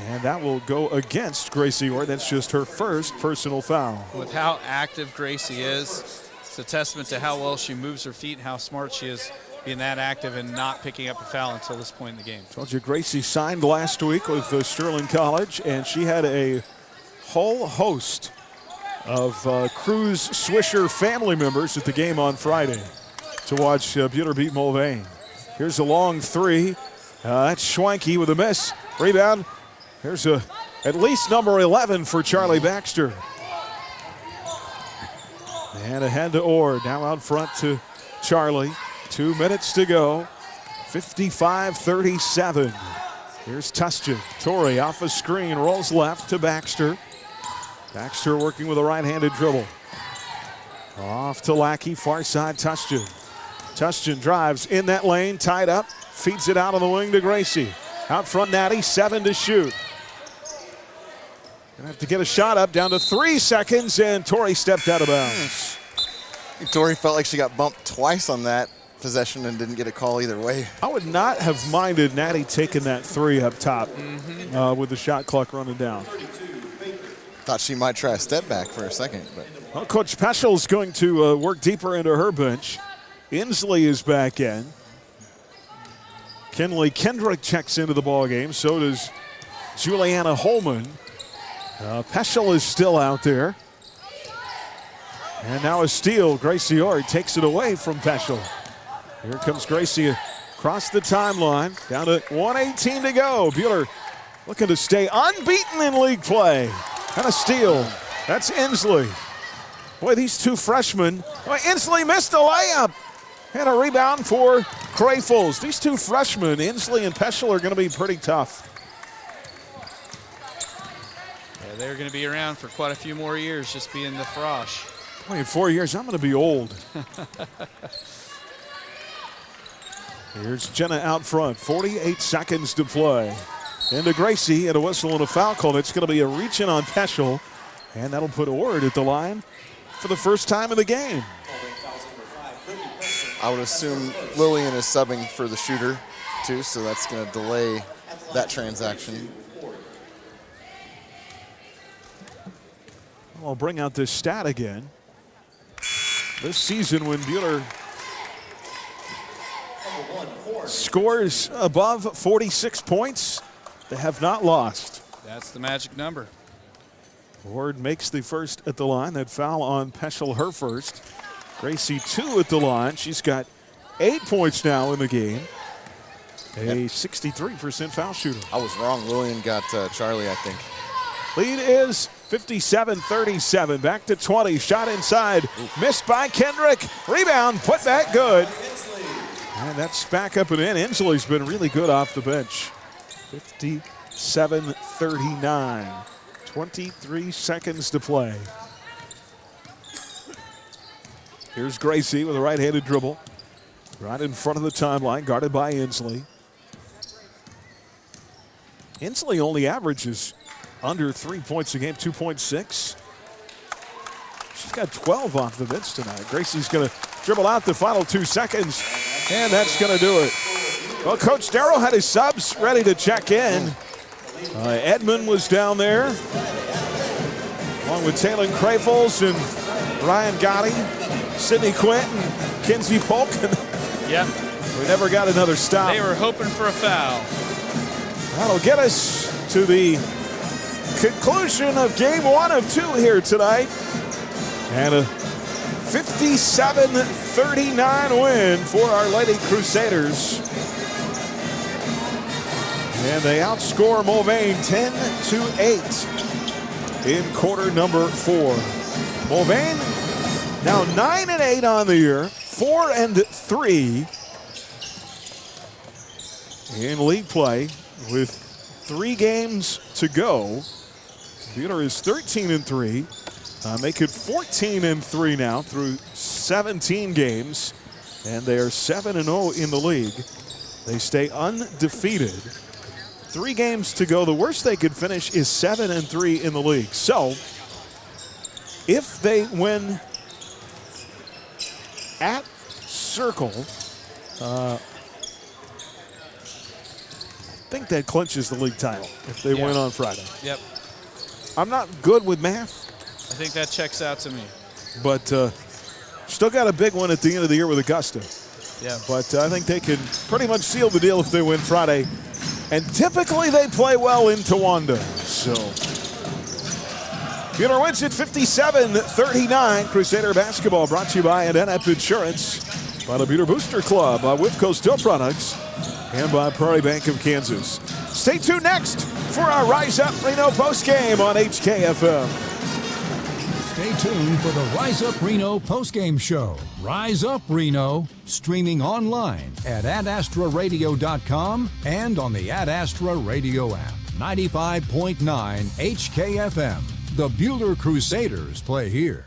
And that will go against Gracie Ord. That's just her first personal foul. With how active Gracie is, it's a testament to how well she moves her feet and how smart she is being that active and not picking up a foul until this point in the game. Told you Gracie signed last week with Sterling College, and she had a whole host of Cruz Swisher family members at the game on Friday to watch Buhler beat Mulvane. Here's a long three. That's Schwenke with a miss. Rebound. Here's at least number 11 for Charlie Baxter. And ahead to Ord. Now out front to Charlie. 2 minutes to go. 55-37. Here's Tustin. Torrey off a screen, rolls left to Baxter. Baxter working with a right-handed dribble. Off to Lackey, far side Tustin. Tustin drives in that lane, tied up, feeds it out on the wing to Gracie. Out front, Natty, 7 to shoot. Gonna have to get a shot up, down to 3 seconds, and Torrey stepped out of bounds. Torrey felt like she got bumped twice on that possession and didn't get a call either way. I would not have minded Natty taking that 3 up top with the shot clock running down. Thought she might try a step back for a second. But well, Coach Peschel's going to work deeper into her bench. Inslee is back in. Kinley Kendrick checks into the ball game. So does Juliana Holman. Peschel is still out there. And now a steal. Gracie Ord takes it away from Peschel. Here comes Gracie across the timeline. Down to 1:18 to go. Buhler looking to stay unbeaten in league play. And a steal. That's Inslee. Boy, these two freshmen. Boy, Inslee missed a layup. And a rebound for Crayfels. These two freshmen, Inslee and Peschel, are going to be pretty tough. Yeah, they're going to be around for quite a few more years, just being the Frosh. Boy, in 4 years, I'm going to be old. Here's Jenna out front. 48 seconds to play. Into Gracie, and a whistle and a foul call. It's going to be a reach in on Peschel, and that'll put Ord at the line for the first time in the game. I would assume Lillian is subbing for the shooter, too, so that's going to delay that transaction. I'll bring out this stat again. This season, when Buhler scores above 46 points, they have not lost. That's the magic number. Ord makes the first at the line. That foul on Peschel, her first. Gracie 2 at the line. She's got 8 points now in the game. A 63% foul shooter. I was wrong. Lillian got Charlie, I think. Lead is 57-37. Back to 20. Shot inside. Missed by Kendrick. Rebound. Put back good. And that's back up and in. Inslee's been really good off the bench. 57-39. 23 seconds to play. Here's Gracie with a right-handed dribble. Right in front of the timeline, guarded by Inslee. Inslee only averages under 3 points a game, 2.6. She's got 12 off the bench tonight. Gracie's going to dribble out the final 2 seconds, and that's going to do it. Well, Coach Darrow had his subs ready to check in. Edmund was down there, along with Taylor Crayfels and Ryan Gotti, Sydney Quint, and Kinsey Polk. Yep. We never got another stop. They were hoping for a foul. That'll get us to the conclusion of game 1 of 2 here tonight. And a 57-39 win for our Lady Crusaders. And they outscore Mulvane 10-8 in quarter number 4. Mulvane now 9-8 on the year, 4-3 in league play with 3 games to go. Buhler is 13-3. Make it 14-3 now through 17 games, and they are 7-0 in the league. They stay undefeated. 3 games to go. The worst they could finish is 7-3 in the league. So, if they win at Circle, I think that clinches the league title if they win on Friday. Yep. I'm not good with math. I think that checks out to me. But still got a big one at the end of the year with Augusta. Yeah. But I think they can pretty much seal the deal if they win Friday. And typically they play well in Towanda. So Buhler wins it 57-39. Crusader basketball brought to you by NNF Insurance, by the Buhler Booster Club, by Wifco Steel Products, and by Prairie Bank of Kansas. Stay tuned next for our Rise Up Reno postgame on HKFM. Stay tuned for the Rise Up Reno postgame show. Rise Up Reno, streaming online at adastraradio.com and on the Ad Astra Radio app. 95.9 HKFM. The Buhler Crusaders play here.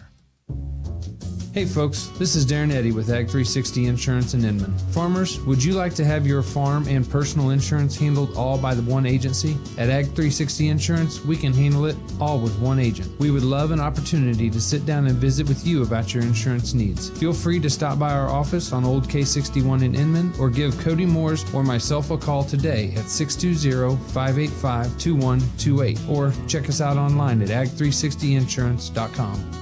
Hey folks, this is Darren Eddy with Ag 360 Insurance in Inman. Farmers, would you like to have your farm and personal insurance handled all by the one agency? At Ag 360 Insurance, we can handle it all with one agent. We would love an opportunity to sit down and visit with you about your insurance needs. Feel free to stop by our office on Old K61 in Inman or give Cody Moores or myself a call today at 620-585-2128 or check us out online at ag360insurance.com.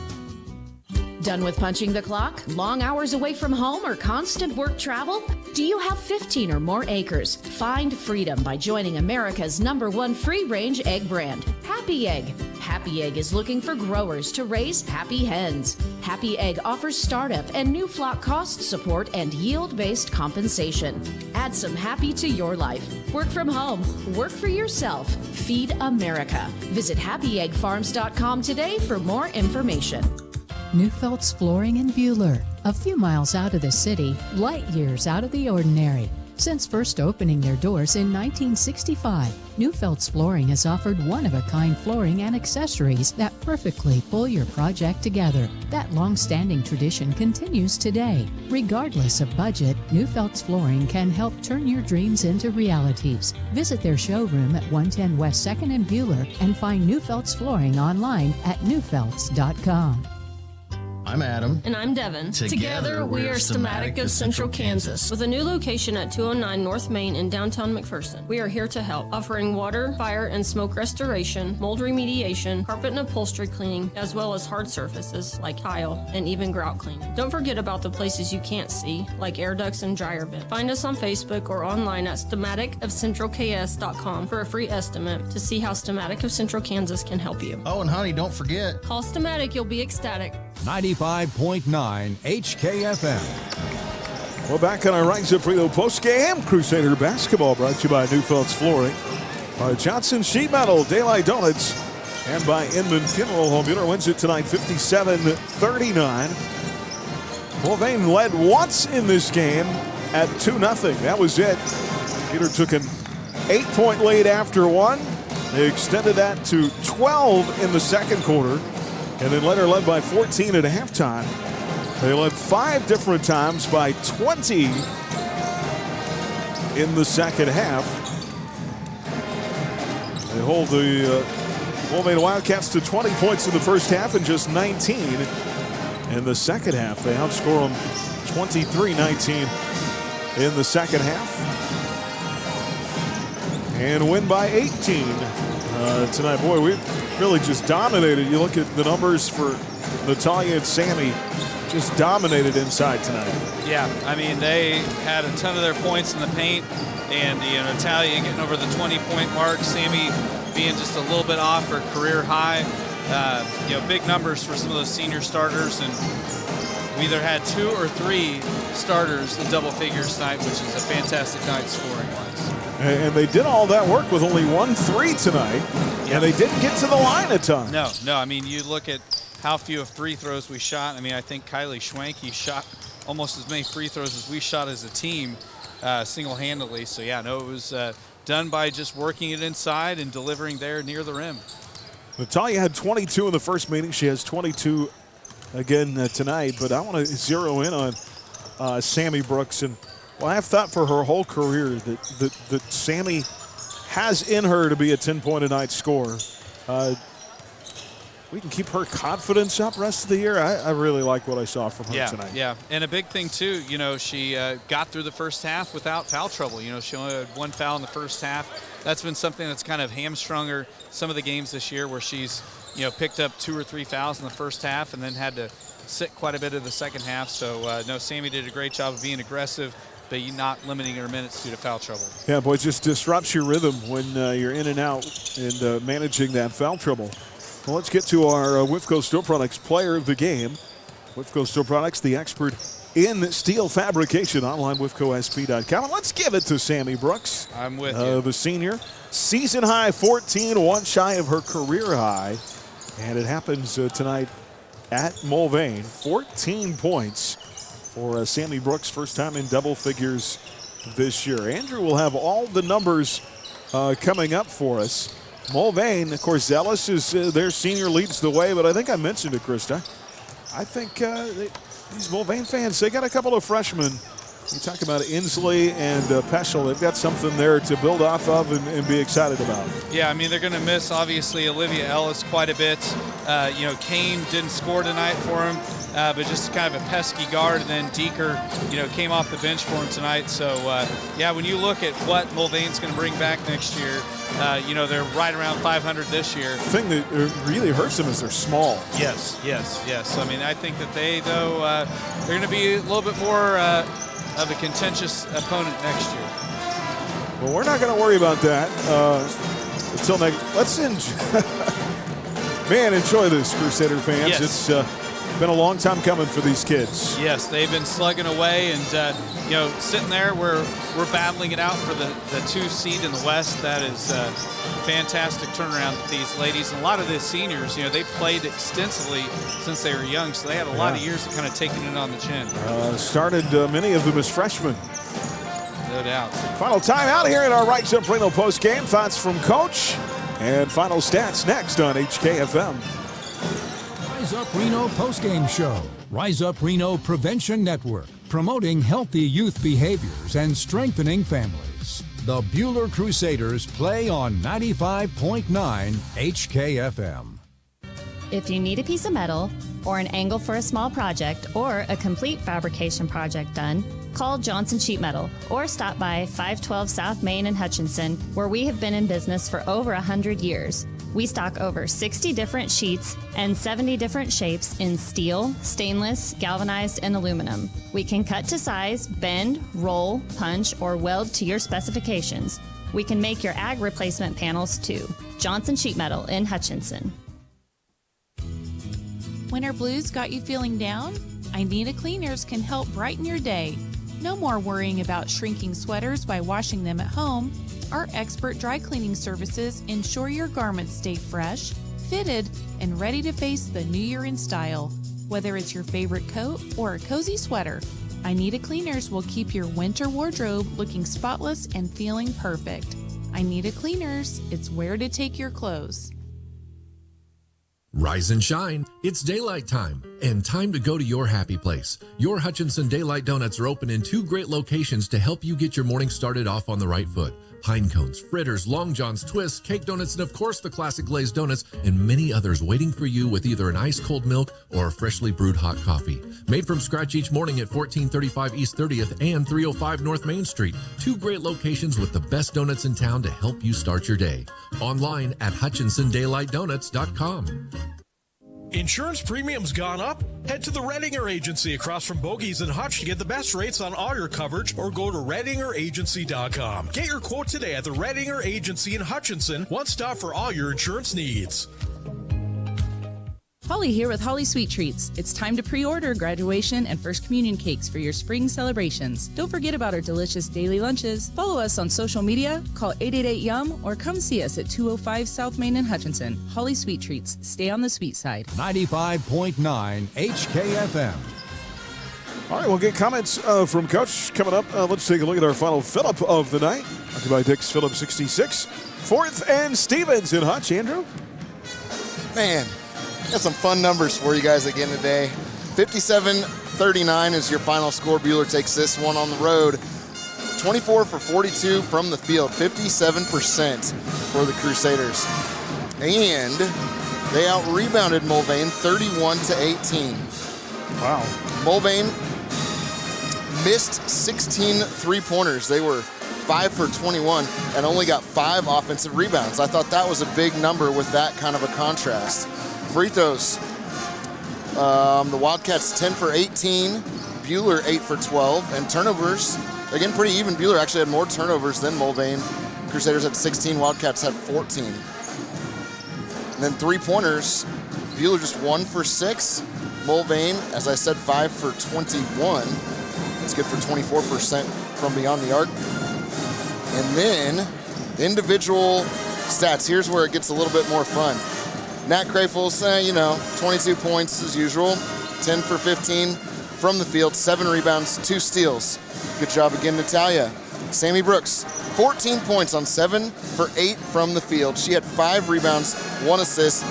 Done with punching the clock? Long hours away from home or constant work travel? Do you have 15 or more acres? Find freedom by joining America's #1 free-range egg brand, Happy Egg. Happy Egg is looking for growers to raise happy hens. Happy Egg offers startup and new flock cost support and yield-based compensation. Add some happy to your life. Work from home. Work for yourself. Feed America. Visit happyeggfarms.com today for more information. Neufeld's Flooring in Buhler, a few miles out of the city, light years out of the ordinary. Since first opening their doors in 1965, Neufeld's Flooring has offered one-of-a-kind flooring and accessories that perfectly pull your project together. That long-standing tradition continues today. Regardless of budget, Neufeld's Flooring can help turn your dreams into realities. Visit their showroom at 110 West 2nd in Buhler and find Neufeld's Flooring online at neufelds.com. I'm Adam. And I'm Devin. Together we are Stamatic of Central Kansas. With a new location at 209 North Main in downtown McPherson. We are here to help, offering water, fire, and smoke restoration, mold remediation, carpet and upholstery cleaning, as well as hard surfaces like tile and even grout cleaning. Don't forget about the places you can't see, like air ducts and dryer vents. Find us on Facebook or online at stamaticofcentralks.com for a free estimate to see how Stamatic of Central Kansas can help you. Oh, and honey, don't forget. Call Stamatic, you'll be ecstatic. 95.9 HKFM. Well, back on our Rise Up Reno post-game, Crusader basketball brought to you by Neufeld's Flooring, by Johnson Sheet Metal, Daylight Donuts, and by Inman Funeral Home. Buhler wins it tonight 57-39. Mulvane led once in this game at 2-0. That was it. Buhler took an 8-point lead after one. They extended that to 12 in the second quarter. And then later led by 14 at halftime. They led 5 different times by 20 in the second half. They hold the Mulvane Wildcats to 20 points in the first half and just 19 in the second half. They outscore them 23-19 in the second half. And win by 18 tonight. Boy, we really just dominated. You look at the numbers for Natalia and Sammy, just dominated inside tonight. Yeah, I mean, they had a ton of their points in the paint, and Natalia getting over the 20-point mark, Sammy being just a little bit off her career high. Big numbers for some of those senior starters, and we either had 2 or 3 starters in double figures tonight, which is a fantastic night scoring-wise. And they did all that work with only 1 3 tonight, and they didn't get to the line a ton. No. I mean, you look at how few free throws we shot. I mean, I think Kylie Schwanke shot almost as many free throws as we shot as a team single-handedly. So, yeah, no, it was done by just working it inside and delivering there near the rim. Natalia had 22 in the first meeting. She has 22 again tonight. But I want to zero in on Sammy Brooks. And well, I've thought for her whole career that Sammy has in her to be a 10-point-a-night scorer. We can keep her confidence up rest of the year. I really like what I saw from her tonight. Yeah, and a big thing, too, she got through the first half without foul trouble. She only had 1 foul in the first half. That's been something that's kind of hamstrung her some of the games this year where she's, picked up 2 or 3 fouls in the first half and then had to sit quite a bit of the second half. So, no, Sammy did a great job of being aggressive, but you're not limiting her minutes due to foul trouble. Yeah, boy, it just disrupts your rhythm when you're in and out and managing that foul trouble. Well, let's get to our WIFCO Steel Products player of the game. WIFCO Steel Products, the expert in steel fabrication, online WIFCOSP.com. And let's give it to Sammy Brooks. I'm with you. The senior. Season high 14, 1 shy of her career high. And it happens tonight at Mulvane. 14 points for Sammy Brooks, first time in double figures this year. Andrew will have all the numbers coming up for us. Mulvane, of course, Zealous is their senior, leads the way, but I think I mentioned it, Krista. I think these Mulvane fans, they got a couple of freshmen. You talk about Inslee and Peschel. They've got something there to build off of and be excited about. Yeah, I mean, they're going to miss, obviously, Olivia Ellis quite a bit. Kane didn't score tonight for him, but just kind of a pesky guard. And then Deeker, came off the bench for him tonight. So, when you look at what Mulvane's going to bring back next year, they're right around 500 this year. The thing that really hurts them is they're small. Yes. I mean, I think that they're going to be a little bit more of a contentious opponent next year. Well, we're not going to worry about that until next. Let's enjoy this, Crusader fans. Yes. It's been a long time coming for these kids. Yes, they've been slugging away, and sitting there, we're battling it out for the 2 seed in the West. That is a fantastic turnaround with these ladies. And a lot of the seniors, they played extensively since they were young, so they had a lot of years of kind of taking it on the chin. Started many of them as freshmen. No doubt. Final time out here in our Rise Up Reno post game. Thoughts from Coach and final stats next on HKFM. Rise Up Reno postgame show. Rise Up Reno Prevention Network, promoting healthy youth behaviors and strengthening families. The Buhler Crusaders play on 95.9 HKFM. If you need a piece of metal, or an angle for a small project, or a complete fabrication project done, call Johnson Sheet Metal or stop by 512 South Main in Hutchinson, where we have been in business for over 100 years. We stock over 60 different sheets and 70 different shapes in steel, stainless, galvanized, and aluminum. We can cut to size, bend, roll, punch, or weld to your specifications. We can make your ag replacement panels too. Johnson Sheet Metal in Hutchinson. Winter blues got you feeling down? I Need a Cleaners can help brighten your day. No more worrying about shrinking sweaters by washing them at home. Our expert dry cleaning services ensure your garments stay fresh, fitted, and ready to face the new year in style. Whether it's your favorite coat or a cozy sweater, I Need a Cleaners will keep your winter wardrobe looking spotless and feeling perfect. I Need a Cleaners, it's where to take your clothes. Rise and shine. It's daylight time and time to go to your happy place. Your Hutchinson Daylight Donuts are open in 2 great locations to help you get your morning started off on the right foot. Pine cones, fritters, long johns, twists, cake donuts, and of course the classic glazed donuts and many others waiting for you with either an ice cold milk or a freshly brewed hot coffee. Made from scratch each morning at 1435 East 30th and 305 North Main Street. 2 great locations with the best donuts in town to help you start your day. Online at HutchinsonDaylightDonuts.com. Insurance premiums gone up? Head to the Redinger Agency across from Bogies and Hutch to get the best rates on all your coverage, or go to RedingerAgency.com. Get your quote today at the Redinger Agency in Hutchinson, one stop for all your insurance needs. Holly here with Holly Sweet Treats. It's time to pre-order graduation and first communion cakes for your spring celebrations. Don't forget about our delicious daily lunches. Follow us on social media, call 888-YUM, or come see us at 205 South Main in Hutchinson. Holly Sweet Treats. Stay on the sweet side. 95.9 HKFM. All right, we'll get comments from Coach coming up. Let's take a look at our final fill-up of the night. Brought to you by Dick's Phillips 66. 4th and Stevens in Hutch. Andrew? Man, got some fun numbers for you guys again today. 57-39 is your final score. Buhler takes this one on the road. 24 for 42 from the field, 57% for the Crusaders. And they out-rebounded Mulvane 31-18. Wow. Mulvane missed 16 three-pointers. They were 5 for 21 and only got 5 offensive rebounds. I thought that was a big number with that kind of a contrast. Free throws, the Wildcats 10 for 18, Buhler 8 for 12, and turnovers, again, pretty even. Buhler actually had more turnovers than Mulvane. Crusaders had 16, Wildcats had 14. And then three-pointers, Buhler just 1 for 6, Mulvane, as I said, 5 for 21. It's good for 24% from beyond the arc. And then the individual stats, here's where it gets a little bit more fun. Nat Crafels, 22 points as usual, 10 for 15 from the field, 7 rebounds, 2 steals. Good job again, Natalia. Sammy Brooks, 14 points on 7 for 8 from the field. She had 5 rebounds, 1 assist,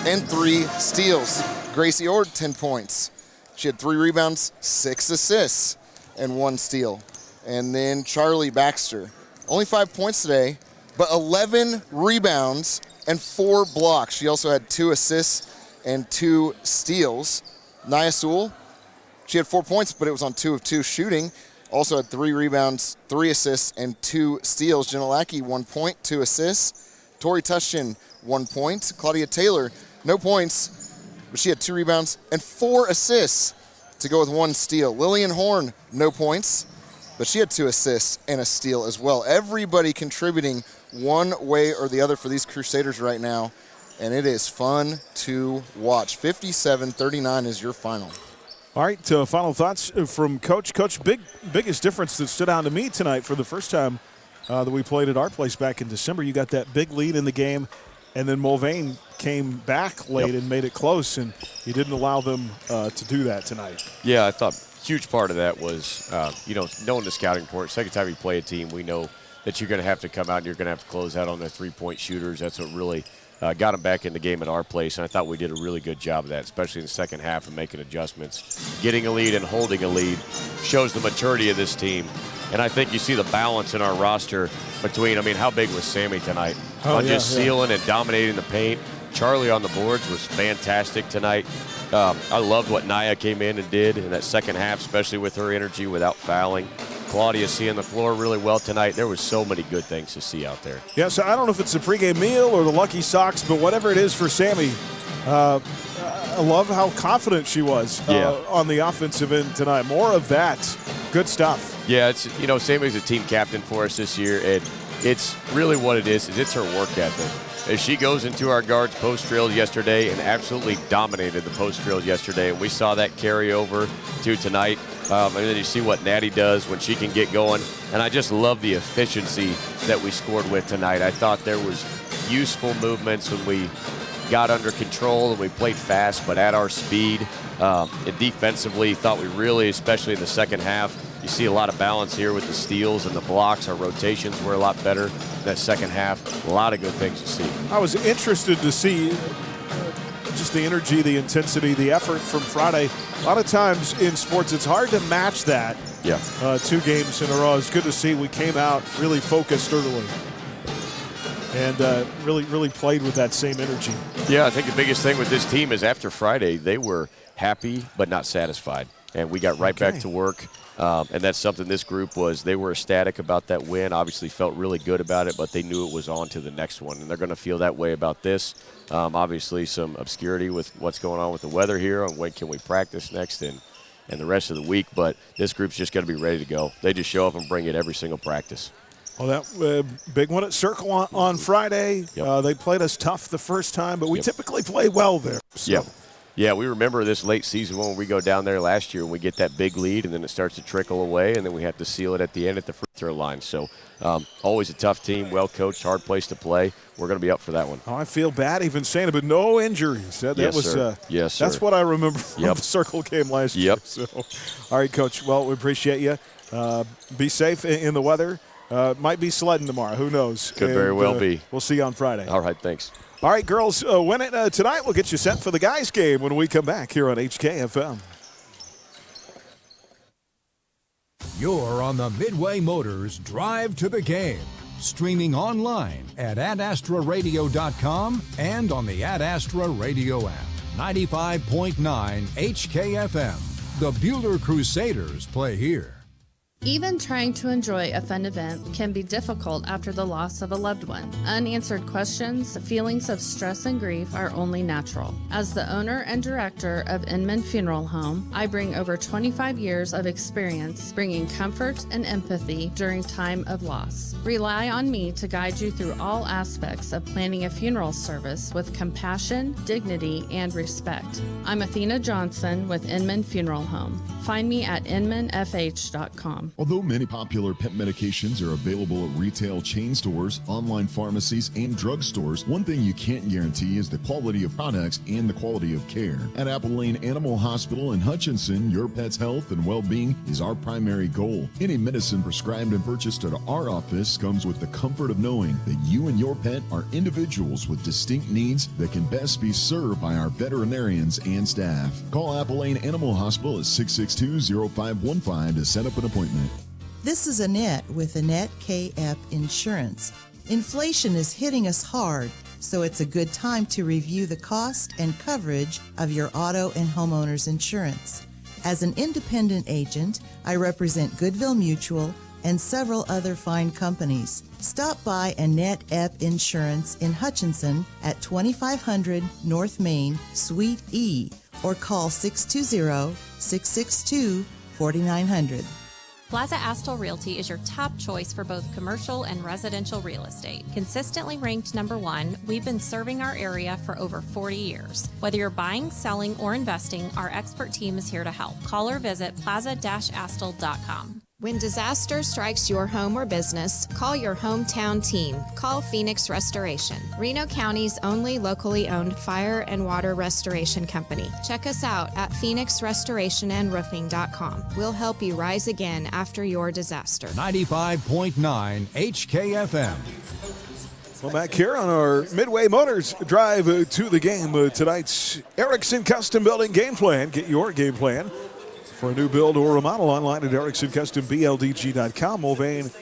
and 3 steals. Gracie Ord, 10 points. She had 3 rebounds, 6 assists, and 1 steal. And then Charlie Baxter, only 5 points today, but 11 rebounds and 4 blocks. She also had 2 assists and 2 steals. Nia Sewell, she had 4 points, but it was on 2 of 2 shooting. Also had 3 rebounds, 3 assists, and 2 steals. Jenna Lackey, 1 point, 2 assists. Tori Tushchin, 1 point. Claudia Taylor, no points, but she had 2 rebounds and 4 assists to go with 1 steal. Lillian Horn, no points, but she had 2 assists and a steal as well. Everybody contributing one way or the other for these Crusaders right now, and it is fun to watch. 57-39 is your final. All right, final thoughts from Coach. Coach, biggest difference that stood out to me tonight for the first time that we played at our place back in December. You got that big lead in the game, and then Mulvane came back late and made it close, and you didn't allow them to do that tonight. Yeah, I thought a huge part of that was, knowing the scouting report. Second time you play a team, we know that you're going to have to come out and you're going to have to close out on their three-point shooters. That's what really got them back in the game at our place, and I thought we did a really good job of that, especially in the second half of making adjustments. Getting a lead and holding a lead shows the maturity of this team, and I think you see the balance in our roster between, how big was Sammy tonight? Just sealing and dominating the paint. Charlie on the boards was fantastic tonight. I loved what Nia came in and did in that second half, especially with her energy without fouling. Claudia seeing the floor really well tonight. There was so many good things to see out there. Yeah, so I don't know if it's the pregame meal or the lucky socks, but whatever it is for Sammy, I love how confident she was on the offensive end tonight. More of that. Good stuff. Yeah, it's Sammy's a team captain for us this year, and it's really what it is it's her work ethic. As she goes into our guards post drills yesterday and absolutely dominated the post drills yesterday, and we saw that carry over to tonight. And then you see what Natty does when she can get going. And I just love the efficiency that we scored with tonight. I thought there was useful movements when we got under control and we played fast, but at our speed. And defensively, thought we really, especially in the second half, you see a lot of balance here with the steals and the blocks. Our rotations were a lot better in that second half. A lot of good things to see. I was interested to see just the energy, the intensity, the effort from Friday. A lot of times in sports, it's hard to match that. 2 games in a row. It's good to see we came out really focused early and really played with that same energy. Yeah, I think the biggest thing with this team is after Friday, they were happy but not satisfied. And we got right back to work. And that's something this group was. They were ecstatic about that win, obviously felt really good about it, but they knew it was on to the next one. And they're going to feel that way about this. Obviously some obscurity with what's going on with the weather here on when can we practice next and the rest of the week. But this group's just going to be ready to go. They just show up and bring it every single practice. Well, that big one at Circle on Friday. They played us tough the first time, but we typically play well there. So. Yeah, we remember this late season when we go down there last year and we get that big lead and then it starts to trickle away and then we have to seal it at the end at the free throw line. So always a tough team, well coached, hard place to play. We're going to be up for that one. Oh, I feel bad even saying it, but no injuries. That was yes, sir. That's what I remember from the Circle game last year. So, all right, Coach. Well, we appreciate you. Be safe in the weather. Might be sledding tomorrow. Who knows? Could very well be. We'll see you on Friday. All right, thanks. All right, girls, win it tonight. We'll get you set for the guys' game when we come back here on HKFM. You're on the Midway Motors Drive to the Game. Streaming online at adastraradio.com and on the Ad Astra Radio app. 95.9 HKFM. The Buhler Crusaders play here. Even trying to enjoy a fun event can be difficult after the loss of a loved one. Unanswered questions, feelings of stress and grief are only natural. As the owner and director of Inman Funeral Home, I bring over 25 years of experience bringing comfort and empathy during time of loss. Rely on me to guide you through all aspects of planning a funeral service with compassion, dignity, and respect. I'm Athena Johnson with Inman Funeral Home. Find me at inmanfh.com. home. Although many popular pet medications are available at retail chain stores, online pharmacies, and drugstores, one thing you can't guarantee is the quality of products and the quality of care. At Apple Lane Animal Hospital in Hutchinson, your pet's health and well-being is our primary goal. Any medicine prescribed and purchased at our office comes with the comfort of knowing that you and your pet are individuals with distinct needs that can best be served by our veterinarians and staff. Call Apple Lane Animal Hospital at 662-0515 to set up an appointment. This is Annette with Annette KF Insurance. Inflation is hitting us hard, so it's a good time to review the cost and coverage of your auto and homeowners insurance. As an independent agent, I represent Goodville Mutual and several other fine companies. Stop by Annette Epp Insurance in Hutchinson at 2500 North Main, Suite E, or call 620-662-4900. Plaza Astor Realty is your top choice for both commercial and residential real estate. Consistently ranked #1, we've been serving our area for over 40 years. Whether you're buying, selling, or investing, our expert team is here to help. Call or visit plaza-astor.com. When disaster strikes your home or business, call your hometown team. Call Phoenix Restoration, Reno County's only locally owned fire and water restoration company. Check us out at phoenixrestorationandroofing.com. We'll help you rise again after your disaster. 95.9 HKFM. Well, back here on our Midway Motors drive to the game, tonight's Erickson Custom Building Game Plan. Get your game plan for a new build or remodel online at EricksonCustomBLDG.com. Mulvane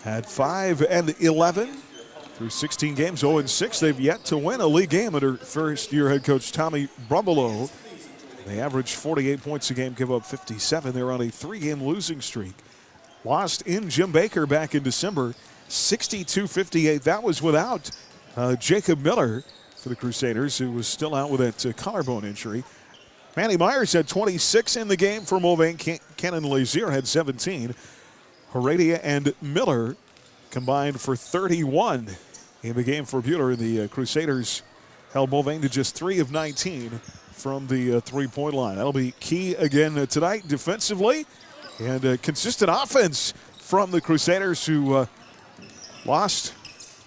had 5-11 through 16 games, 0-6. They've yet to win a league game under first-year head coach Tommy Brumbelow. They average 48 points a game, give up 57. They're on a 3-game losing streak. Lost in Jim Baker back in December, 62-58. That was without Jacob Miller for the Crusaders, who was still out with that collarbone injury. Manny Myers had 26 in the game for Mulvane. Cannon Lazier had 17. Heredia and Miller combined for 31 in the game for Buhler. The Crusaders held Mulvane to just 3 of 19 from the three-point line. That'll be key again tonight defensively, and consistent offense from the Crusaders, who lost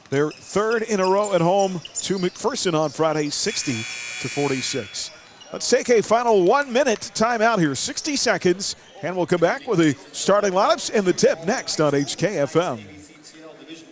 their third in a row at home to McPherson on Friday, 60-46. Let's take a final 1-minute timeout here, 60 seconds, and we'll come back with the starting lineups and the tip next on HKFM.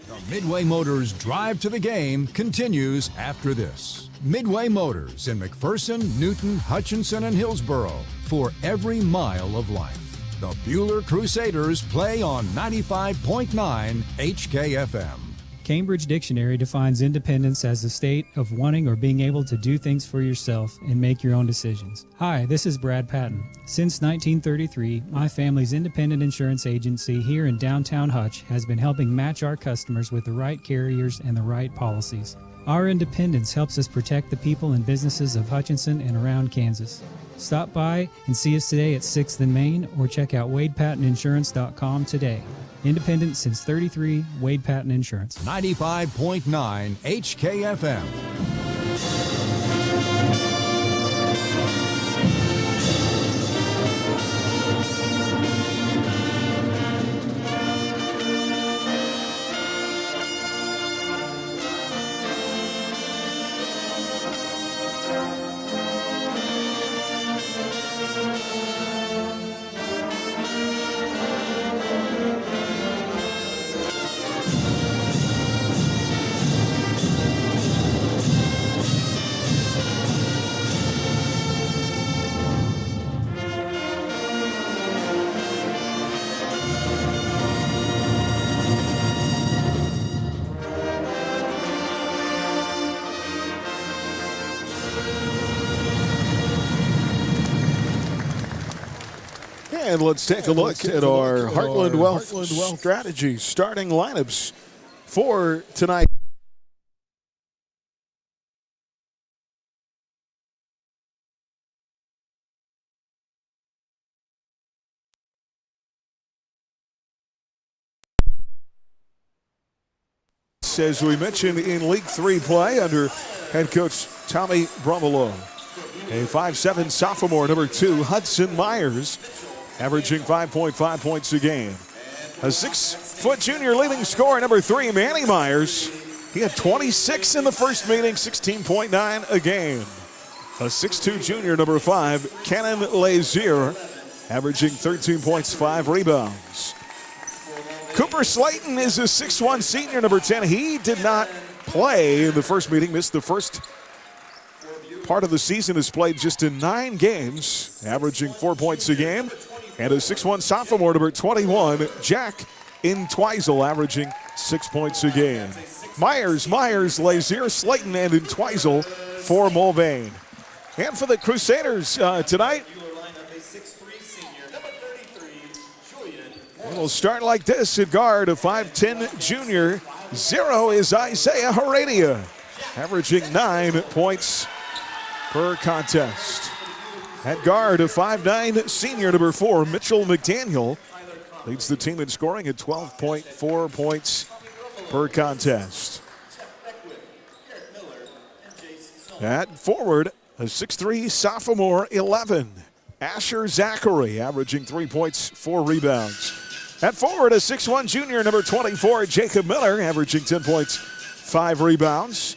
The Midway Motors drive to the game continues after this. Midway Motors in McPherson, Newton, Hutchinson, and Hillsboro for every mile of life. The Buhler Crusaders play on 95.9 HKFM. Cambridge Dictionary defines independence as the state of wanting or being able to do things for yourself and make your own decisions. Hi, this is Brad Patton. Since 1933, my family's independent insurance agency here in downtown Hutch has been helping match our customers with the right carriers and the right policies. Our independence helps us protect the people and businesses of Hutchinson and around Kansas. Stop by and see us today at 6th and Main, or check out WadePattonInsurance.com today. Independent since 33, Wade Patton Insurance. 95.9 HKFM. And let's take a look at our Heartland Wealth strategy starting lineups for tonight. As we mentioned, in League 3 play under head coach Tommy Brumbelow. A 5'7" sophomore, number 2, Hudson Myers. averaging 5.5 points a game. A 6-foot junior leading scorer, number 3, Manny Myers. He had 26 in the first meeting, 16.9 a game. A 6'2 junior, number 5, Cannon Lazier, averaging 13 points, 5 rebounds. Cooper Slayton is a 6'1 senior, number 10. He did not play in the first meeting, missed the first part of the season, has played just in 9 games, averaging 4 points a game. And a 6'1 sophomore, number 21, Jack Entwistle, averaging 6 points a game. Myers, Lazier, Slayton, and Entwistle for Mulvane. And for the Crusaders tonight, we'll start like this at guard, a 5'10 junior. 0 is Isaiah Heredia, averaging 9 points per contest. At guard, a 5'9 senior, number 4, Mitchell McDaniel, leads the team in scoring at 12.4 points per contest. At forward, a 6'3 sophomore, 11, Asher Zachary, averaging 3 points, 4 rebounds. At forward, a 6'1 junior, number 24, Jacob Miller, averaging 10 points, 5 rebounds.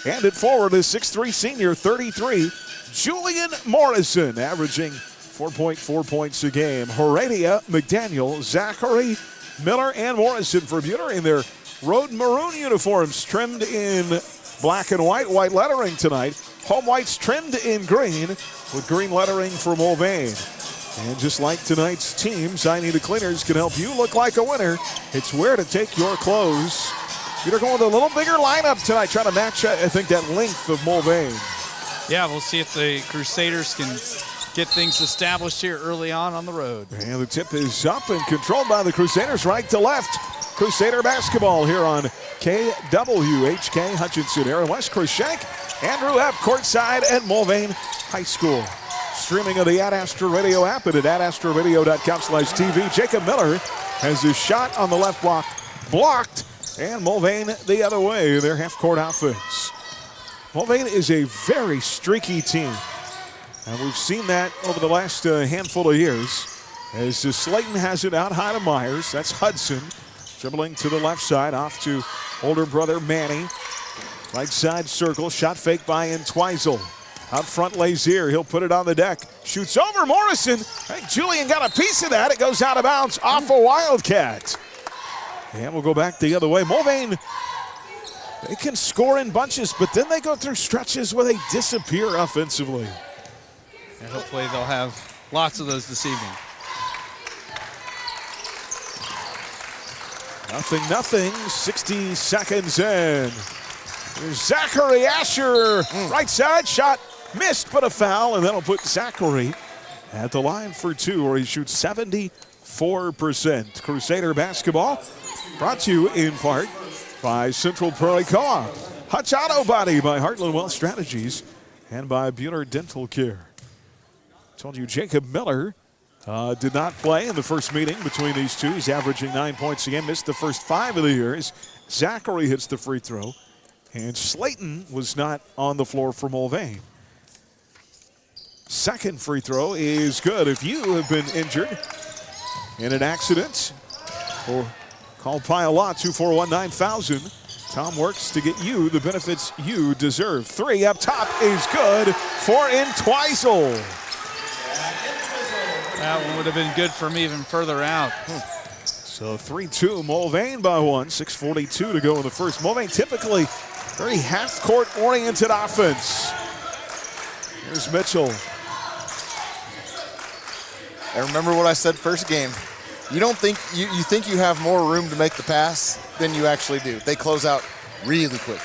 And at forward, a 6'3 senior, 33, Julian Morrison, averaging 4.4 points a game. Heredia, McDaniel, Zachary, Miller, and Morrison for Buhler in their road maroon uniforms, trimmed in black and white lettering tonight. Home whites trimmed in green with green lettering for Mulvane. And just like tonight's teams, I Need a Cleaners can help you look like a winner. It's where to take your clothes. You're going with a little bigger lineup tonight, trying to match, I think, that length of Mulvane. Yeah, we'll see if the Crusaders can get things established here early on the road. And the tip is up and controlled by the Crusaders, right to left. Crusader basketball here on KWHK Hutchinson. Aaron West, Chris Shank, Andrew Epp, courtside at Mulvane High School. Streaming on the Ad Astra Radio app and at adastraradio.com/TV. Jacob Miller has his shot on the left block blocked, and Mulvane the other way, their half-court offense. Mulvane is a very streaky team, and we've seen that over the last handful of years. As Slayton has it out high to Myers. That's Hudson dribbling to the left side, off to older brother Manny. Right side circle, shot fake by Entwistle. Out front, Lazier, he'll put it on the deck. Shoots over Morrison. I think Julian got a piece of that. It goes out of bounds off a Wildcat. And we'll go back the other way. Mulvane, they can score in bunches, but then they go through stretches where they disappear offensively. And hopefully they'll have lots of those this evening. Nothing, 60 seconds in. There's Zachary Asher, right side, shot missed, but a foul, and that'll put Zachary at the line for 2, where he shoots 74%. Crusader basketball brought to you in part by Central Prairie Co-op, Hutch Auto Body by Heartland Wealth Strategies, and by Buhler Dental Care. Told you Jacob Miller did not play in the first meeting between these two. He's averaging 9 points a game, missed the first 5 of the year. Zachary hits the free throw, and Slayton was not on the floor for Mulvane. Second free throw is good. If you have been injured in an accident, or call Pile Lot 241-9000. Tom works to get you the benefits you deserve. 3 up top is good for Entwistle. That one would have been good from even further out. So 3-2, Mulvane by 1. 6:42 to go in the first. Mulvane typically very half-court oriented offense. Here's Mitchell. And remember what I said first game. You don't think you think you have more room to make the pass than you actually do. They close out really quick.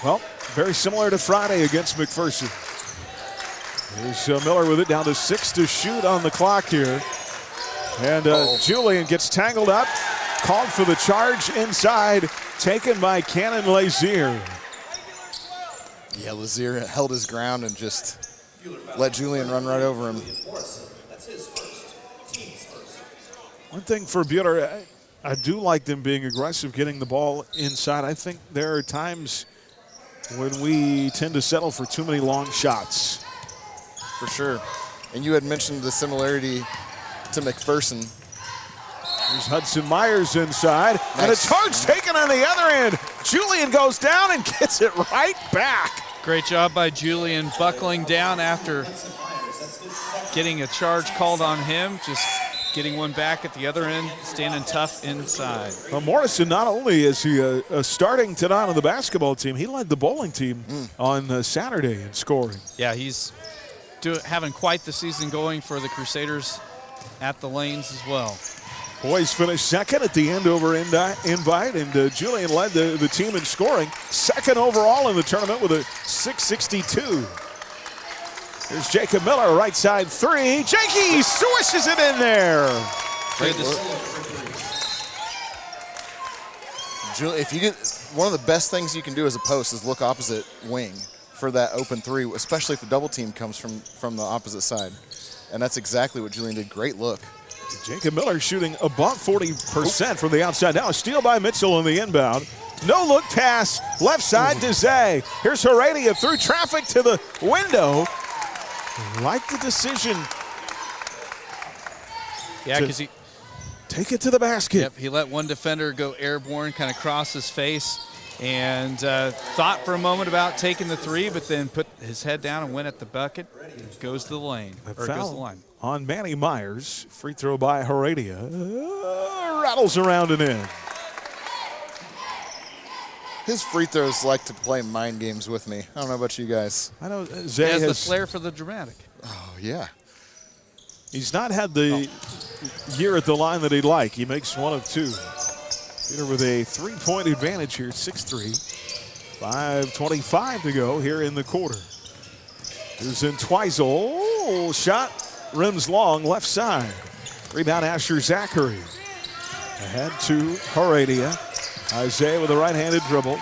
Well, very similar to Friday against McPherson. Here's Miller with it, down to 6 to shoot on the clock here. And Julian gets tangled up, called for the charge inside, taken by Cannon Lazier. Yeah, Lazier held his ground and just let Julian run right over him. One thing for Buhler, I do like them being aggressive, getting the ball inside. I think there are times when we tend to settle for too many long shots. For sure. And you had mentioned the similarity to McPherson. There's Hudson Myers inside, and a charge taken on the other end. Julian goes down and gets it right back. Great job by Julian buckling down after getting a charge called on him, just getting one back at the other end, standing tough inside. Well, Morrison, not only is he starting tonight on the basketball team, he led the bowling team on Saturday in scoring. Yeah, he's having quite the season going for the Crusaders at the lanes as well. Boys finished second at the end over Invite, and Julian led the team in scoring. Second overall in the tournament with a 662. Here's Jacob Miller, right side three. Jakey swishes it in there. Julian, if you get one of the best things you can do as a post is look opposite wing for that open three, especially if the double team comes from the opposite side. And that's exactly what Julian did. Great look. Jacob Miller shooting above 40% from the outside. Now a steal by Mitchell on the inbound. No look pass, left side to Zay. Here's Heredia through traffic to the window. Like the decision. Yeah, because he take it to the basket. Yep, he let one defender go airborne, kind of cross his face, and thought for a moment about taking the three, but then put his head down and went at the bucket. Goes to the lane, or goes to the line. On Manny Myers, free throw by Heredia. Rattles around and in. His free throws like to play mind games with me. I don't know about you guys. I know Zay has the flair for the dramatic. Oh, yeah. He's not had the year at the line that he'd like. He makes one of two. Peter with a 3-point advantage here, 6-3. 5:25 to go here in the quarter. Here's in Twizel. Shot rims long, left side. Rebound Asher Zachary. Ahead to Heredia. Isaiah with a right-handed dribble.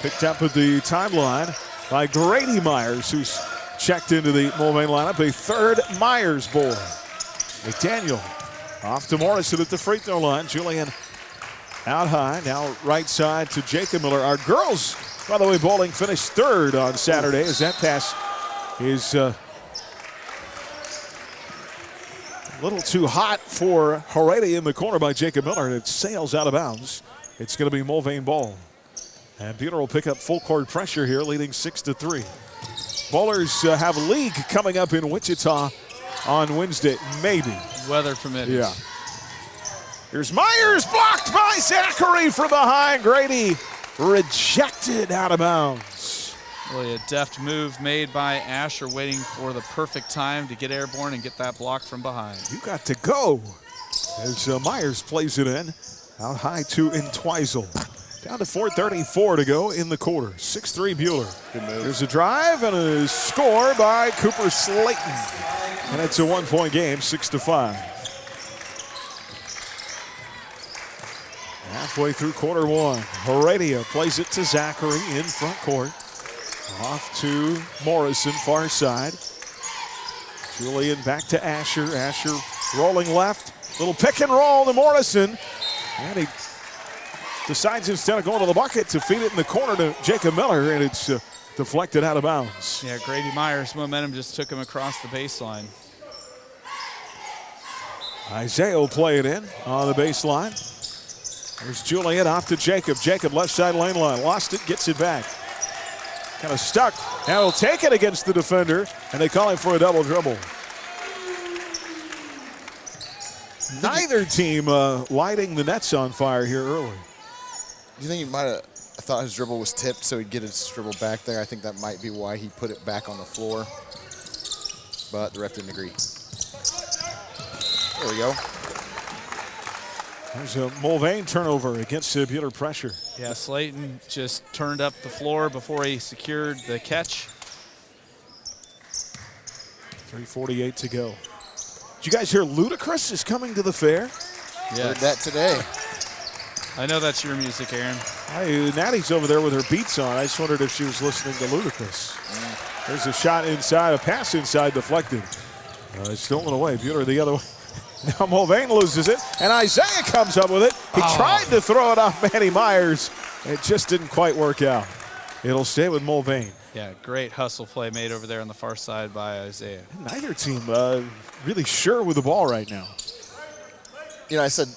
Picked up at the timeline by Grady Myers, who's checked into the Mulvane lineup. A third Myers boy. McDaniel off to Morrison at the free throw line. Julian out high. Now right side to Jacob Miller. Our girls, by the way, bowling finished third on Saturday as that pass is a little too hot for Heredia in the corner by Jacob Miller, and it sails out of bounds. It's going to be Mulvane ball. And Buhler will pick up full court pressure here, leading 6-3. Bowlers have a league coming up in Wichita on Wednesday, maybe. Weather permitting. Yeah. Here's Myers, blocked by Zachary from behind. Grady rejected out of bounds. Really a deft move made by Asher, waiting for the perfect time to get airborne and get that block from behind. You got to go as Myers plays it in. Out high to Twizel. Down to 4:34 to go in the quarter. 6-3 Buhler. Good move. There's a drive and a score by Cooper Slayton. And it's a 1-point game, 6-5. Halfway through quarter one. Heredia plays it to Zachary in front court. Off to Morrison, far side. Julian back to Asher. Asher rolling left. Little pick and roll to Morrison. And he decides instead of going to the bucket to feed it in the corner to Jacob Miller, and it's deflected out of bounds. Yeah, Grady Myers' momentum just took him across the baseline. Isaiah will play it in on the baseline. There's Julian off to Jacob. Jacob left side lane line. Lost it, gets it back. Kind of stuck. Now he'll take it against the defender, and they call him for a double dribble. Neither team lighting the nets on fire here early. Do you think he might have thought his dribble was tipped so he'd get his dribble back there? I think that might be why he put it back on the floor. But the ref didn't agree. There we go. There's a Mulvane turnover against Buhler pressure. Yeah, Slayton just turned up the floor before he secured the catch. 3:48 to go. Did you guys hear Ludacris is coming to the fair? Yes. Heard that today. I know that's your music, Aaron. Hey, Natty's over there with her beats on. I just wondered if she was listening to Ludacris. There's a shot inside, a pass inside deflected. It's stolen away. Buhler the other way. Now Mulvane loses it, and Isaiah comes up with it. He tried to throw it off Manny Myers. It just didn't quite work out. It'll stay with Mulvane. Yeah, great hustle play made over there on the far side by Isaiah. Neither team really sure with the ball right now. You know, I said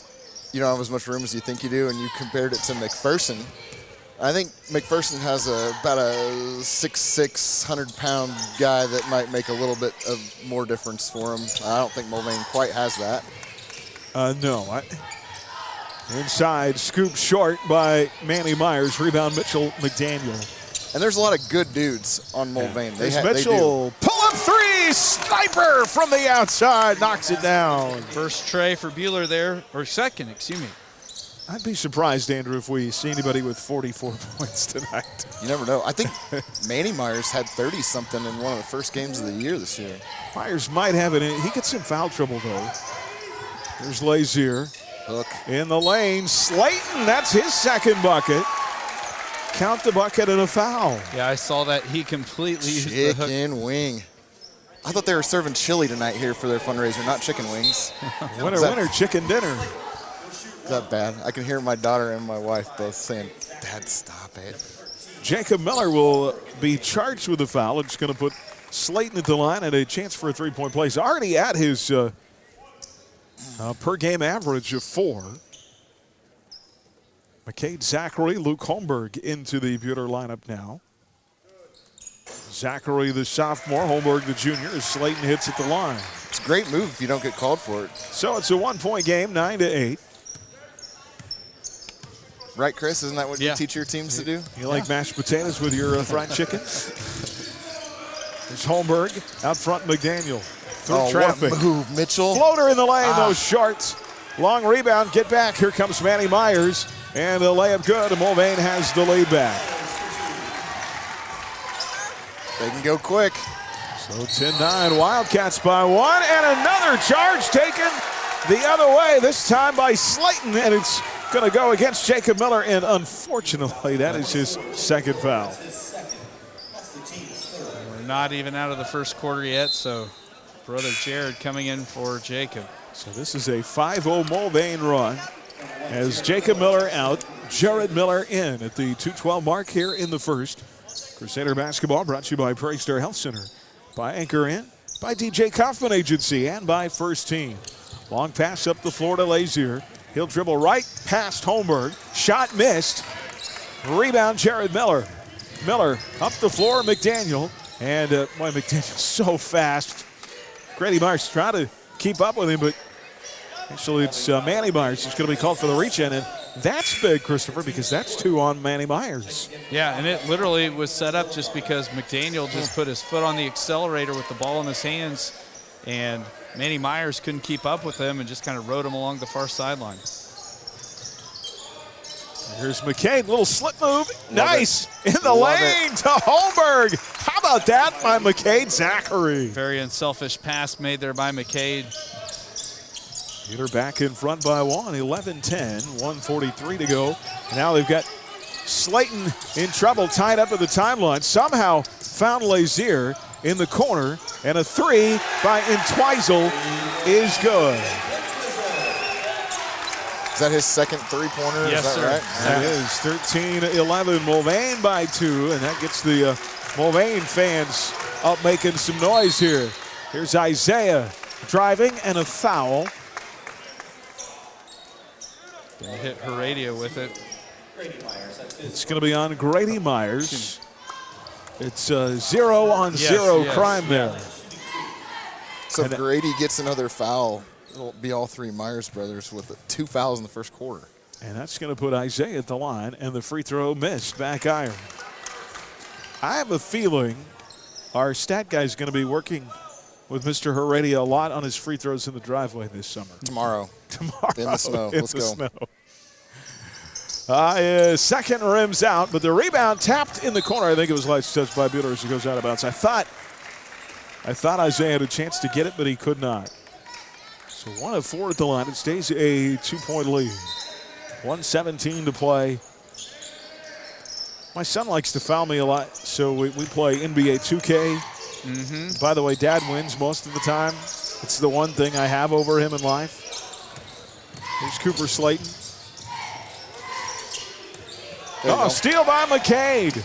you don't have as much room as you think you do, and you compared it to McPherson. I think McPherson has about a 6'6", 100-pound guy that might make a little bit of more difference for him. I don't think Mulvane quite has that. No. Inside, scoop short by Manny Myers. Rebound, Mitchell McDaniel. And there's a lot of good dudes on Mulvane. Yeah. Mitchell, pull-up three, sniper from the outside, knocks it down. First tray for Buhler there, or second, excuse me. I'd be surprised, Andrew, if we see anybody with 44 points tonight. You never know. I think Manny Myers had 30-something in one of the first games of the year this year. Myers might have it. He gets in foul trouble, though. There's Lazier. Hook. In the lane, Slayton, that's his second bucket. Count the bucket and a foul. Yeah, I saw that. He completely used the hook. Chicken wing. I thought they were serving chili tonight here for their fundraiser, not chicken wings. Winner, chicken dinner. Is that bad? I can hear my daughter and my wife both saying, Dad, stop it. Jacob Miller will be charged with a foul. It's going to put Slayton at the line and a chance for a three-point play. He's already at his per-game average of 4. McCade Zachary, Luke Holmberg into the Buhler lineup now. Zachary, the sophomore, Holmberg, the junior, as Slayton hits at the line. It's a great move if you don't get called for it. So it's a one-point game, 9-8. Right, Chris? Isn't that what you teach your teams to do? You like mashed potatoes with your fried chicken? There's Holmberg out front, McDaniel. Through traffic. What move, Mitchell. Floater in the lane, those shorts. Long rebound, get back. Here comes Manny Myers. And a layup good. Mulvane has the lead back. They can go quick. So 10-9, Wildcats by 1. And another charge taken the other way, this time by Slayton. And it's going to go against Jacob Miller. And unfortunately, that is his second foul. We're not even out of the first quarter yet, so brother Jared coming in for Jacob. So this is a 5-0 Mulvane run. As Jacob Miller out, Jared Miller in at the 2:12 mark here in the first. Crusader basketball brought to you by Prairie Star Health Center, by Anchor Inn, by DJ Kaufman Agency, and by First Team. Long pass up the floor to Lazier. He'll dribble right past Holmberg. Shot missed. Rebound, Jared Miller. Miller up the floor, McDaniel. And boy, McDaniel's so fast. Grady Myers trying to keep up with him, but actually it's Manny Myers who's going to be called for the reach-in. And that's big, Christopher, because that's 2 on Manny Myers. Yeah, and it literally was set up just because McDaniel just put his foot on the accelerator with the ball in his hands, and Manny Myers couldn't keep up with him and just kind of rode him along the far sideline. Here's McCade, little slip move. Nice. In the lane to Holmberg. How about that by McCade Zachary? Very unselfish pass made there by McCade. Buhler back in front by 1, 11-10, 1:43 to go. And now they've got Slayton in trouble, tied up at the timeline. Somehow found Lazier in the corner, and a 3 by Entwisel is good. Is that his second three-pointer? Yes, is that sir. right? It is 13-11, Mulvane by 2, and that gets the Mulvane fans up making some noise here. Here's Isaiah driving and a foul. Gonna hit Heredia with it. It's going to be on Grady Myers. It's 0-on-0 crime there. So if Grady gets another foul, it'll be all 3 Myers brothers with 2 fouls in the first quarter. And that's going to put Isaiah at the line, and the free throw missed, back iron. I have a feeling our stat guy is going to be working with Mr. Heredia a lot on his free throws in the driveway this summer. Tomorrow. In the snow. Let's go. Second rims out, but the rebound tapped in the corner. I think it was light touch by Buhler as it goes out of bounds. I thought Isaiah had a chance to get it, but he could not. So 1 of 4 at the line. It stays a 2-point lead. 1:17 to play. My son likes to foul me a lot, so we play NBA 2K. Mm-hmm. By the way, Dad wins most of the time. It's the one thing I have over him in life. Here's Cooper Slayton. Steal by McCade.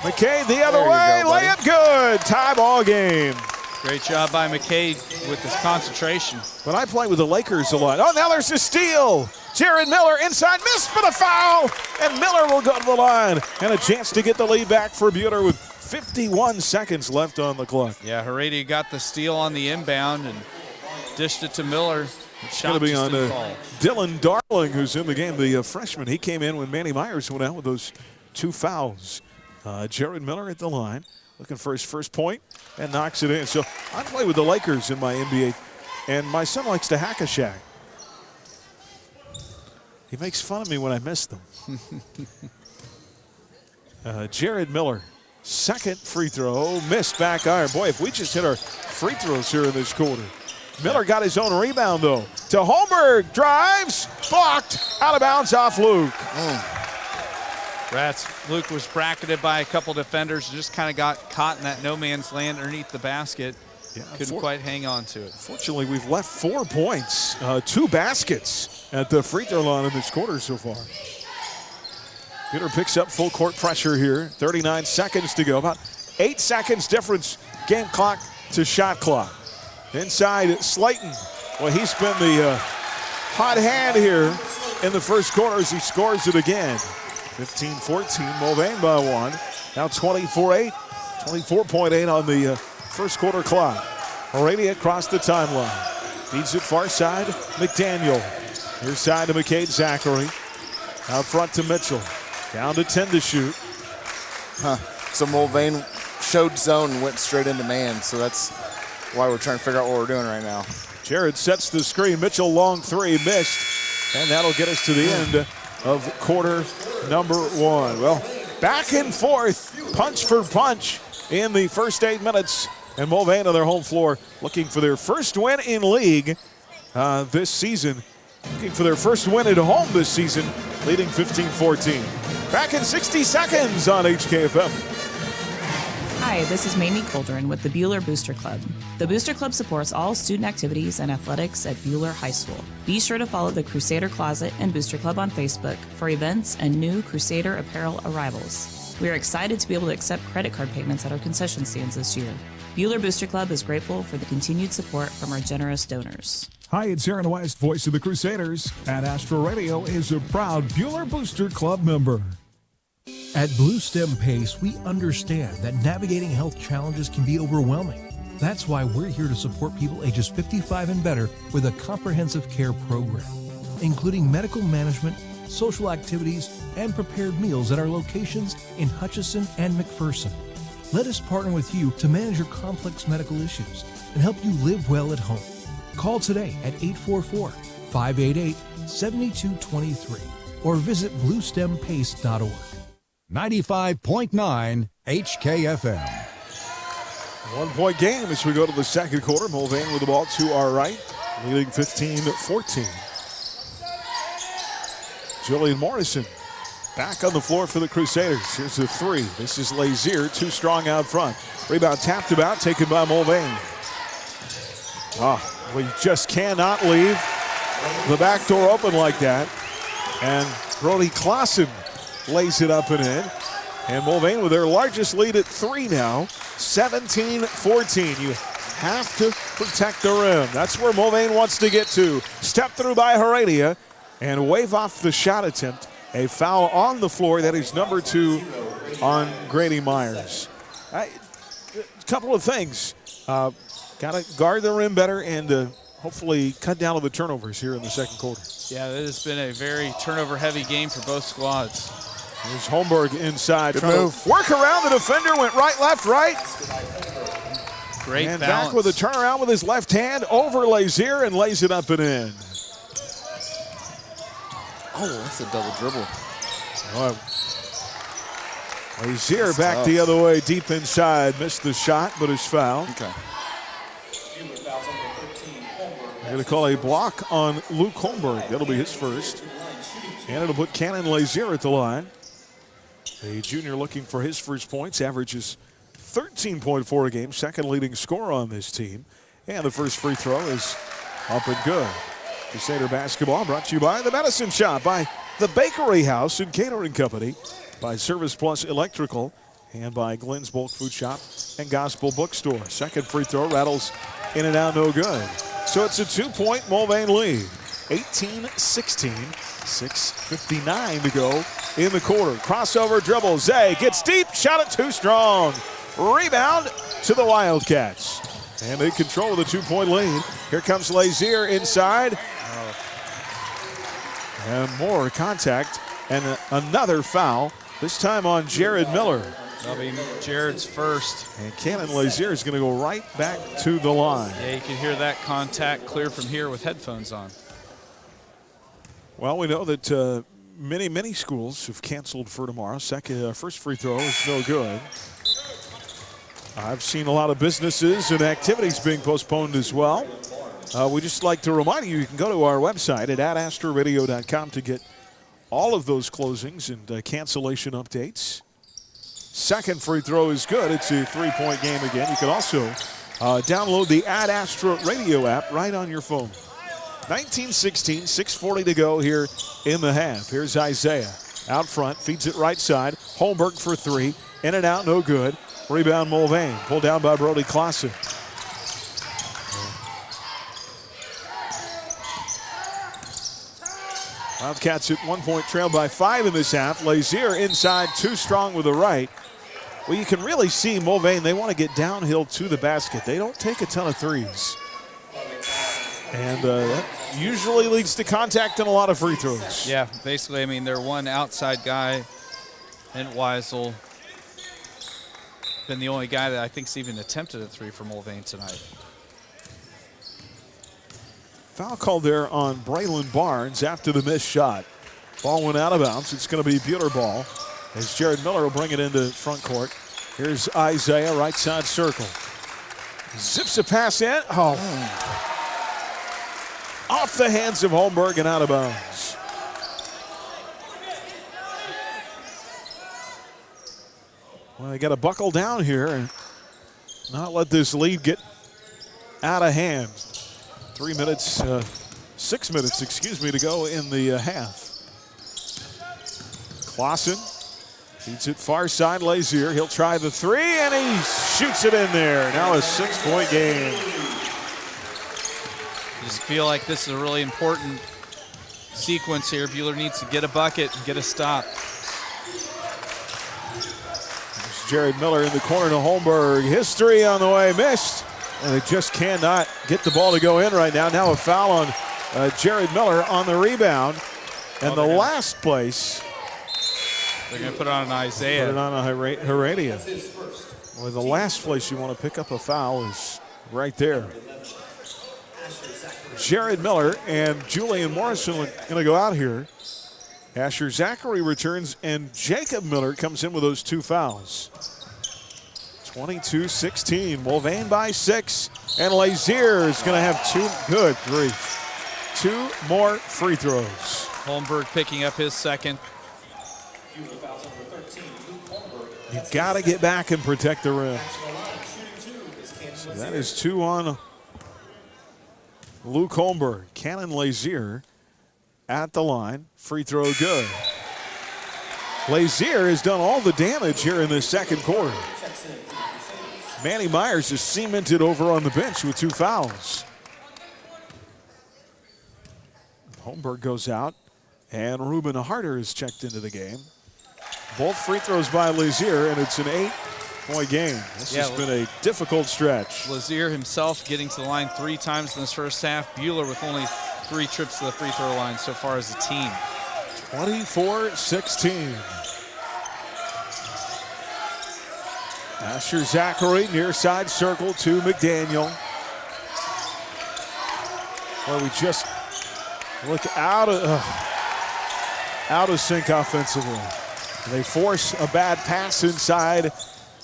McKay the other way, lay it good. Tie ball game. Great job by McKay with his concentration. But I play with the Lakers a lot. Oh, now there's a steal. Jared Miller inside, missed, but a foul. And Miller will go to the line. And a chance to get the lead back for Buhler with 51 seconds left on the clock. Yeah, Heredia got the steal on the inbound and dished it to Miller. It's going to be on Dylan Darling, who's in the game, the freshman. He came in when Manny Myers went out with those 2 fouls. Jared Miller at the line, looking for his first point, and knocks it in. So I play with the Lakers in my NBA, and my son likes to hack a shack. He makes fun of me when I miss them. Jared Miller, second free throw, missed back iron. Boy, if we just hit our free throws here in this quarter. Miller got his own rebound, though. To Holmberg, drives, blocked, out of bounds off Luke. Luke was bracketed by a couple defenders and just kind of got caught in that no man's land underneath the basket. Yeah, couldn't quite hang on to it. Fortunately, we've left 4 points, 2 baskets at the free throw line in this quarter so far. Peter picks up full court pressure here. 39 seconds to go. About 8 seconds difference, game clock to shot clock. Inside Slayton. Well, he's been the hot hand here in the first quarter as he scores it again. 15-14, Mulvane by 1. Now 24-8, 24.8 on the first quarter clock. Heredia across the timeline. Feeds it far side, McDaniel. Near side to McCade Zachary. Out front to Mitchell. Down to 10 to shoot. So Mulvane showed zone and went straight into man, so that's why we're trying to figure out what we're doing right now. Jared sets the screen. Mitchell long 3, missed. And that'll get us to the end of quarter number 1. Well, back and forth, punch for punch in the first 8 minutes. And Mulvane on their home floor looking for their first win in league this season. Looking for their first win at home this season, leading 15-14. Back in 60 seconds on HKFM. Hi, this is Mamie Coldren with the Buhler Booster Club. The Booster Club supports all student activities and athletics at Buhler High School. Be sure to follow the Crusader Closet and Booster Club on Facebook for events and new Crusader apparel arrivals. We are excited to be able to accept credit card payments at our concession stands this year. Buhler Booster Club is grateful for the continued support from our generous donors. Hi, it's Aaron West, voice of the Crusaders, and Astro Radio is a proud Buhler Booster Club member. At Blue Stem Pace, we understand that navigating health challenges can be overwhelming. That's why we're here to support people ages 55 and better with a comprehensive care program, including medical management, social activities, and prepared meals at our locations in Hutchinson and McPherson. Let us partner with you to manage your complex medical issues and help you live well at home. Call today at 844-588-7223 or visit bluestempace.org. 95.9 HKFM. 1-point game as we go to the second quarter. Mulvane with the ball to our right, leading 15-14. Julian Morrison back on the floor for the Crusaders. Here's a 3. This is Lazier, too strong out front. Rebound tapped about, taken by Mulvane. We just cannot leave the back door open like that. And Brody Clausen lays it up and in. And Mulvane with their largest lead at 3 now, 17-14. You have to protect the rim. That's where Mulvane wants to get to. Step through by Heredia and wave off the shot attempt. A foul on the floor. That is number 2 on Grady Myers. A couple of things. Got to guard the rim better and hopefully cut down on the turnovers here in the second quarter. Yeah, it has been a very turnover-heavy game for both squads. There's Holmberg inside. Good trying move. to work around the defender. Went right, left, right. Great and balance. back with a turnaround with his left hand over Lazier and lays it up and in. Oh, that's a double dribble. Lazier That's back tough. the other way, deep inside. Missed the shot, but is fouled. Okay. They're going to call a block on Luke Holmberg. That'll be his first. And it'll put Cannon Lazier at the line. A junior looking for his first points. Averages 13.4 a game. Second leading scorer on this team. And the first free throw is up and good. Crusader basketball brought to you by the Medicine Shop, by the Bakery House and Catering Company, by Service Plus Electrical, and by Glenn's Bulk Food Shop and Gospel Bookstore. Second free throw rattles in and out, no good. So it's a 2-point Mulvane lead. 18-16, 6:59 to go in the quarter. Crossover dribble, Zay gets deep, shot it too strong. Rebound to the Wildcats. And they control the 2-point lead. Here comes Lazier inside. And more contact and another foul, this time on Jared Miller. That'll be Jared's first. And Cannon Lazier is going to go right back to the line. Yeah, you can hear that contact clear from here with headphones on. Well, we know that many schools have canceled for tomorrow. First free throw is no good. I've seen a lot of businesses and activities being postponed as well. We just like to remind you can go to our website at @astradio.com to get all of those closings and cancellation updates. Second free throw is good. It's a 3-point game again. You can also download the @Astra Radio app right on your phone. 19-16, 6:40 to go here in the half. Here's Isaiah out front, feeds it right side. Holmberg for three, in and out, no good. Rebound Mulvane, pulled down by Brody Clausen. Wildcats at 1-point trail by 5 in this half. Lazier inside, too strong with the right. Well, you can really see Mulvane, they want to get downhill to the basket. They don't take a ton of threes. And that usually leads to contact and a lot of free throws. Yeah, basically, I mean, they're one outside guy, and Weisel been the only guy that I think's even attempted a three for Mulvane tonight. Foul called there on Braylon Barnes after the missed shot. Ball went out of bounds. It's going to be Buhler ball as Jared Miller will bring it into front court. Here's Isaiah, right side circle. Zips a pass in. Oh. Off the hands of Holmberg and out of bounds. Well, they got to buckle down here and not let this lead get out of hand. 6 minutes, excuse me, to go in the half. Clausen feeds it far side, Lazier. He'll try the three, and he shoots it in there. Now a 6-point game. I just feel like this is a really important sequence here. Buhler needs to get a bucket and get a stop. There's Jared Miller in the corner to Holmberg. History on the way, missed. And they just cannot get the ball to go in right now. Now a foul on Jared Miller on the rebound. And the last place. They're going to put it on Isaiah. Put it on a Heredia. Well, the last place you want to pick up a foul is right there. Jared Miller and Julian Morrison are going to go out here. Asher Zachary returns, and Jacob Miller comes in with those 2 fouls. 22-16, Mulvane by 6, and Lazier is going to have 2 more free throws. Holmberg picking up his second. You got to get back and protect the rim. So that is 2 on Luke Holmberg. Cannon Lazier at the line. Free throw good. Lazier has done all the damage here in this second quarter. Manny Myers is cemented over on the bench with 2 fouls. Holmberg goes out, and Ruben Harder is checked into the game. Both free throws by Lazier, and it's an 8-point game. This has been a difficult stretch. Lazier himself getting to the line 3 times in this first half. Buhler with only 3 trips to the free throw line so far as a team. 24-16. Asher Zachary near side circle to McDaniel. Well, we just look out of sync offensively. They force a bad pass inside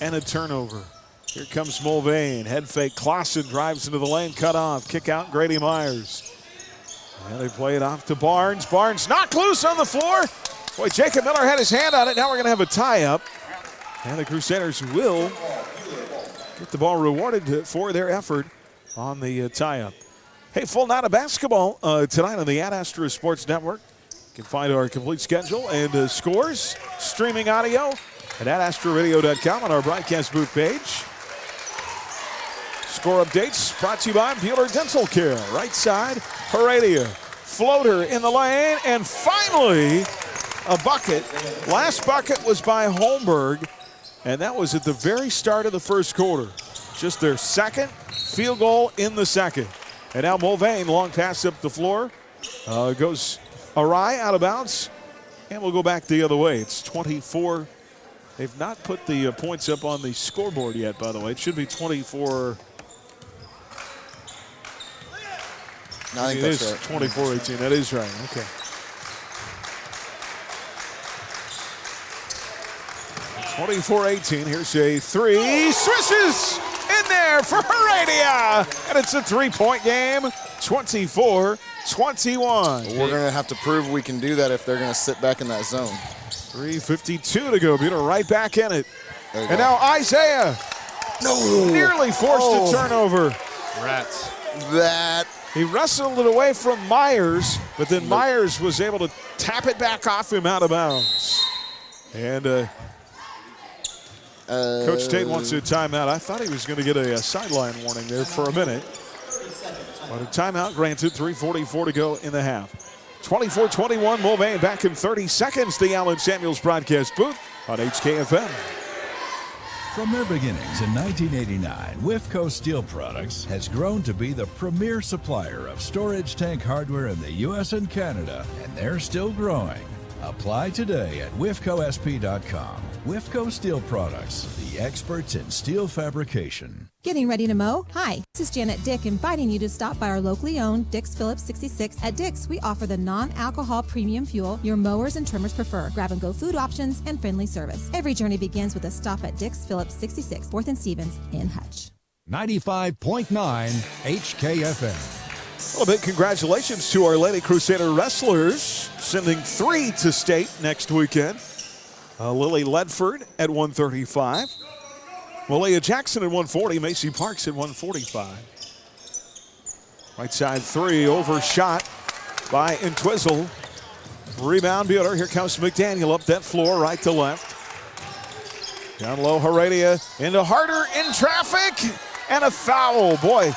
and a turnover. Here comes Mulvane. Head fake. Clausen drives into the lane. Cut off. Kick out Grady Myers. And they play it off to Barnes. Barnes knocked loose on the floor. Boy, Jacob Miller had his hand on it. Now we're going to have a tie-up. And the Crusaders will get the ball rewarded for their effort on the tie-up. Hey, full night of basketball tonight on the Astra Sports Network. You can find our complete schedule and scores, streaming audio, and at AstroRadio.com on our broadcast booth page. Score updates brought to you by Buhler Dental Care. Right side, Heredia. Floater in the lane, and finally a bucket. Last bucket was by Holmberg, and that was at the very start of the first quarter. Just their second field goal in the second. And now Mulvane, long pass up the floor, goes awry, out of bounds, and we'll go back the other way. It's 24. They've not put the points up on the scoreboard yet, by the way. It should be 24. No, I think it that's is right. 24-18. That is right. Okay. 24-18. Here's a three. Swishes in there for Heredia. And it's a three-point game. 24-21. We're going to have to prove we can do that if they're going to sit back in that zone. 3:52 to go. Buhler right back in it. And go. now Isaiah. Nearly forced a turnover. Rats. He wrestled it away from Myers, but then Myers was able to tap it back off him out of bounds. And Coach Tate wants a timeout. I thought he was going to get a sideline warning there for a minute. But a timeout granted, 3:44 to go in the half. 24-21, Mulvane back in 30 seconds. The Allen Samuels broadcast booth on HKFM. From their beginnings in 1989, WIFCO Steel Products has grown to be the premier supplier of storage tank hardware in the U.S. and Canada, and they're still growing. Apply today at WIFCOSP.com. WIFCO Steel Products, the experts in steel fabrication. Getting ready to mow? Hi, this is Janet Dick inviting you to stop by our locally owned Dick's Phillips 66. At Dick's, we offer the non-alcohol premium fuel your mowers and trimmers prefer, grab-and-go food options, and friendly service. Every journey begins with a stop at Dick's Phillips 66, 4th and Stevens in Hutch. 95.9 HKFM. Well, a big congratulations to our Lady Crusader wrestlers, sending 3 to state next weekend. Lily Ledford at 135. Malia Jackson at 140. Macy Parks at 145. Right side three, overshot by Entwistle. Rebound Buhler. Here comes McDaniel up that floor, right to left. Down low, Heredia into Harder in traffic, and a foul. Boy,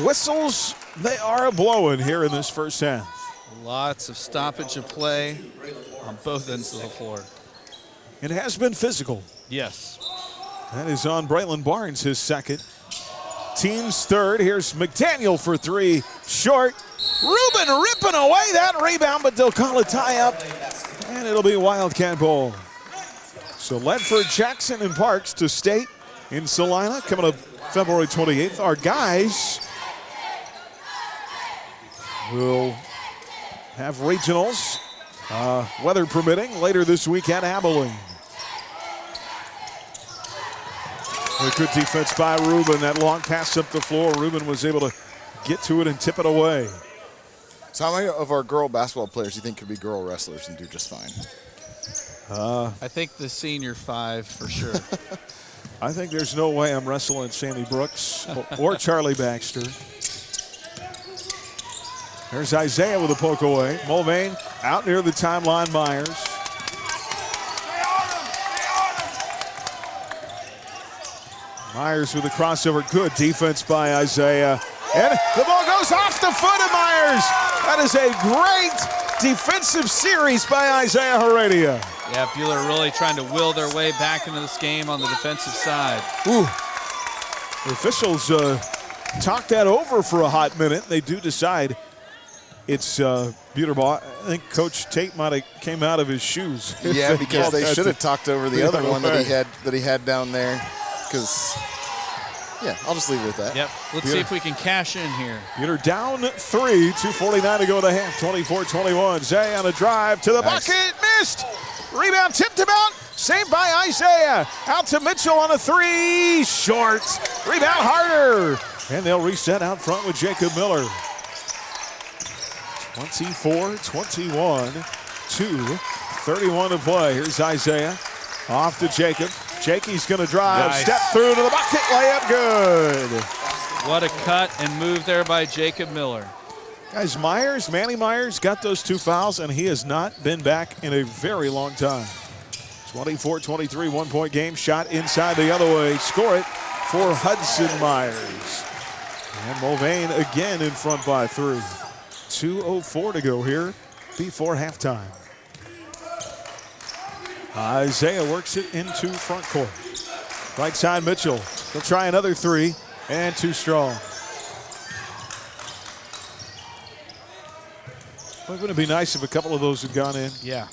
whistles, they are blowing here in this first half. Lots of stoppage of play on both ends of the floor. It has been physical. Yes. That is on Braylon Barnes, his second. Team's third. Here's McDaniel for three. Short. Rubin ripping away that rebound, but they'll call a tie-up, and it'll be Wildcat ball. So Ledford, Jackson, and Parks to state in Salina coming up February 28th. Our guys will have regionals, weather permitting, later this week at Abilene. A good defense by Rubin. That long pass up the floor. Rubin was able to get to it and tip it away. So how many of our girl basketball players do you think could be girl wrestlers and do just fine? I think the senior five for sure. I think there's no way I'm wrestling Sammy Brooks or Charlie Baxter. There's Isaiah with a poke away. Mulvane out near the timeline. Myers. Myers with a crossover. Good defense by Isaiah. And the ball goes off the foot of Myers. That is a great defensive series by Isaiah Heredia. Yeah, Buhler really trying to will their way back into this game on the defensive side. Ooh. The officials talked that over for a hot minute. They do decide it's Buhler ball. I think Coach Tate might have came out of his shoes. Yeah, because they should have talked over the other one that he had down there. Because, yeah, I'll just leave it at that. Yep, let's see if we can cash in here. Buhler down 3, 2:49 to go in the half, 24-21. Zay on a drive to the bucket, missed. Rebound tipped him out, saved by Isaiah. Out to Mitchell on a three, short. Rebound Harder. And they'll reset out front with Jacob Miller. 24-21, 2:31 to play. Here's Isaiah, off to Jacob. Jakey's going to drive, step through to the bucket, layup good. What a cut and move there by Jacob Miller. Guys, Manny Myers got those 2 fouls, and he has not been back in a very long time. 24-23, 1-point game. Shot inside the other way. Score it for Hudson Myers. And Mulvane again in front by 3. 2:04 to go here before halftime. Isaiah works it into front court. Right side, Mitchell. He'll try another 3, and too strong. Well, wouldn't it be nice if a couple of those had gone in? Yeah.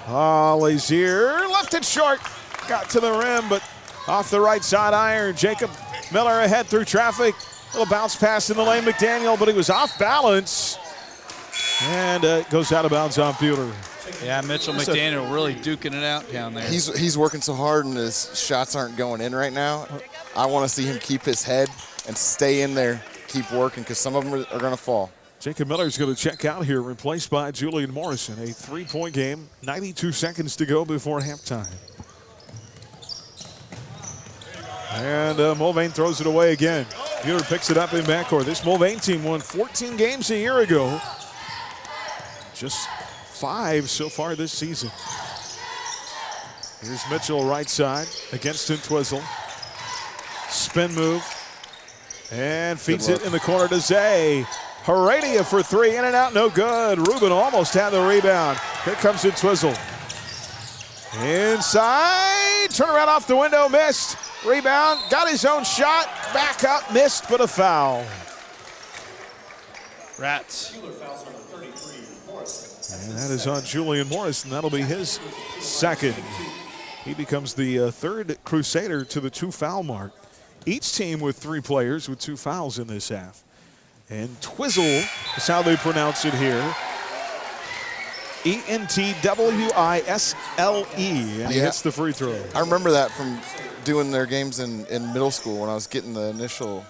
Lazier left it short. Got to the rim, but off the right side iron. Jacob Miller ahead through traffic. Little bounce pass in the lane, McDaniel, but he was off balance. And goes out of bounds on Buhler. Yeah, Mitchell McDaniel really duking it out down there. He's working so hard and his shots aren't going in right now. I want to see him keep his head and stay in there, keep working, because some of them are going to fall. Jacob Miller's going to check out here, replaced by Julian Morrison. A 3-point game, 92 seconds to go before halftime. And Mulvane throws it away again. Buhler picks it up in backcourt. This Mulvane team won 14 games a year ago. Just 5 so far this season. Here's Mitchell right side against Twizzle. Spin move. And feeds it in the corner to Zay. Heredia for 3, in and out, no good. Rubin almost had the rebound. Here comes Twizzle. Inside, turn around off the window, missed. Rebound, got his own shot, back up, missed, but a foul. Rats. And that is on Julian Morris, and that'll be his second. He becomes the third Crusader to the 2-foul mark. Each team with 3 players with 2 fouls in this half. And Twizzle is how they pronounce it here. Entwisle, and he hits the free throw. I remember that from doing their games in middle school when I was getting the initial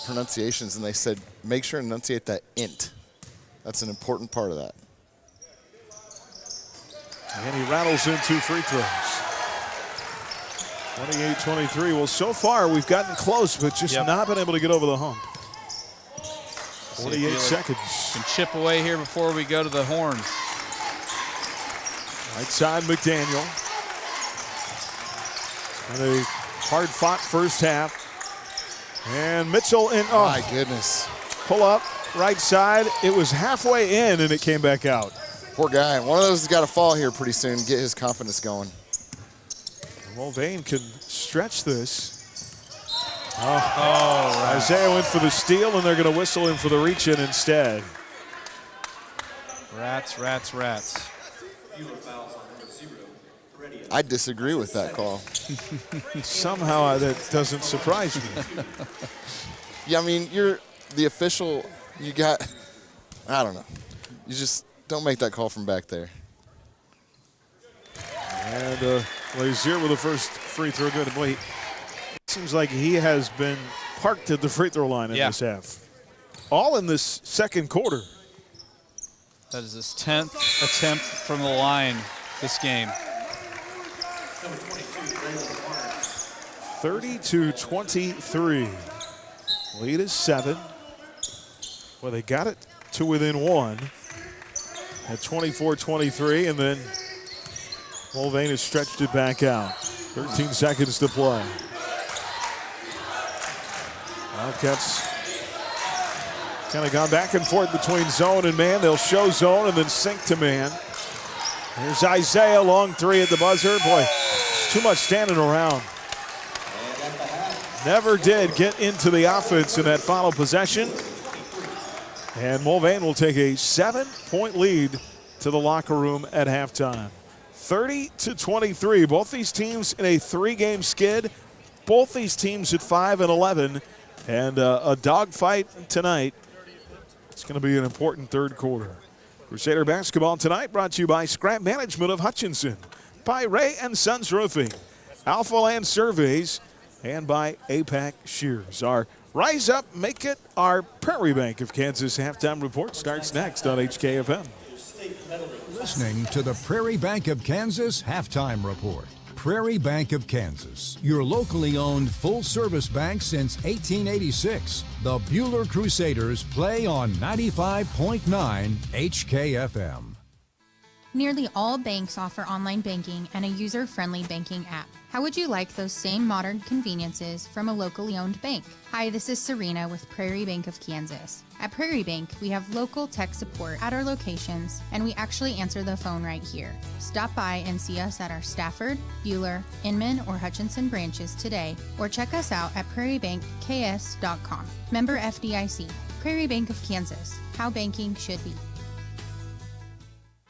pronunciations, and they said, make sure to enunciate that int. That's an important part of that. And he rattles in 2 free throws. 28-23. Well, so far we've gotten close, but just not been able to get over the hump. 48 seconds. Can chip away here before we go to the horn. Right side, McDaniel. And a hard-fought first half. And Mitchell in. Oh, my goodness. Pull up, right side. It was halfway in, and it came back out. Poor guy. One of those has got to fall here pretty soon, get his confidence going. Mulvane can stretch this. Isaiah went for the steal, and they're going to whistle him for the reach-in instead. Rats, rats, rats. I disagree with that call. Somehow that doesn't surprise me. Yeah, I mean, you're the official. You got, I don't know. You just don't make that call from back there. And Lazier with the first free throw. Good. Boy, it seems like he has been parked at the free throw line in this half. All in this second quarter. That is his 10th attempt from the line this game. 30-23. Lead is 7. Well, they got it to within 1 at 24-23, and then Mulvane has stretched it back out. 13 seconds to play. Wildcats kind of gone back and forth between zone and man. They'll show zone and then sink to man. There's Isaiah, long 3 at the buzzer. Boy, it's too much standing around. Never did get into the offense in that final possession. And Mulvane will take a 7-point lead to the locker room at halftime. 30-23. Both these teams in a 3-game skid. Both these teams at 5-11. And a dogfight tonight. It's going to be an important third quarter. Crusader basketball tonight brought to you by Scrap Management of Hutchinson, by Ray & Sons Roofing, Alpha Land Surveys, and by APAC Shears. Our Rise Up, Make It, our Prairie Bank of Kansas halftime report starts next on HKFM. Listening to the Prairie Bank of Kansas halftime report. Prairie Bank of Kansas, your locally owned full-service bank since 1886. The Buhler Crusaders play on 95.9 HKFM. Nearly all banks offer online banking and a user-friendly banking app. How would you like those same modern conveniences from a locally owned bank? Hi, this is Serena with Prairie Bank of Kansas. At Prairie Bank, we have local tech support at our locations, and we actually answer the phone right here. Stop by and see us at our Stafford, Buhler, Inman, or Hutchinson branches today, or check us out at prairiebankks.com. Member FDIC. Prairie Bank of Kansas. How banking should be.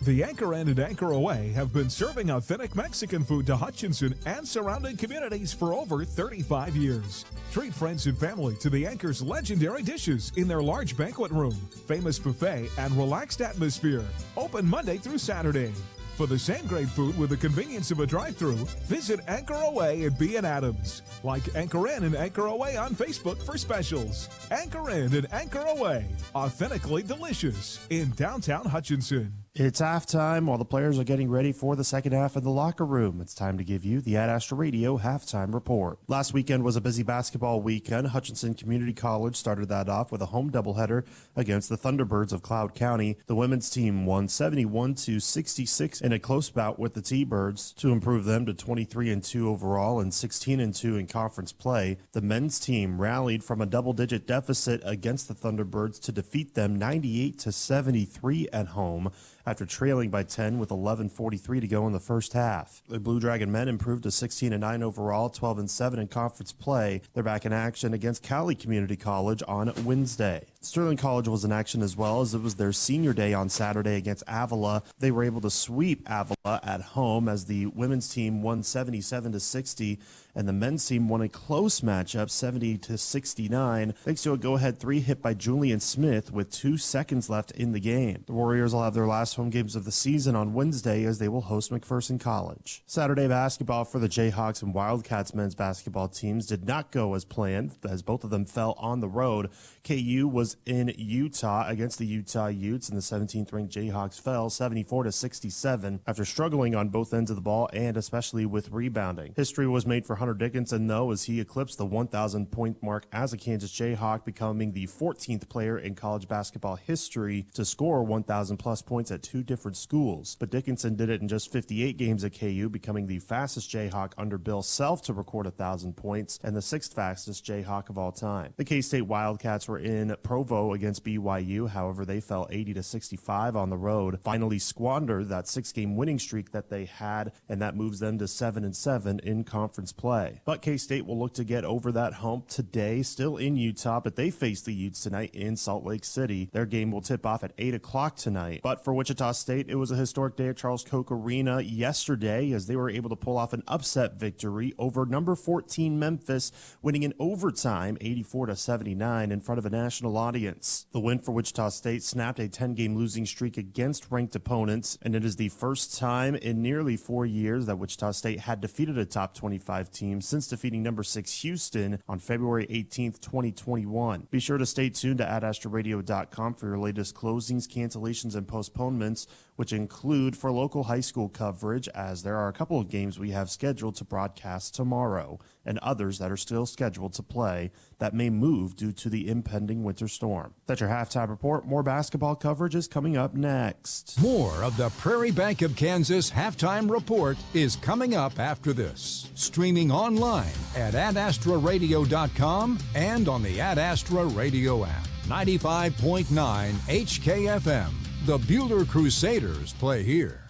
The Anchor Inn and Anchor Away have been serving authentic Mexican food to Hutchinson and surrounding communities for over 35 years. Treat friends and family to the Anchor's legendary dishes in their large banquet room, famous buffet, and relaxed atmosphere. Open Monday through Saturday. For the same great food with the convenience of a drive-thru, visit Anchor Away at B and Adams. Like Anchor Inn and Anchor Away on Facebook for specials. Anchor Inn and Anchor Away, authentically delicious in downtown Hutchinson. It's halftime while the players are getting ready for the second half in the locker room. It's time to give you the Ad Astra Radio halftime report. Last weekend was a busy basketball weekend. Hutchinson Community College started that off with a home doubleheader against the Thunderbirds of Cloud County. The women's team won 71-66 in a close bout with the T-Birds to improve them to 23-2 overall and 16-2 in conference play. The men's team rallied from a double-digit deficit against the Thunderbirds to defeat them 98-73 at home, after trailing by 10 with 11:43 to go in the first half. The Blue Dragon men improved to 16-9 overall, 12-7 in conference play. They're back in action against Cowley Community College on Wednesday. Sterling College was in action as well, as it was their senior day on Saturday against Avila. They were able to sweep Avila at home as the women's team won 77-60, and the men's team won a close matchup 70-69 thanks to a go-ahead three hit by Julian Smith with 2 seconds left in the game. The Warriors will have their last home games of the season on Wednesday as they will host McPherson College. Saturday basketball for the Jayhawks and Wildcats men's basketball teams did not go as planned, as both of them fell on the road. KU was in Utah against the Utah Utes, and the 17th-ranked Jayhawks fell 74-67 after struggling on both ends of the ball and especially with rebounding. History was made for Hunter Dickinson, though, as he eclipsed the 1,000-point mark as a Kansas Jayhawk, becoming the 14th player in college basketball history to score 1,000-plus points at 2 different schools. But Dickinson did it in just 58 games at KU, becoming the fastest Jayhawk under Bill Self to record 1,000 points and the 6th fastest Jayhawk of all time. The K-State Wildcats were in Provo against BYU. However, they fell 80-65 on the road, finally squandered that 6-game winning streak that they had, and that moves them to 7-7 in conference play. But K-State will look to get over that hump today, still in Utah, but they face the Utes tonight in Salt Lake City. Their game will tip off at 8 o'clock tonight. But for Wichita State, it was a historic day at Charles Koch Arena yesterday as they were able to pull off an upset victory over number 14 Memphis, winning in overtime 84-79 in front of a national audience. The win for Wichita State snapped a 10-game losing streak against ranked opponents, and it is the first time in nearly 4 years that Wichita State had defeated a top 25 team since defeating number 6 Houston on February 18th, 2021. Be sure to stay tuned to adastradio.com for your latest closings, cancellations, and postponements, which include for local high school coverage, as there are a couple of games we have scheduled to broadcast tomorrow and others that are still scheduled to play that may move due to the impending winter storm. That's your halftime report. More basketball coverage is coming up next. More of the Prairie Bank of Kansas halftime report is coming up after this. Streaming online at adastraradio.com and on the Ad Astra Radio app. 95.9 HKFM. The Buhler Crusaders play here.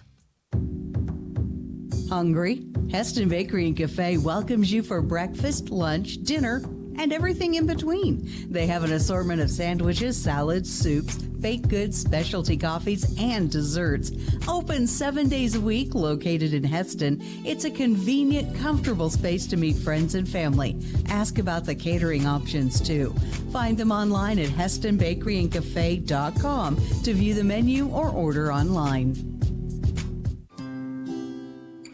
Hungry? Heston Bakery and Cafe welcomes you for breakfast, lunch, dinner, and everything in between. They have an assortment of sandwiches, salads, soups, baked goods, specialty coffees, and desserts. Open 7 days a week, located in Heston. It's a convenient, comfortable space to meet friends and family. Ask about the catering options, too. Find them online at HestonBakeryandCafe.com to view the menu or order online.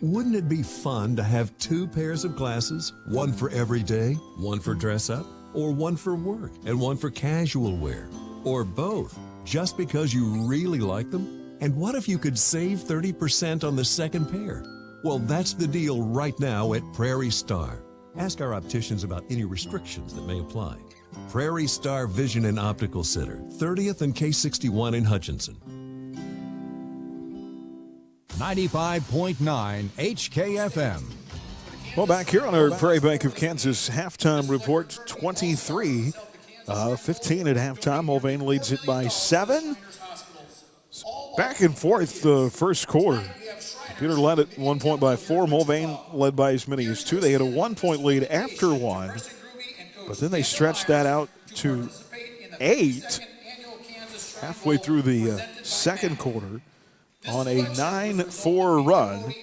Wouldn't it be fun to have 2 pairs of glasses? One for every day, one for dress up, or one for work, and one for casual wear? Or both, just because you really like them? And what if you could save 30% on the second pair? Well, that's the deal right now at Prairie Star. Ask our opticians about any restrictions that may apply. Prairie Star Vision and Optical Center, 30th and K61 in Hutchinson. 95.9 HKFM. Well, back here on our Prairie Bank of Kansas halftime report, 23-15 at halftime. Mulvane leads it by 7. Back and forth the first quarter. Buhler led at 1 point by 4. Mulvane led by as many as 2. They had a 1-point lead after 1, but then they stretched that out to 8 halfway through the second quarter on a 9-4 run.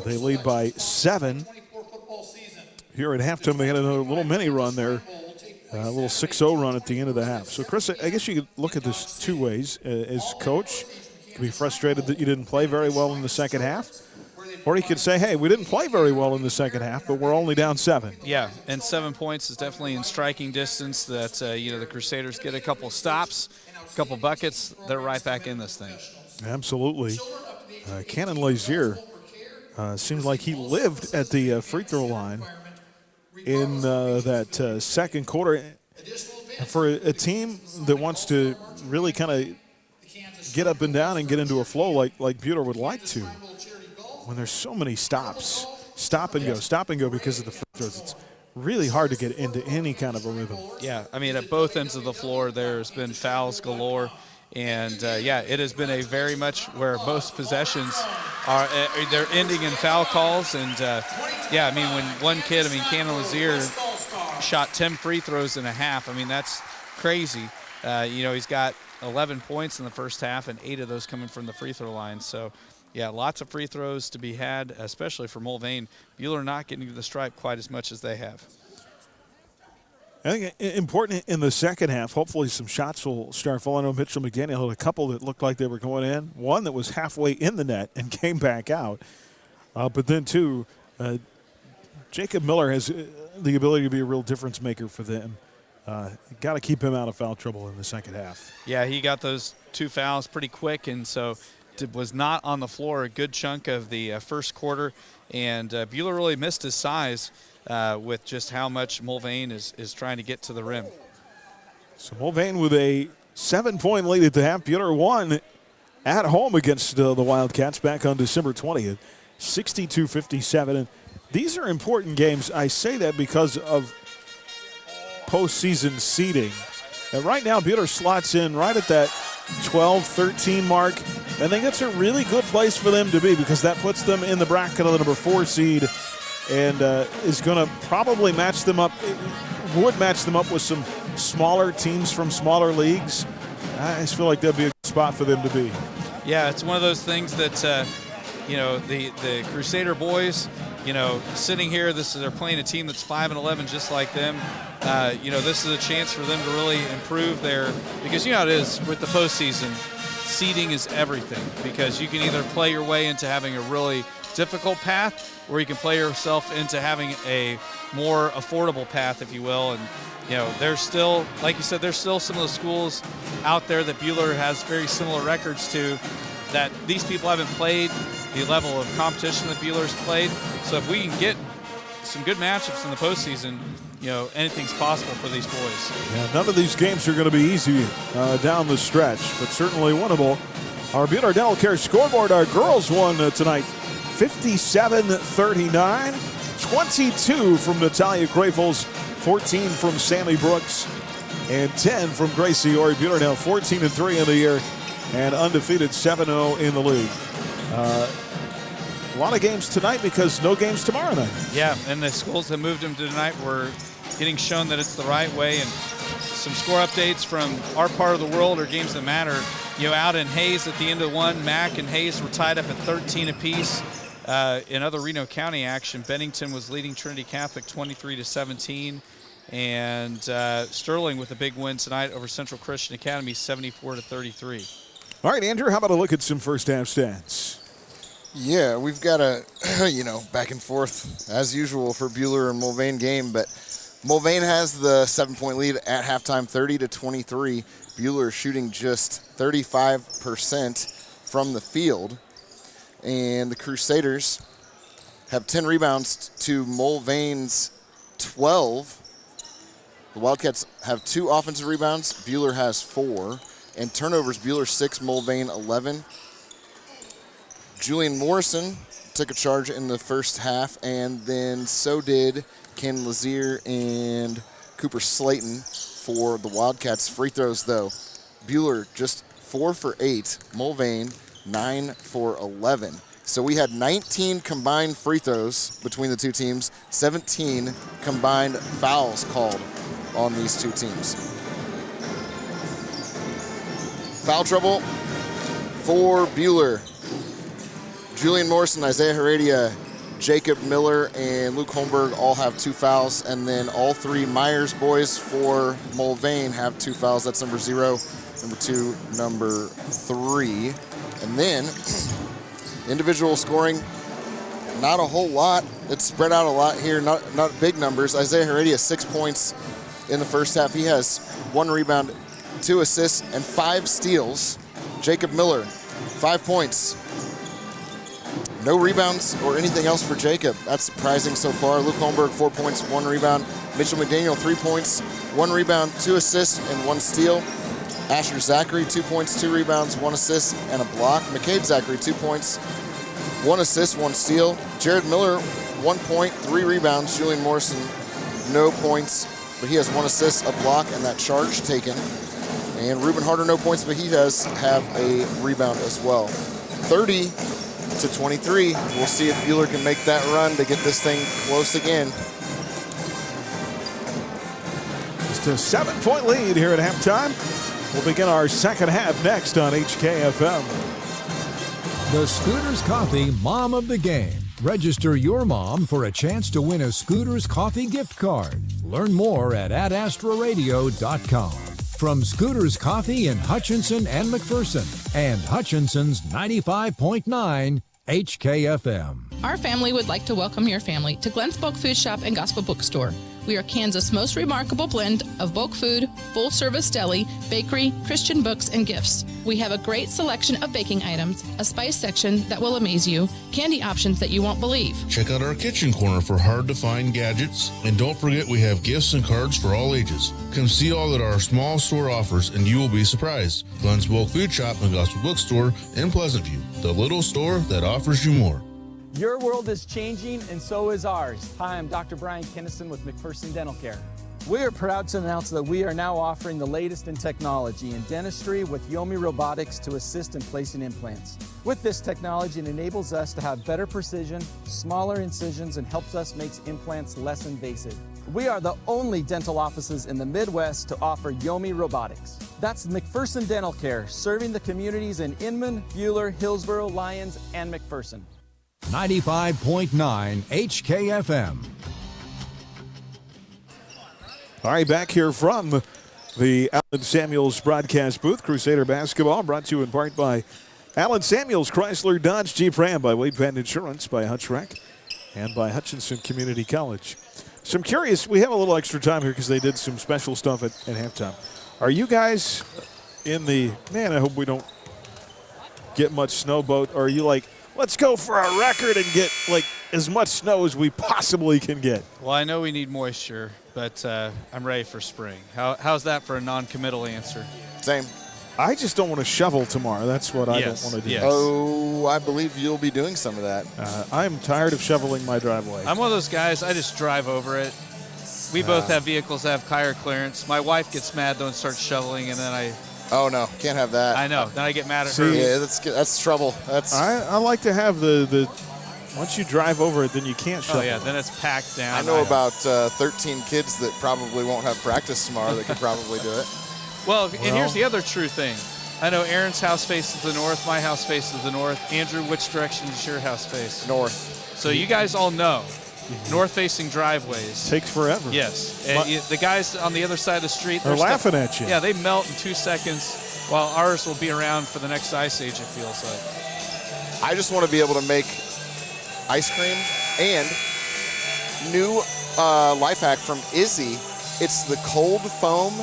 They lead by 7. Here at halftime, they had another little mini run there, a little 6-0 run at the end of the half. So, Chris, I guess you could look at this two ways. As coach, you could be frustrated that you didn't play very well in the second half, or you could say, hey, we didn't play very well in the second half, but we're only down 7. Yeah, and 7 points is definitely in striking distance that, the Crusaders get a couple stops, a couple buckets, they're right back in this thing. Absolutely. Cannon Lazier seems like he lived at the free throw line in that second quarter. For a team that wants to really kind of get up and down and get into a flow like Buhler would like to, when there's so many stops, stop and go because of the free throws, it's really hard to get into any kind of a rhythm. Yeah, I mean, at both ends of the floor, there's been fouls galore. And, it has been a very much where most possessions are they're ending in foul calls. And, when one kid, Cannon Lazier shot 10 free throws in a half. That's crazy. He's got 11 points in the first half and 8 of those coming from the free throw line. So, lots of free throws to be had, especially for Mulvane. Buhler not getting to the stripe quite as much as they have. I think important in the second half, hopefully some shots will start falling. I know Mitchell McDaniel had a couple that looked like they were going in. One that was halfway in the net and came back out. But then, too, Jacob Miller has the ability to be a real difference maker for them. Got to keep him out of foul trouble in the second half. Yeah, he got those 2 fouls pretty quick, and so was not on the floor a good chunk of the first quarter. And Buhler really missed his size with just how much Mulvane is trying to get to the rim. So Mulvane with a 7-point lead at the half. Buhler won at home against the Wildcats back on December 20th, 62-57. And these are important games. I say that because of postseason seeding. And right now, Buhler slots in right at that 12-13 mark. I think that's a really good place for them to be because that puts them in the bracket of the number 4 seed and is going to probably match them up with some smaller teams from smaller leagues. I just feel like that'd be a good spot for them to be. Yeah, it's one of those things that, the Crusader boys, sitting here, they're playing a team that's 5-11 just like them. This is a chance for them to really improve because you know how it is with the postseason, seeding is everything because you can either play your way into having a really difficult path or you can play yourself into having a more affordable path, if you will. And, there's still, like you said, there's still some of the schools out there that Buhler has very similar records to that these people haven't played the level of competition that Buhler's played. So if we can get some good matchups in the postseason, anything's possible for these boys. Yeah, none of these games are going to be easy down the stretch, but certainly winnable. Our Buhler Dental Care scoreboard, our girls won tonight 57-39, 22 from Natalia Grafels, 14 from Sammy Brooks, and 10 from Gracie Ori. Buhler now 14-3 in the year and undefeated 7-0 in the league. A lot of games tonight because no games tomorrow night. Yeah, and the schools that moved them to tonight were getting shown that it's the right way. And some score updates from our part of the world or games that matter. Out in Hayes at the end of one, Mack and Hayes were tied up at 13 apiece. In other Reno County action, Bennington was leading Trinity Catholic 23-17. And Sterling with a big win tonight over Central Christian Academy, 74-33. All right, Andrew, how about a look at some first half stats? Yeah, we've got a, back and forth as usual for Buhler and Mulvane game, but Mulvane has the 7-point lead at halftime, 30-23. Buhler shooting just 35% from the field. And the Crusaders have 10 rebounds to Mulvane's 12. The Wildcats have 2 offensive rebounds. Buhler has 4. And turnovers, Buhler 6, Mulvane 11. Julian Morrison took a charge in the first half, and then so did Ken Lazier and Cooper Slayton for the Wildcats. Free throws, though. Buhler just 4 for 8. Mulvane 9 for 11. So we had 19 combined free throws between the two teams, 17 combined fouls called on these two teams. Foul trouble for Buhler. Julian Morrison, Isaiah Heredia, Jacob Miller, and Luke Holmberg all have 2 fouls, and then all 3 Myers boys for Mulvane have 2 fouls. That's number 0, number 2, number 3. And then individual scoring, not a whole lot. It's spread out a lot here, not big numbers. Isaiah Heredia, 6 points in the first half. He has 1 rebound, 2 assists, and 5 steals. Jacob Miller, 5 points. No rebounds or anything else for Jacob. That's surprising so far. Luke Holmberg, 4 points, 1 rebound. Mitchell McDaniel, 3 points, 1 rebound, 2 assists, and 1 steal. Asher Zachary, 2 points, 2 rebounds, 1 assist, and a block. McCade Zachary, 2 points, 1 assist, 1 steal. Jared Miller, 1 point, 3 rebounds. Julian Morrison, no points, but he has 1 assist, a block, and that charge taken. And Reuben Harder, no points, but he does have a rebound as well. 30-23. We'll see if Buhler can make that run to get this thing close again. Just a 7-point lead here at halftime. We'll begin our second half next on HKFM. The Scooters Coffee Mom of the Game. Register your mom for a chance to win a Scooters Coffee gift card. Learn more at astradio.com. From Scooters Coffee in Hutchinson and McPherson and Hutchinson's 95.9 HKFM. Our family would like to welcome your family to Glenn's Bulk Food Shop and Gospel Bookstore. We are Kansas' most remarkable blend of bulk food, full-service deli, bakery, Christian books, and gifts. We have a great selection of baking items, a spice section that will amaze you, candy options that you won't believe. Check out our kitchen corner for hard-to-find gadgets. And don't forget we have gifts and cards for all ages. Come see all that our small store offers and you will be surprised. Glenn's Bulk Food Shop and Gospel Bookstore in Pleasant View, the little store that offers you more. Your world is changing, and so is ours. Hi, I'm Dr. Brian Kinnison with McPherson Dental Care. We are proud to announce that we are now offering the latest in technology in dentistry with Yomi Robotics to assist in placing implants. With this technology, it enables us to have better precision, smaller incisions, and helps us make implants less invasive. We are the only dental offices in the Midwest to offer Yomi Robotics. That's McPherson Dental Care, serving the communities in Inman, Buhler, Hillsboro, Lyons, and McPherson. 95.9 HKFM. All right, back here from the Allen Samuels broadcast booth. Crusader basketball brought to you in part by Allen Samuels, Chrysler, Dodge, Jeep Ram, by Wade Penn Insurance, by Hutchrack, and by Hutchinson Community College. So I'm curious, we have a little extra time here because they did some special stuff at halftime. Are you guys in the, man, I hope we don't get much snow boat, or are you like, let's go for a record and get like as much snow as we possibly can get? Well, I know we need moisture, but I'm ready for spring. How's that for a non-committal answer? Same. I just don't want to shovel tomorrow. That's what I don't want to do. Yes. Oh, I believe you'll be doing some of that. I'm tired of shoveling my driveway. I'm one of those guys, I just drive over it. We both have vehicles that have tire clearance. My wife gets mad, don't start shoveling, and then I... Oh, no, can't have that. I know. Then I get mad at her. Yeah, that's trouble. I like to have the once you drive over it, then you can't shovel. Oh, yeah, then it's packed down. I know about 13 kids that probably won't have practice tomorrow that could probably do it. Well, and here's the other true thing. I know Aaron's house faces the north, my house faces the north. Andrew, which direction does your house face? North. So you guys all know north-facing driveways. Takes forever. Yes. And the guys on the other side of the street, they're laughing at you. Yeah, they melt in 2 seconds, while ours will be around for the next ice age, it feels like. I just want to be able to make ice cream, and new life hack from Izzy. It's the cold foam,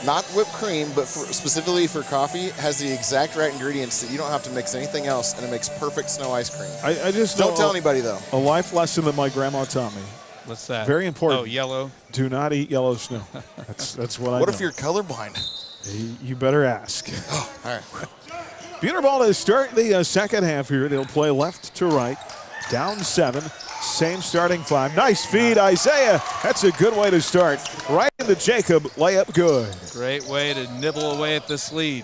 not whipped cream, but specifically for coffee, has the exact right ingredients that you don't have to mix anything else, and it makes perfect snow ice cream. I just don't tell anybody, though. A life lesson that my grandma taught me. What's that? Very important. Oh, yellow? Do not eat yellow snow. That's what I know. What if you're colorblind? You better ask. Oh, all right. Buhler ball to start the second half here. They'll play left to right. Down 7. Same starting 5. Nice feed, Isaiah. That's a good way to start. Right into Jacob. Layup good. Great way to nibble away at this lead.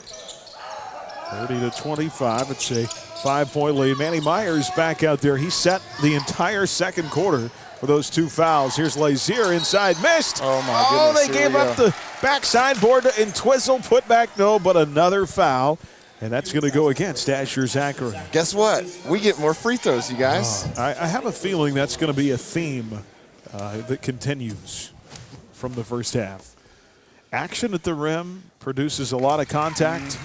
30-25. It's a 5-point lead. Manny Myers back out there. He set the entire second quarter with those 2 fouls. Here's Lazier inside. Missed. Oh, my goodness. They gave up the backside board and Twizzle. Put back no, but another foul. And that's going to go against Asher Zachary. Guess what? We get more free throws, you guys. I have a feeling that's going to be a theme that continues from the first half. Action at the rim produces a lot of contact.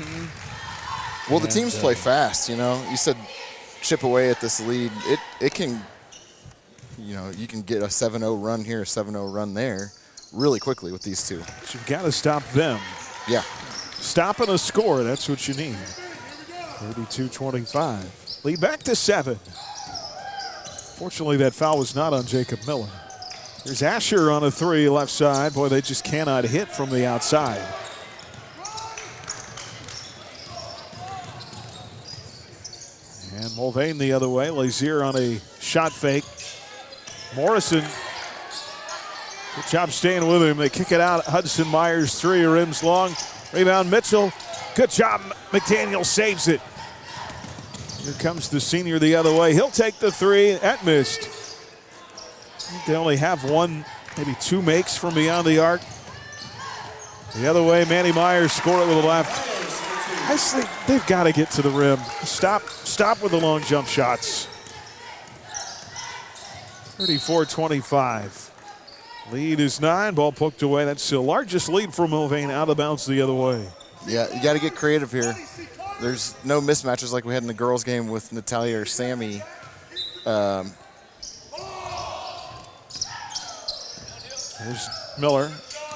Well, the teams play fast, you know. You said chip away at this lead. It can, you know, you can get a 7-0 run here, a 7-0 run there really quickly with these two. But you've got to stop them. Yeah. Stopping a score, that's what you need. 32-25. Lead back to 7. Fortunately, that foul was not on Jacob Miller. There's Asher on a 3 left side. Boy, they just cannot hit from the outside. And Mulvane the other way. Lazier on a shot fake. Morrison, good job staying with him. They kick it out. Hudson Myers, 3 rims long. Rebound Mitchell. Good job. McDaniel saves it. Here comes the senior the other way. He'll take the 3. That missed. I think they only have 1, maybe 2 makes from beyond the arc. The other way, Manny Myers scored it with the left. I think they've got to get to the rim. Stop with the long jump shots. 34-25. Lead is 9. Ball poked away. That's the largest lead for Mulvane, out of bounds the other way. Yeah, you got to get creative here. There's no mismatches like we had in the girls' game with Natalia or Sammy. There's Miller.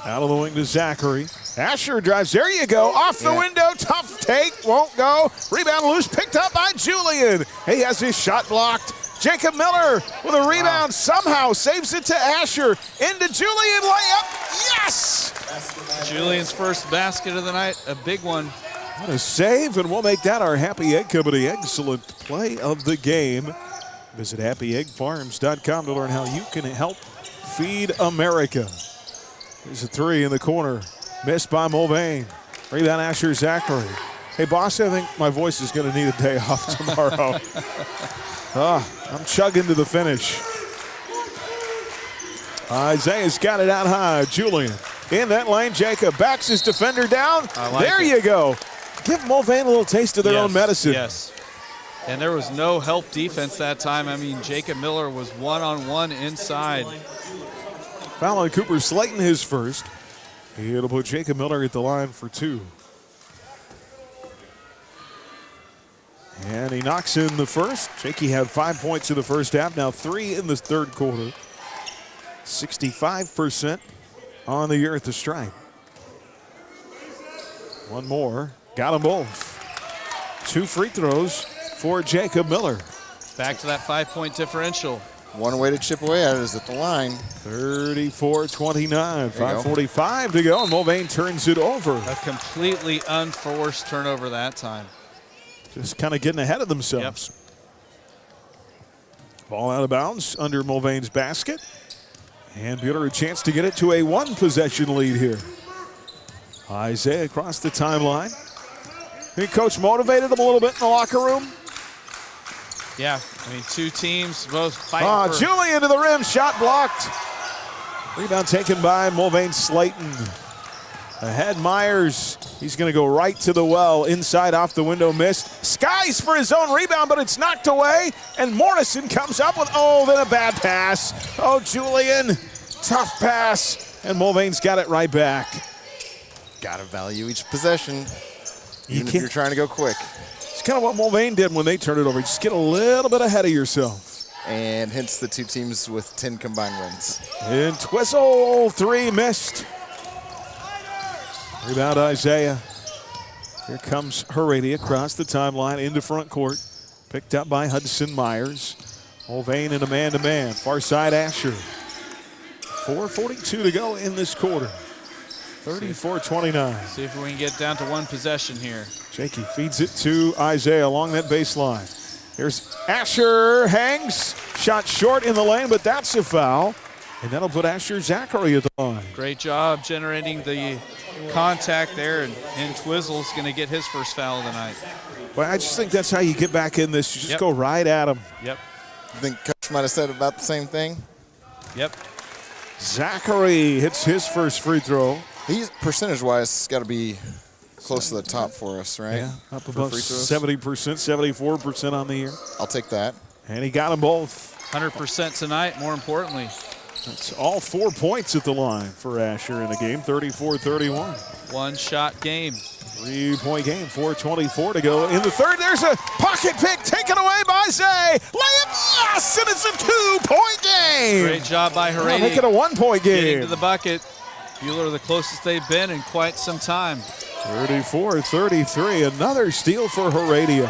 Out of the wing to Zachary. Asher drives. There you go. Off the window. Tough take. Won't go. Rebound loose. Picked up by Julian. He has his shot blocked. Jacob Miller with a rebound. Somehow saves it to Asher. Into Julian. Layup. Yes! Julian's first basket of the night. A big one. What a save. And we'll make that our Happy Egg Company Excellent Play of the Game. Visit happyeggfarms.com to learn how you can help feed America. There's a 3 in the corner. Missed by Mulvane. Rebound Asher Zachary. Hey, boss, I think my voice is going to need a day off tomorrow. I'm chugging to the finish. Isaiah's got it out high. Julian in that lane. Jacob backs his defender down. There you go. Give Mulvane a little taste of their own medicine. Yes. And there was no help defense that time. I mean, Jacob Miller was one-on-one inside. Foul on Cooper Slayton, his first. It'll put Jacob Miller at the line for 2. And he knocks in the first. Jakey had 5 points in the first half, now 3 in the third quarter. 65% on the year at the stripe. One more. Got them both. 2 free throws for Jacob Miller. Back to that 5-point differential. One way to chip away at it is at the line. 34-29. 5:45 to go, and Mulvane turns it over. A completely unforced turnover that time. Just kind of getting ahead of themselves. Yep. Ball out of bounds under Mulvane's basket. And Buhler a chance to get it to a 1-possession lead here. Isaiah across the timeline. Think Coach motivated him a little bit in the locker room? Yeah, I mean, 2 teams both fighting for... Julian to the rim, shot blocked. Rebound taken by Mulvane Slayton. Ahead Myers, he's going to go right to the well, inside off the window, missed. Skies for his own rebound, but it's knocked away. And Morrison comes up with, then a bad pass. Julian, tough pass. And Mulvane's got it right back. Got to value each possession, even if you're trying to go quick. It's kind of what Mulvane did when they turned it over. Just get a little bit ahead of yourself. And hence the 2 teams with 10 combined wins. And Twizzle, 3 missed. Rebound Isaiah. Here comes Herady across the timeline into front court. Picked up by Hudson Myers. Mulvane in a man-to-man. Far side Asher. 4:42 to go in this quarter. 34-29. See if we can get down to one possession here. Jakey feeds it to Isaiah along that baseline. Here's Asher, hangs, shot short in the lane, but that's a foul. And that'll put Asher Zachary at the line. Great job generating the contact there, and Twizzle's going to get his first foul of the night. Well, I just think that's how you get back in this. You just go right at him. Yep. I think Coach might have said about the same thing. Yep. Zachary hits his first free throw. He's percentage-wise got to be close to the top for us, right? Yeah, up above 70%, 74% on the year. I'll take that. And he got them both. 100% tonight, more importantly. That's all 4 points at the line for Asher in the game, 34-31. One-shot game. 3-point game, 4:24 to go. In the third, there's a pocket pick taken away by Zay. Layup, yes, and it's a 2-point game. Great job by Harady. Make it a 1-point game. Getting to the bucket. Buhler the closest they've been in quite some time. 34-33, another steal for Heredia.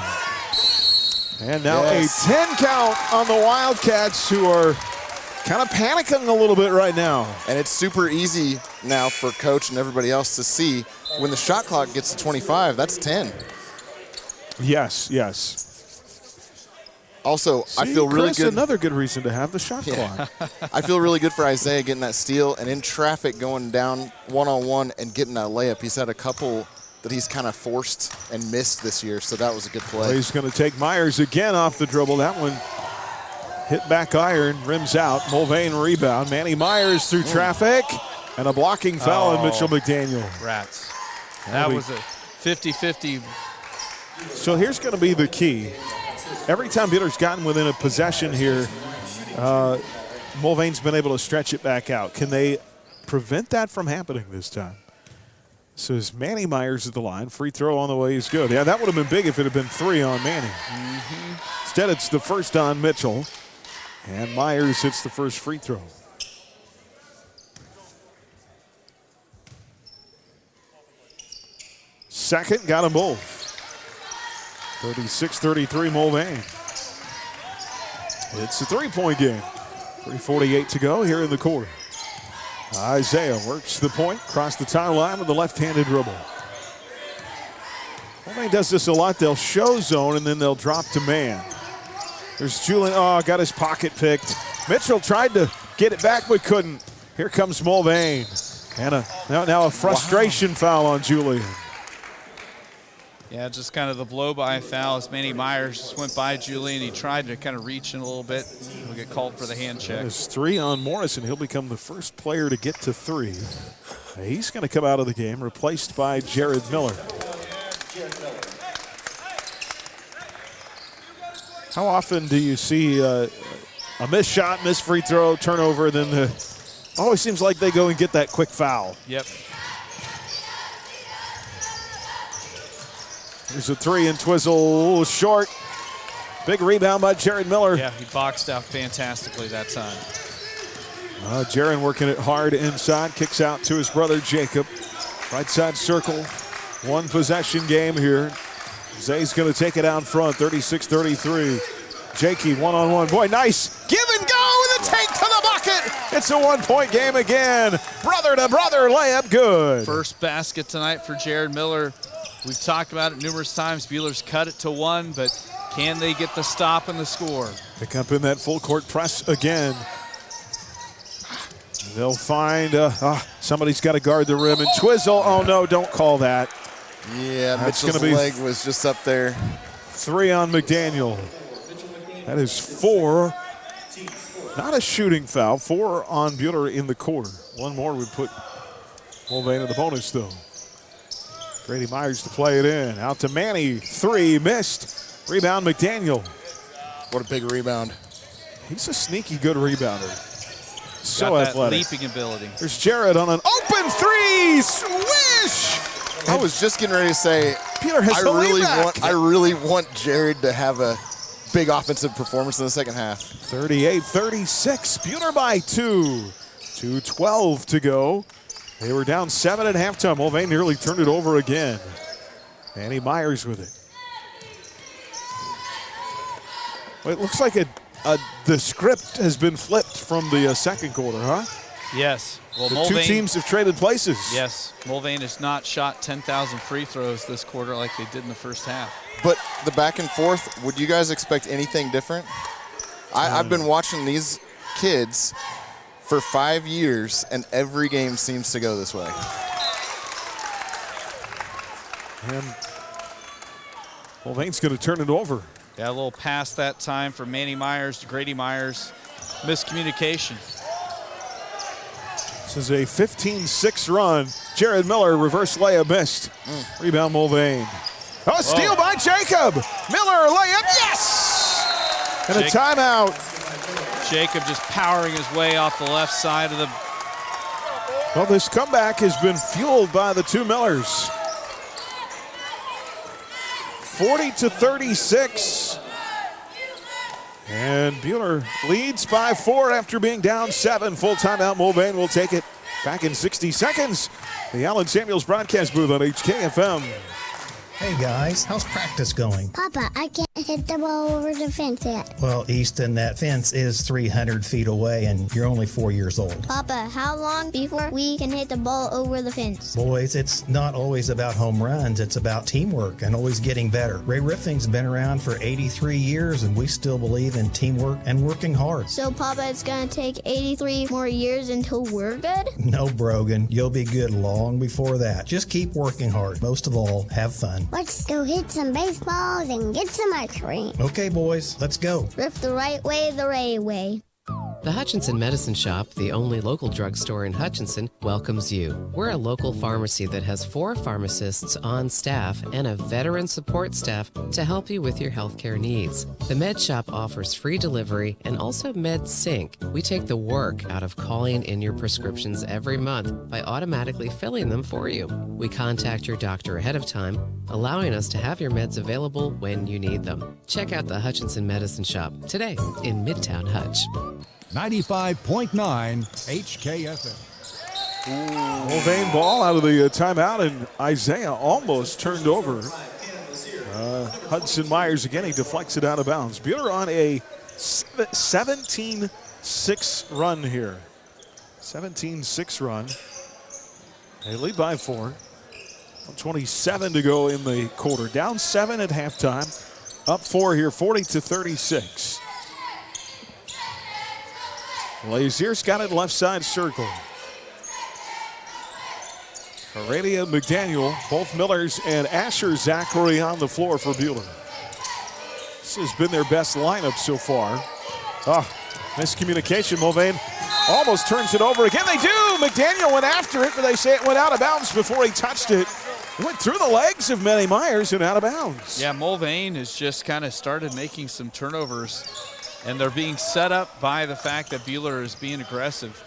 And now a 10 count on the Wildcats, who are kind of panicking a little bit right now. And it's super easy now for Coach and everybody else to see when the shot clock gets to 25, that's 10. Yes, yes. Also, See, I feel really Chris, good. Another good reason to have the shot clock. I feel really good for Isaiah getting that steal and in traffic going down one-on-one and getting that layup. He's had a couple that he's kind of forced and missed this year, so that was a good play. Well, he's going to take Myers again off the dribble. That one hit back iron, rims out. Mulvane rebound. Manny Myers through traffic, and a blocking foul on Mitchell McDaniel. Rats. That was a 50-50. So here's going to be the key. Every time Buhler's gotten within a possession here, Mulvane's been able to stretch it back out. Can they prevent that from happening this time? So is Manny Myers at the line. Free throw on the way is good. Yeah, that would have been big if it had been 3 on Manny. Instead, it's the first on Mitchell. And Myers hits the first free throw. Second, got them both. 36-33 Mulvane. It's a 3-point game. 3:48 to go here in the quarter. Isaiah works the point, across the timeline with a left-handed dribble. Mulvane does this a lot. They'll show zone, and then they'll drop to man. There's Julian. Oh, got his pocket picked. Mitchell tried to get it back, but couldn't. Here comes Mulvane. And now a frustration foul on Julian. Yeah, just kind of the blow-by foul as Manny Myers just went by Julian. He tried to kind of reach in a little bit. He'll get called for the hand check. There's 3 on Morrison. He'll become the first player to get to 3. He's going to come out of the game, replaced by Jared Miller. How often do you see a missed shot, missed free throw, turnover, then always seems like they go and get that quick foul? Yep. There's a 3 and Twizzle short. Big rebound by Jared Miller. Yeah, he boxed out fantastically that time. Jared working it hard inside, kicks out to his brother Jacob. Right side circle, 1 possession game here. Zay's going to take it out front, 36-33. Jakey one-on-one. Boy, nice give and go with a take to the bucket. It's a 1-point game again. Brother to brother layup, good. First basket tonight for Jared Miller. We've talked about it numerous times. Buhler's cut it to 1, but can they get the stop and the score? Pick up in that full court press again. They'll find somebody's got to guard the rim, and Twizzle. Oh no, don't call that. Yeah, Mitchell's leg was just up there. 3 on McDaniel. That is 4. Not a shooting foul. 4 on Buhler in the quarter. 1 more would put Mulvane in the bonus, though. Grady Myers to play it in. Out to Manny. 3 missed. Rebound McDaniel. What a big rebound. He's a sneaky good rebounder. So got athletic. That leaping ability. There's Jared on an open 3. Swish! I was just getting ready to say, Buhler has I really want Jared to have a big offensive performance in the second half. 38-36. Buhler by 2. 2:12 to go. They were down 7 at halftime. Mulvane nearly turned it over again. Manny Myers with it. Well, it looks like the script has been flipped from the second quarter, huh? Yes. Well, The two teams have traded places. Yes. Mulvane has not shot 10,000 free throws this quarter like they did in the first half. But the back and forth, would you guys expect anything different? I've been watching these kids for 5 years, and every game seems to go this way. And Mulvane's going to turn it over. Yeah, a little pass that time from Manny Myers to Grady Myers. Miscommunication. This is a 15-6 run. Jared Miller, reverse layup missed. Rebound Mulvane. Oh, steal by Jacob. Miller, layup, yes! And a timeout. Jacob just powering his way off the left side of the... Well, this comeback has been fueled by the two Millers. 40-36. And Buhler leads by 4 after being down 7. Full timeout. Mulvane will take it back in 60 seconds. The Allen Samuels broadcast booth on HKFM. Hey guys, how's practice going? Papa, I can't hit the ball over the fence yet. Well, Easton, that fence is 300 feet away and you're only 4 years old. Papa, how long before we can hit the ball over the fence? Boys, it's not always about home runs, it's about teamwork and always getting better. Ray Riffing's been around for 83 years and we still believe in teamwork and working hard. So, Papa, it's going to take 83 more years until we're good? No, Brogan, you'll be good long before that. Just keep working hard. Most of all, have fun. Let's go hit some baseballs and get some ice cream. Okay, boys, let's go. Riff the right way, the Ray way. The Hutchinson Medicine Shop, the only local drugstore in Hutchinson, welcomes you. We're a local pharmacy that has 4 pharmacists on staff and a veteran support staff to help you with your healthcare needs. The Med Shop offers free delivery and also Med Sync. We take the work out of calling in your prescriptions every month by automatically filling them for you. We contact your doctor ahead of time, allowing us to have your meds available when you need them. Check out the Hutchinson Medicine Shop today in Midtown Hutch. 95.9 HKFM. Mulvane ball out of the timeout, and Isaiah almost turned over. Hudson Myers again, he deflects it out of bounds. Buhler on a 17-6 run here. 17-6 run. They lead by 4. 27 to go in the quarter. Down 7 at halftime. Up 4 here, 40-36. Lazier's got it left side circle. Heredia, McDaniel, both Millers, and Asher Zachary on the floor for Buhler. This has been their best lineup so far. Miscommunication. Mulvane almost turns it over again. They do. McDaniel went after it, but they say it went out of bounds before he touched it. Went through the legs of Manny Myers and out of bounds. Yeah, Mulvane has just kind of started making some turnovers, and they're being set up by the fact that Buhler is being aggressive.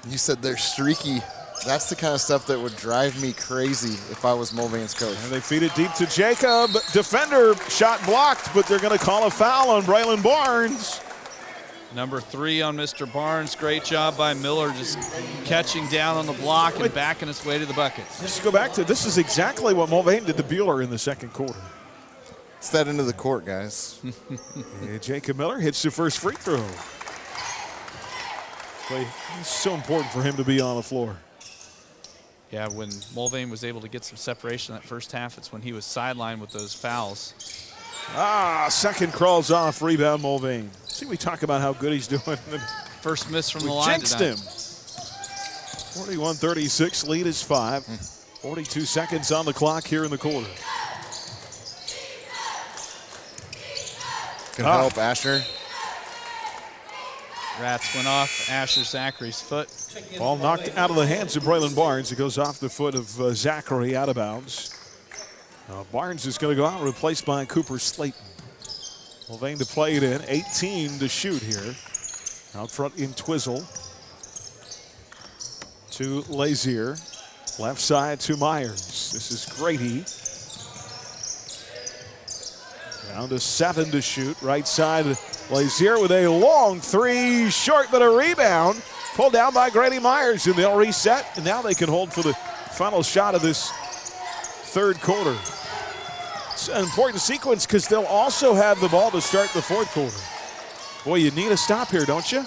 You said they're streaky. That's the kind of stuff that would drive me crazy if I was Mulvane's coach. And they feed it deep to Jacob. Defender shot blocked, but they're going to call a foul on Braylon Barnes. Number 3 on Mr. Barnes. Great job by Miller, just catching down on the block and backing his way to the bucket. Let's go back to this is exactly what Mulvane did to Buhler in the second quarter. It's that into the court, guys. And Jacob Miller hits the first free throw. It's so important for him to be on the floor. Yeah, when Mulvane was able to get some separation in that first half, it's when he was sidelined with those fouls. Second crawls off, rebound Mulvane. See, we talk about how good he's doing. First miss from the We line jinxed tonight. him. 41-36, lead is 5. 42 seconds on the clock here in the quarter. Can help Asher. Rats went off Asher Zachary's foot. Ball knocked out of the hands of Braylon Barnes. It goes off the foot of Zachary, out of bounds. Barnes is going to go out, replaced by Cooper Slayton. Mulvane to play it in, 18 to shoot here. Out front in Twizzle. To Lazier. Left side to Myers. This is Grady. Down to 7 to shoot. Right side, Lazier with a long 3. Short, but a rebound. Pulled down by Grady Myers, and they'll reset. And now they can hold for the final shot of this third quarter. It's an important sequence because they'll also have the ball to start the fourth quarter. Boy, you need a stop here, don't you?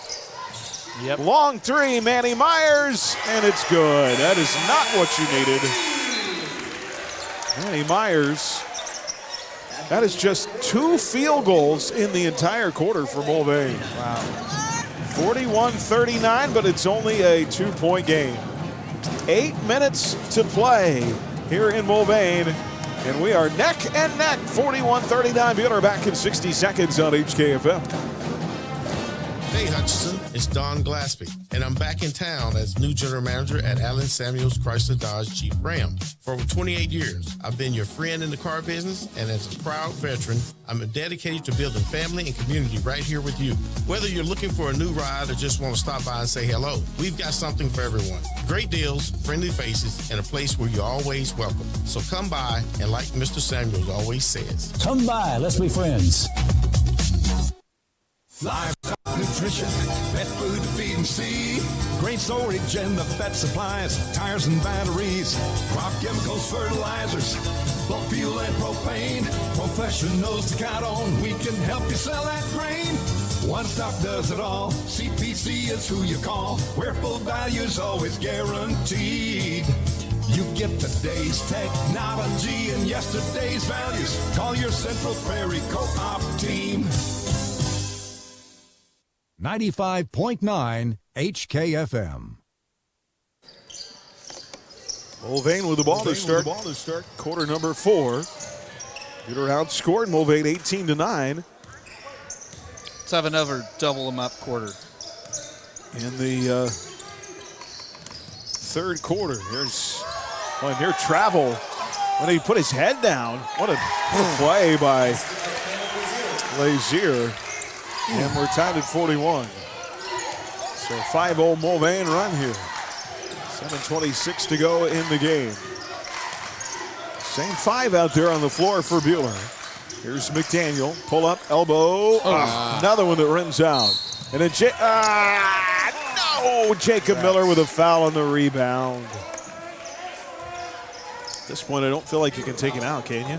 Yep. Long three, Manny Myers, and it's good. That is not what you needed. Manny Myers, that is just 2 field goals in the entire quarter for Mulvane. Wow. 41-39, but it's only a 2-point game. 8 minutes to play here in Mulvane, and we are neck and neck, 41-39. Buhler back in 60 seconds on HKFM. Hey Hutchinson, it's Don Glaspie, and I'm back in town as new general manager at Allen Samuels Chrysler Dodge Jeep Ram. For over 28 years, I've been your friend in the car business, and as a proud veteran, I'm dedicated to building family and community right here with you. Whether you're looking for a new ride or just want to stop by and say hello, we've got something for everyone. Great deals, friendly faces, and a place where you're always welcome. So come by, and like Mr. Samuels always says, come by, let's be friends. Livestock nutrition, pet food to feed and see. Grain storage and the vet supplies, tires and batteries, crop chemicals, fertilizers, bulk fuel and propane. Professionals to count on, we can help you sell that grain. One Stop does it all. CPC is who you call, where full value is always guaranteed. You get today's technology and yesterday's values. Call your Central Prairie Co-op team. 95.9 HKFM. Mulvane with the ball to start. Quarter number 4. Buhler outscored Mulvane 18-9. Let's have another double them up quarter. In the third quarter, here's near travel when he put his head down. What a play by Lazier. And we're tied at 41. So 5-0 Mulvane run here. 7:26 to go in the game. Same 5 out there on the floor for Buhler. Here's McDaniel. Pull up, elbow. Another one that rims out. And then Jacob Miller with a foul on the rebound. At this point, I don't feel like you can take him out, can you?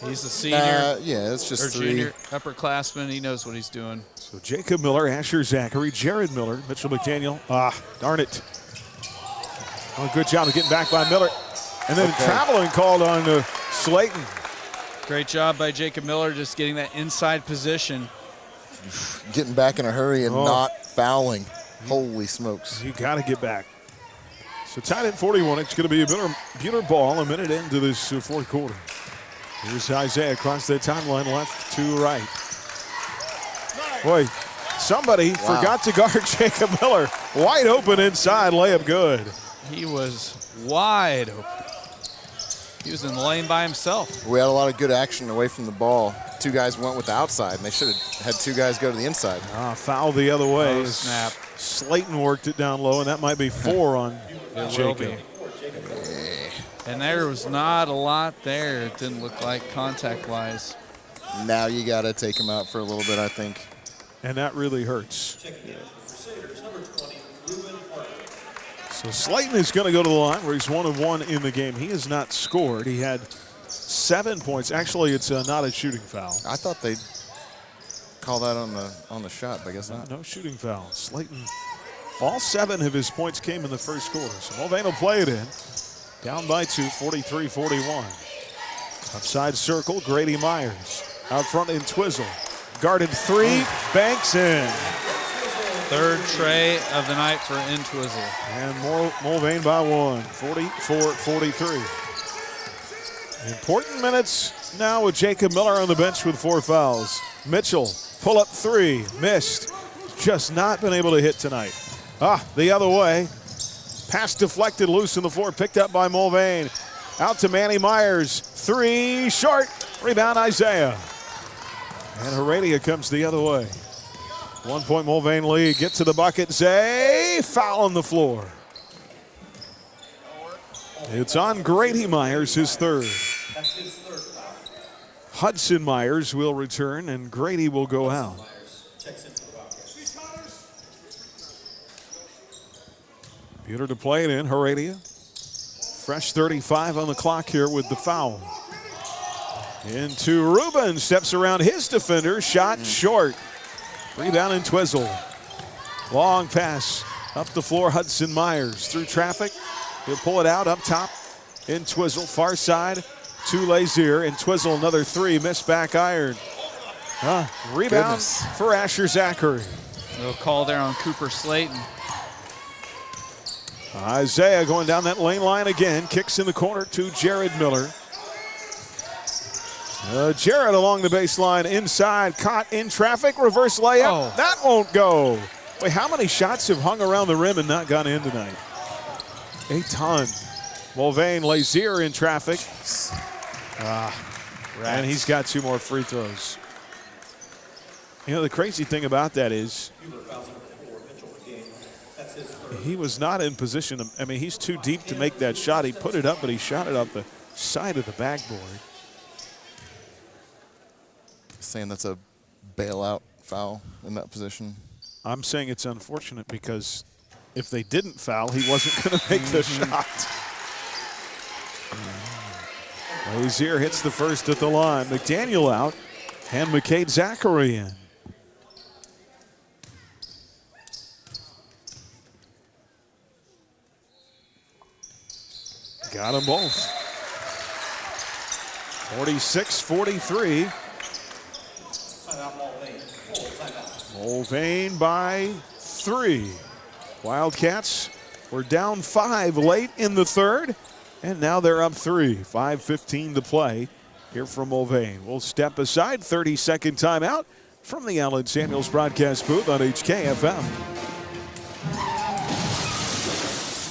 He's a senior. Yeah, it's just 3. Junior, upperclassman. He knows what he's doing. So Jacob Miller, Asher Zachary, Jared Miller, Mitchell McDaniel. Darn it. Oh, good job of getting back by Miller. And then traveling called on Slayton. Great job by Jacob Miller, just getting that inside position. Getting back in a hurry and not fouling. Holy smokes. You got to get back. So tied at 41. It's going to be a Buhler ball a minute into this fourth quarter. Here's Isaiah across the timeline, left to right. Boy, somebody forgot to guard Jacob Miller. Wide open inside, layup good. He was wide open. He was in the lane by himself. We had a lot of good action away from the ball. 2 guys went with the outside, and they should have had 2 guys go to the inside. Foul the other way. Oh, snap. Slayton worked it down low, and that might be 4 on Jacob. And there was not a lot there. It didn't look like contact-wise. Now you got to take him out for a little bit, I think. And that really hurts. So Slayton is going to go to the line where he's 1 of 1 in the game. He has not scored. He had 7 points. Actually, it's not a shooting foul. I thought they'd call that on the shot, but I guess not. No shooting foul. Slayton, all 7 of his points came in the first quarter. So Mulvane will play it in. Down by 2, 43-41. Outside circle, Grady Myers. Out front in Twizzle. Guarded 3, banks in. Third tray of the night for Twizzle. And Mulvane by 1, 44-43. Important minutes now with Jacob Miller on the bench with 4 fouls. Mitchell, pull up 3, missed. Just not been able to hit tonight. The other way. Pass deflected, loose on the floor, picked up by Mulvane. Out to Manny Myers, 3, short. Rebound Isaiah. And Heredia comes the other way. 1 point Mulvane lead, get to the bucket, Zay, foul on the floor. It's on Grady Myers, his 3rd. Hudson Myers will return, and Grady will go out. Buhler to play it in, Heredia. Fresh 35 on the clock here with the foul. Into Rubin, steps around his defender, shot short. Rebound in Twizzle. Long pass up the floor. Hudson Myers through traffic. He'll pull it out up top in Twizzle. Far side to Lazier. And Twizzle another three. Missed back iron. Rebound for Asher Zachary. No call there on Cooper Slayton. Isaiah going down that lane line again. Kicks in the corner to Jared Miller. Jared along the baseline inside. Caught in traffic. Reverse layup. That won't go. Wait, how many shots have hung around the rim and not gone in tonight? A ton. Mulvane, Lazier in traffic. And he's got 2 more free throws. You know, the crazy thing about that is he was not in position. I mean, he's too deep to make that shot. He put it up, but he shot it off the side of the backboard. Saying that's a bailout foul in that position. I'm saying it's unfortunate because if they didn't foul, he wasn't going to make the shot. Lazier hits the first at the line. McDaniel out and McCade Zachary in. Got them both. 46-43. Mulvane by 3. Wildcats were down 5 late in the third, and now they're up 3. 5:15 to play here from Mulvane. We'll step aside. 30-second timeout from the Allen Samuels broadcast booth on HKFM.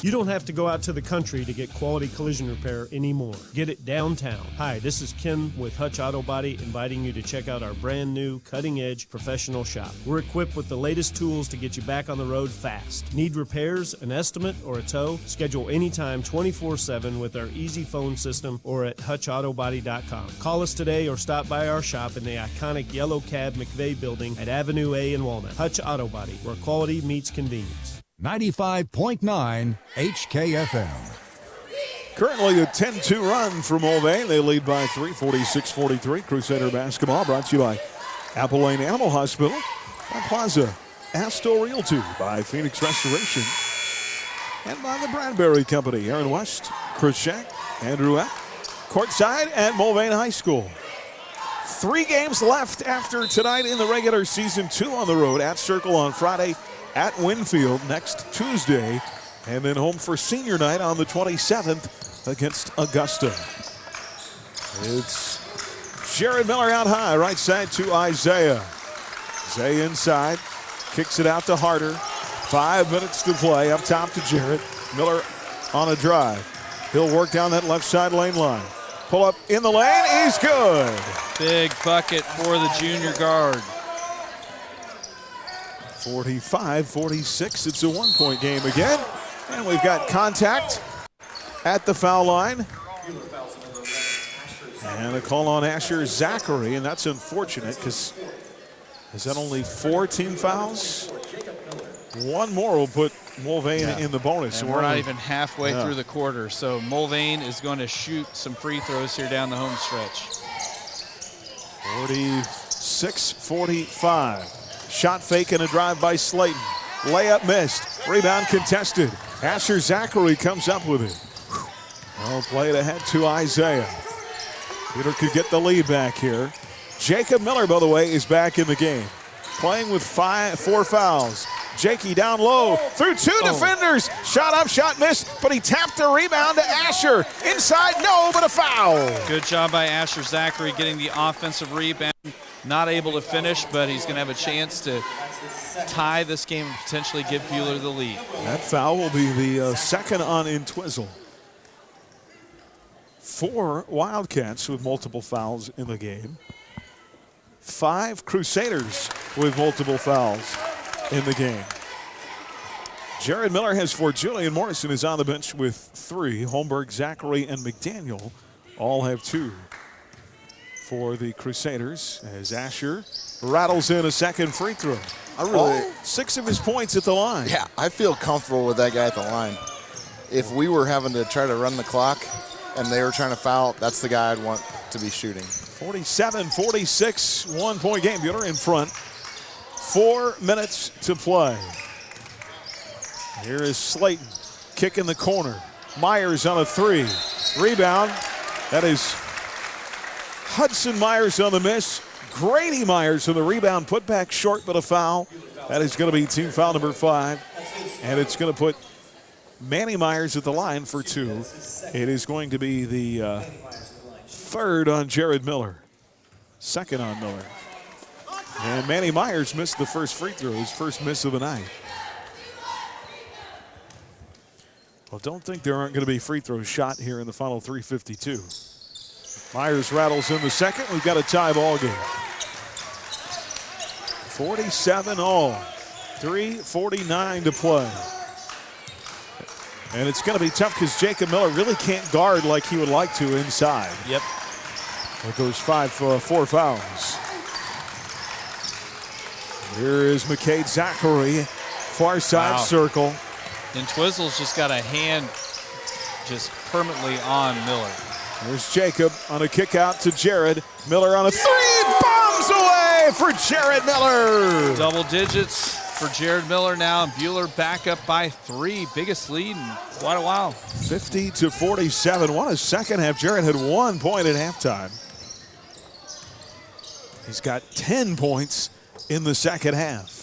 You don't have to go out to the country to get quality collision repair anymore. Get it downtown. Hi, this is Ken with Hutch Auto Body, inviting you to check out our brand new cutting-edge professional shop. We're equipped with the latest tools to get you back on the road fast. Need repairs, an estimate, or a tow? Schedule anytime 24/7 with our easy phone system or at hutchautobody.com. Call us today or stop by our shop in the iconic yellow cab McVeigh building at Avenue A in Walnut. Hutch Auto Body, where quality meets convenience. 95.9 HKFM. Currently a 10-2 run for Mulvane. They lead by 3, 46-43. Crusader basketball brought to you by Apple Lane Animal Hospital, by Plaza, Astor Realty, by Phoenix Restoration, and by the Bradbury Company. Aaron West, Chris Shack, Andrew Epp, courtside at Mulvane High School. 3 games left after tonight in the regular season. 2 on the road at Circle on Friday, at Winfield next Tuesday, and then home for senior night on the 27th against Augusta. It's Jared Miller out high, right side to Isaiah. Zay inside, kicks it out to Harder. 5 minutes to play, up top to Jared. Miller on a drive. He'll work down that left side lane line. Pull up in the lane, he's good. Big bucket for the junior guard. 45-46, it's a 1-point game again. And we've got contact at the foul line. And a call on Asher Zachary, and that's unfortunate because is that only 4 team fouls? 1 more will put Mulvane in the bonus. And we're not even halfway through the quarter, so Mulvane is going to shoot some free throws here down the home stretch. 46-45. Shot fake and a drive by Slayton. Layup missed. Rebound contested. Asher Zachary comes up with it. Well, play it ahead to Isaiah. Peter could get the lead back here. Jacob Miller, by the way, is back in the game. Playing with 4 fouls. Jakey down low through 2 defenders. Shot up, shot missed, but he tapped the rebound to Asher. Inside, no, but a foul. Good job by Asher Zachary getting the offensive rebound. Not able to finish, but he's going to have a chance to tie this game and potentially give Buhler the lead. That foul will be the second on in Twizzle. 4 Wildcats with multiple fouls in the game. 5 Crusaders with multiple fouls in the game. Jared Miller has 4. Julian Morrison is on the bench with 3. Holmberg, Zachary, and McDaniel all have 2 for the Crusaders as Asher rattles in a second free throw. All 6 of his points at the line. Yeah, I feel comfortable with that guy at the line. If we were having to try to run the clock and they were trying to foul, that's the guy I'd want to be shooting. 47-46, 1-point game. Buhler in front. 4 minutes to play. Here is Slayton, kick in the corner. Myers on a 3. Rebound. That is Hudson Myers on the miss. Grady Myers on the rebound. Put back short, but a foul. That is going to be team foul number 5. And it's going to put Manny Myers at the line for 2. It is going to be the third on Jared Miller. Second on Miller. And Manny Myers missed the first free throw, his first miss of the night. Well, don't think there aren't going to be free throws shot here in the final 3:52. Myers rattles in the second. We've got a tie ball game. 47 all. 3:49 to play. And it's going to be tough because Jacob Miller really can't guard like he would like to inside. Yep. With those 4 fouls. Here is McCade Zachary, far side circle. And Twizzle's just got a hand just permanently on Miller. There's Jacob on a kick out to Jared. Miller on a 3, bombs away for Jared Miller. Double digits for Jared Miller now. Buhler back up by 3. Biggest lead in quite a while. 50-47. What a second half. Jared had 1 point at halftime. He's got 10 points in the second half.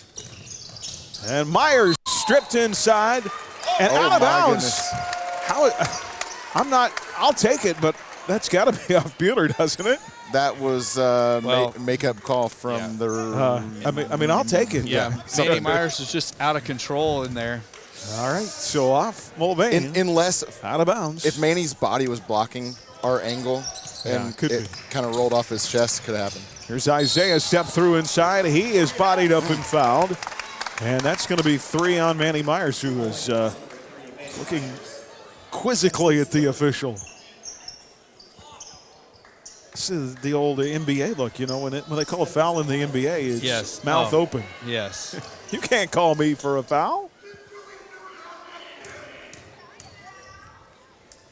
And Myers stripped inside and out of bounds. I'll take it, but that's got to be off Buhler, doesn't it? That was makeup call from the. I mean, I'll take it. Yeah, Manny Myers is just out of control in there. All right, so off Mulvane. Unless out of bounds. If Manny's body was blocking our angle and it kind of rolled off his chest, could happen. Here's Isaiah step through inside. He is bodied up and fouled. And that's going to be 3 on Manny Myers, who is looking quizzically at the official. This is the old NBA look, you know, when they call a foul in the NBA, it's mouth open. Yes. You can't call me for a foul.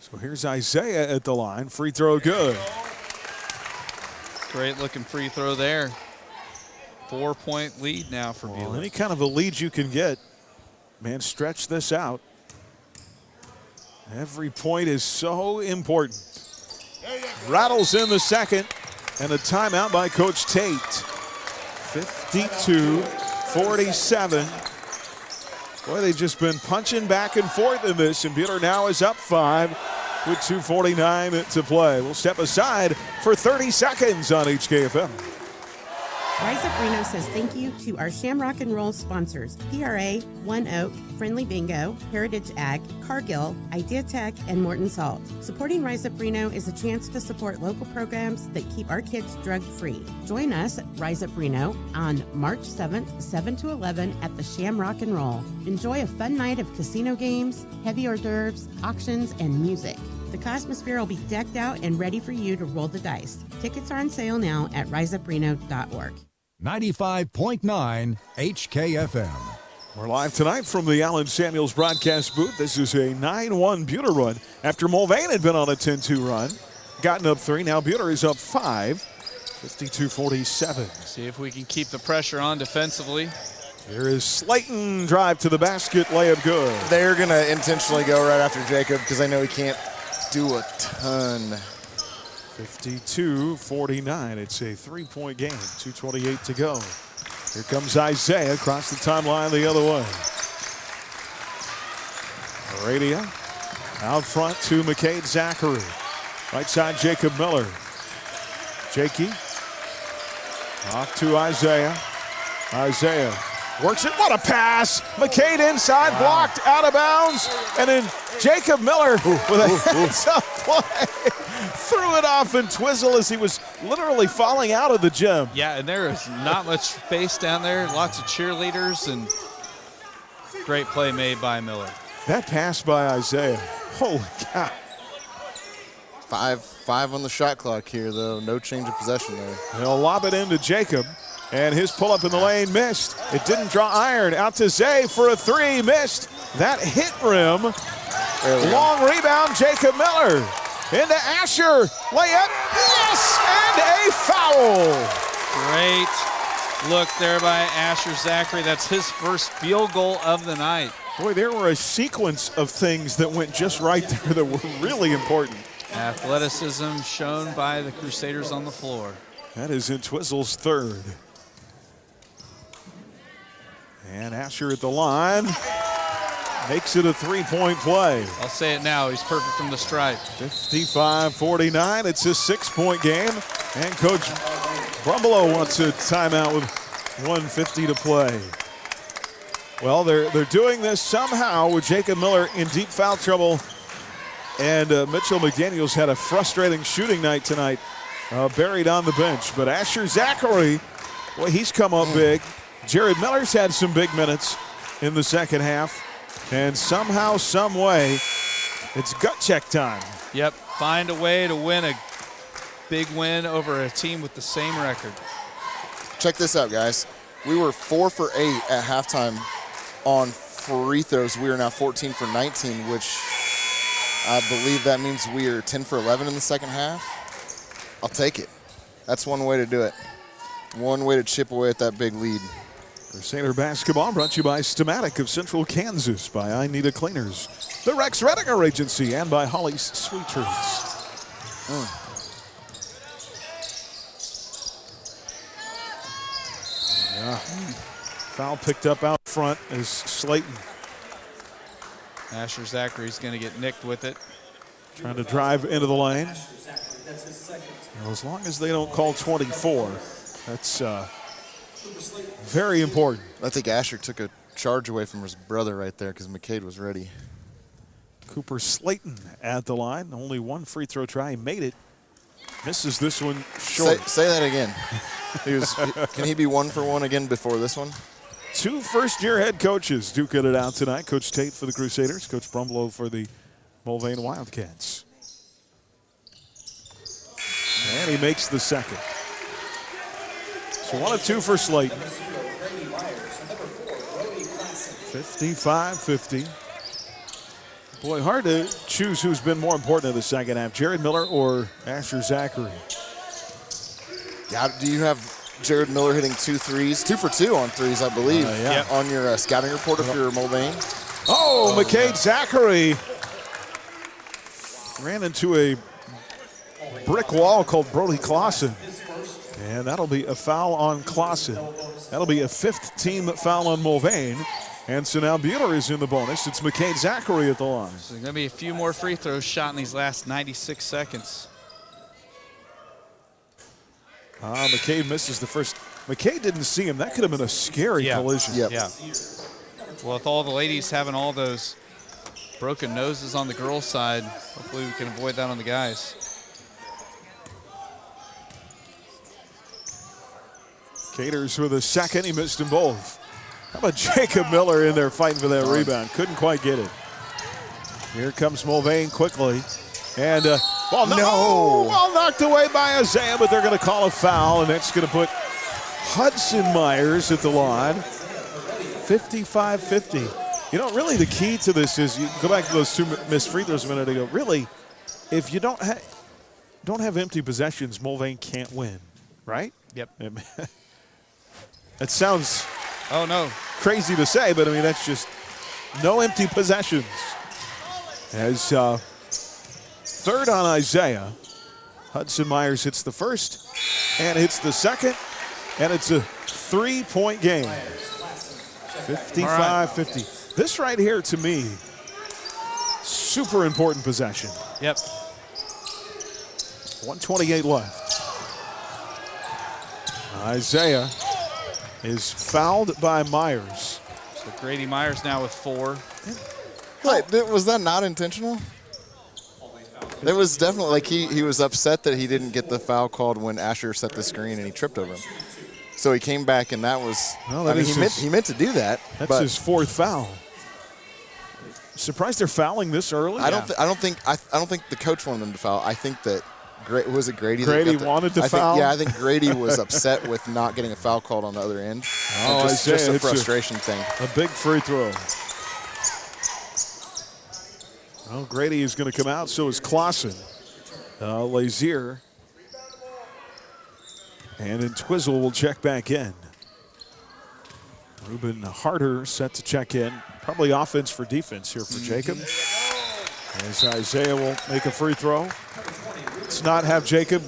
So here's Isaiah at the line. Free throw good. Great looking free throw there. 4-point lead now for Buhler. Any kind of a lead you can get, man, stretch this out. Every point is so important. Rattles in the second, and a timeout by Coach Tate. 52-47. Boy, they've just been punching back and forth in this, and Buhler now is up 5 with 2:49 to play. We'll step aside for 30 seconds on HKFM. Rise Up Reno says thank you to our Shamrock and Roll sponsors, PRA, One Oak, Friendly Bingo, Heritage Ag, Cargill, Idea Tech, and Morton Salt. Supporting Rise Up Reno is a chance to support local programs that keep our kids drug-free. Join us at Rise Up Reno on March 7th, 7 to 11 at the Shamrock and Roll. Enjoy a fun night of casino games, heavy hors d'oeuvres, auctions, and music. The Cosmosphere will be decked out and ready for you to roll the dice. Tickets are on sale now at riseupreno.org. 95.9 HKFM. We're live tonight from the Allen Samuels broadcast booth. This is a 9-1 Buhler run after Mulvane had been on a 10-2 run. Gotten up 3, now Buhler is up 5, 52-47. See if we can keep the pressure on defensively. Here is Slayton, drive to the basket, layup good. They're going to intentionally go right after Jacob because I know he can't do a ton. 52-49. It's a 3-point game. 2:28 to go. Here comes Isaiah across the timeline the other way. Aradia out front to McCade Zachary. Right side, Jacob Miller. Jakey off to Isaiah. Isaiah works it. What a pass. McCade inside, blocked, out of bounds. And then Jacob Miller with a heads-up play. Threw it off and Twizzle as he was literally falling out of the gym. Yeah, and there is not much space down there. Lots of cheerleaders, and great play made by Miller. That pass by Isaiah. Holy cow. 5 on the shot clock here, though. No change of possession there. He'll lob it into Jacob. And his pull-up in the lane missed. It didn't draw iron. Out to Zay for a 3, missed. That hit rim. Long rebound, Jacob Miller. Into Asher, layup, yes, and a foul. Great look there by Asher Zachary. That's his first field goal of the night. Boy, there were a sequence of things that went just right there that were really important. Athleticism shown by the Crusaders on the floor. That is in Twizzle's third. And Asher at the line makes it a three-point play. I'll say it now, he's perfect from the stripe. 55-49, it's a 6-point game. And Coach Brumbelow wants a timeout with 1:50 to play. Well, they're doing this somehow with Jacob Miller in deep foul trouble. And Mitchell McDaniels had a frustrating shooting night tonight, buried on the bench. But Asher Zachary, boy, he's come up big. Jared Miller's had some big minutes in the second half. And somehow, some way, it's gut check time. Yep, find a way to win a big win over a team with the same record. Check this out, guys. We were 4 for 8 at halftime on free throws. We are now 14 for 19, which I believe that means we are 10 for 11 in the second half. I'll take it. That's one way to do it. One way to chip away at that big lead. Crusader basketball brought to you by Stamatic of Central Kansas, by I Need a Cleaners, the Rex Redinger Agency, and by Holly's Sweet Treats. Yeah. Foul picked up out front is Slayton. Asher Zachary's going to get nicked with it. Trying to drive into the lane. Well, as long as they don't call 24, that's very important. I think Asher took a charge away from his brother right there because McCade was ready. Cooper Slayton at the line. Only one free throw try. He made it. Misses this one short. Say that again. Can he be 1 for 1 again before this one? 2 first-year head coaches duking it out tonight. Coach Tate for the Crusaders, Coach Brumbelow for the Mulvane Wildcats. And he makes the second. So 1 of 2 for Slayton. 55-50. Boy, hard to choose who's been more important in the second half, Jared Miller or Asher Zachary. Yeah, do you have Jared Miller hitting 2 threes? 2 for 2 on threes, I believe, on your scouting report if you're Mulvane. Oh, McCade Zachary ran into a brick wall called Brody Clausen. And that'll be a foul on Clausen. That'll be a 5th team foul on Mulvane. And so now Buhler is in the bonus. It's McCade Zachary at the line. So there's going to be a few more free throws shot in these last 96 seconds. McCade misses the first. McCade didn't see him. That could have been a scary collision. Yeah. Well, with all the ladies having all those broken noses on the girls' side, hopefully we can avoid that on the guys. Caters with a second. He missed them both. How about Jacob Miller in there fighting for that rebound? Couldn't quite get it. Here comes Mulvane quickly. And ball knocked away by Isaiah, but they're going to call a foul, and that's going to put Hudson Myers at the line. 55-50. You know, really the key to this is, you go back to those 2 missed free throws a minute ago. Really, if you don't have empty possessions, Mulvane can't win, right? Yep. That sounds crazy to say, but I mean, that's just no empty possessions. As third on Isaiah, Hudson Myers hits the first and hits the second, and it's a 3-point game. 55-50. This right here, to me, super important possession. Yep. 1:28 left. Isaiah is fouled by Myers. So Grady Myers now with 4. Wait, was that not intentional? It was definitely, like, he was upset that he didn't get the foul called when Asher set the screen and he tripped over him. So he came back, and that was, he meant to do that. That's his 4th foul. Surprised they're fouling this early? I don't think the coach wanted them to foul. I think that was it Grady? Grady wanted to foul? I think Grady was upset with not getting a foul called on the other end. Just a frustration thing. A big free throw. Well, Grady is going to come out, so is Clausen. Lazier. And then Twizzle will check back in. Ruben Harder set to check in. Probably offense for defense here for Jacob. As Isaiah will make a free throw. Let's not have Jacob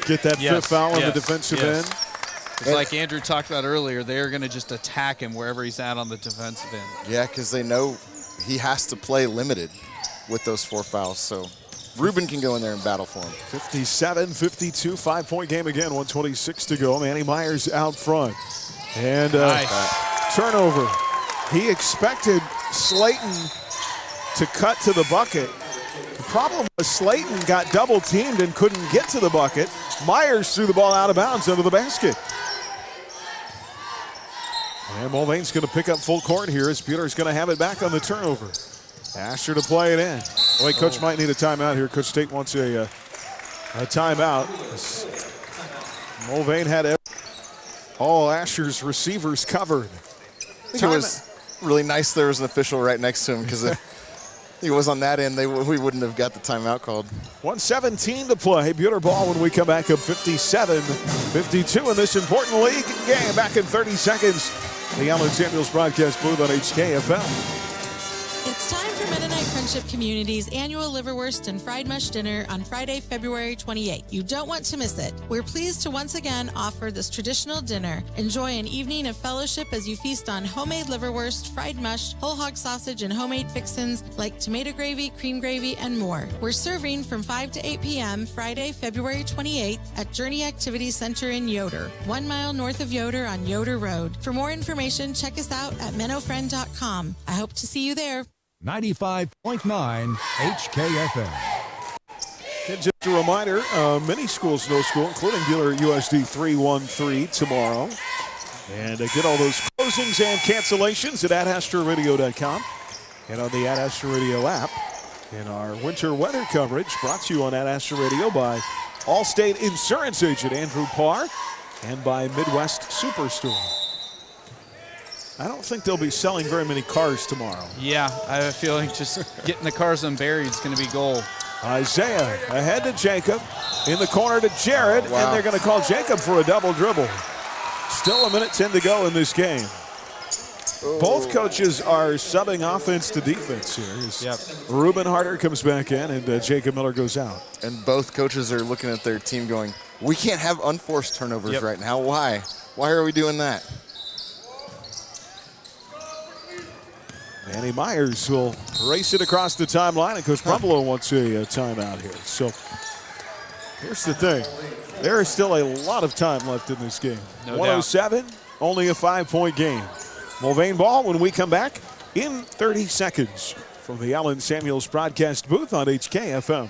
get that fifth foul on the defensive end. It's like Andrew talked about earlier, they're going to just attack him wherever he's at on the defensive end. Yeah, because they know he has to play limited with those 4 fouls. So Ruben can go in there and battle for him. 57-52, 5-point game again, 1:26 to go. Manny Myers out front. And turnover. He expected Slayton to cut to the bucket. The problem was Slayton got double teamed and couldn't get to the bucket. Myers threw the ball out of bounds under the basket. And Mulvane's going to pick up full court here as Buhler's going to have it back on the turnover. Asher to play it in. Wait, Coach might need a timeout here. Coach State wants a timeout. Mulvane had all Asher's receivers covered. I think it was really nice there was an official right next to him, because if he was on that end, we wouldn't have got the timeout called. 1:17 to play. Buhler ball when we come back up 57-52 in this important league game. Back in 30 seconds. The Allen Samuels broadcast booth on HKFM. It's time for Mennonite Friendship Community's annual liverwurst and fried mush dinner on Friday, February 28th. You don't want to miss it. We're pleased to once again offer this traditional dinner. Enjoy an evening of fellowship as you feast on homemade liverwurst, fried mush, whole hog sausage, and homemade fixins like tomato gravy, cream gravy, and more. We're serving from 5 to 8 p.m. Friday, February 28th at Journey Activity Center in Yoder, 1 mile north of Yoder on Yoder Road. For more information, check us out at mennofriend.com. I hope to see you there. 95.9 HKFM. And just a reminder, many schools, no school, including Buhler USD 313 tomorrow. And get all those closings and cancellations at AdAstraRadio.com and on the Ad Astra Radio app. And our winter weather coverage brought to you on Ad Astra Radio by Allstate Insurance Agent Andrew Parr and by Midwest Superstore. I don't think they'll be selling very many cars tomorrow. Yeah, I have a feeling just getting the cars unburied is going to be goal. Isaiah ahead to Jacob. In the corner to Jared, and they're going to call Jacob for a double dribble. Still 1:10 to go in this game. Both coaches are subbing offense to defense here. Ruben Harder comes back in, and Jacob Miller goes out. And both coaches are looking at their team going, we can't have unforced turnovers right now. Why? Why are we doing that? Manny Myers will race it across the timeline, and Coach Brumbelow wants a timeout here. So here's the thing. There is still a lot of time left in this game. No 107, only a 5-point game. Mulvane ball when we come back in 30 seconds from the Allen Samuels broadcast booth on HKFM.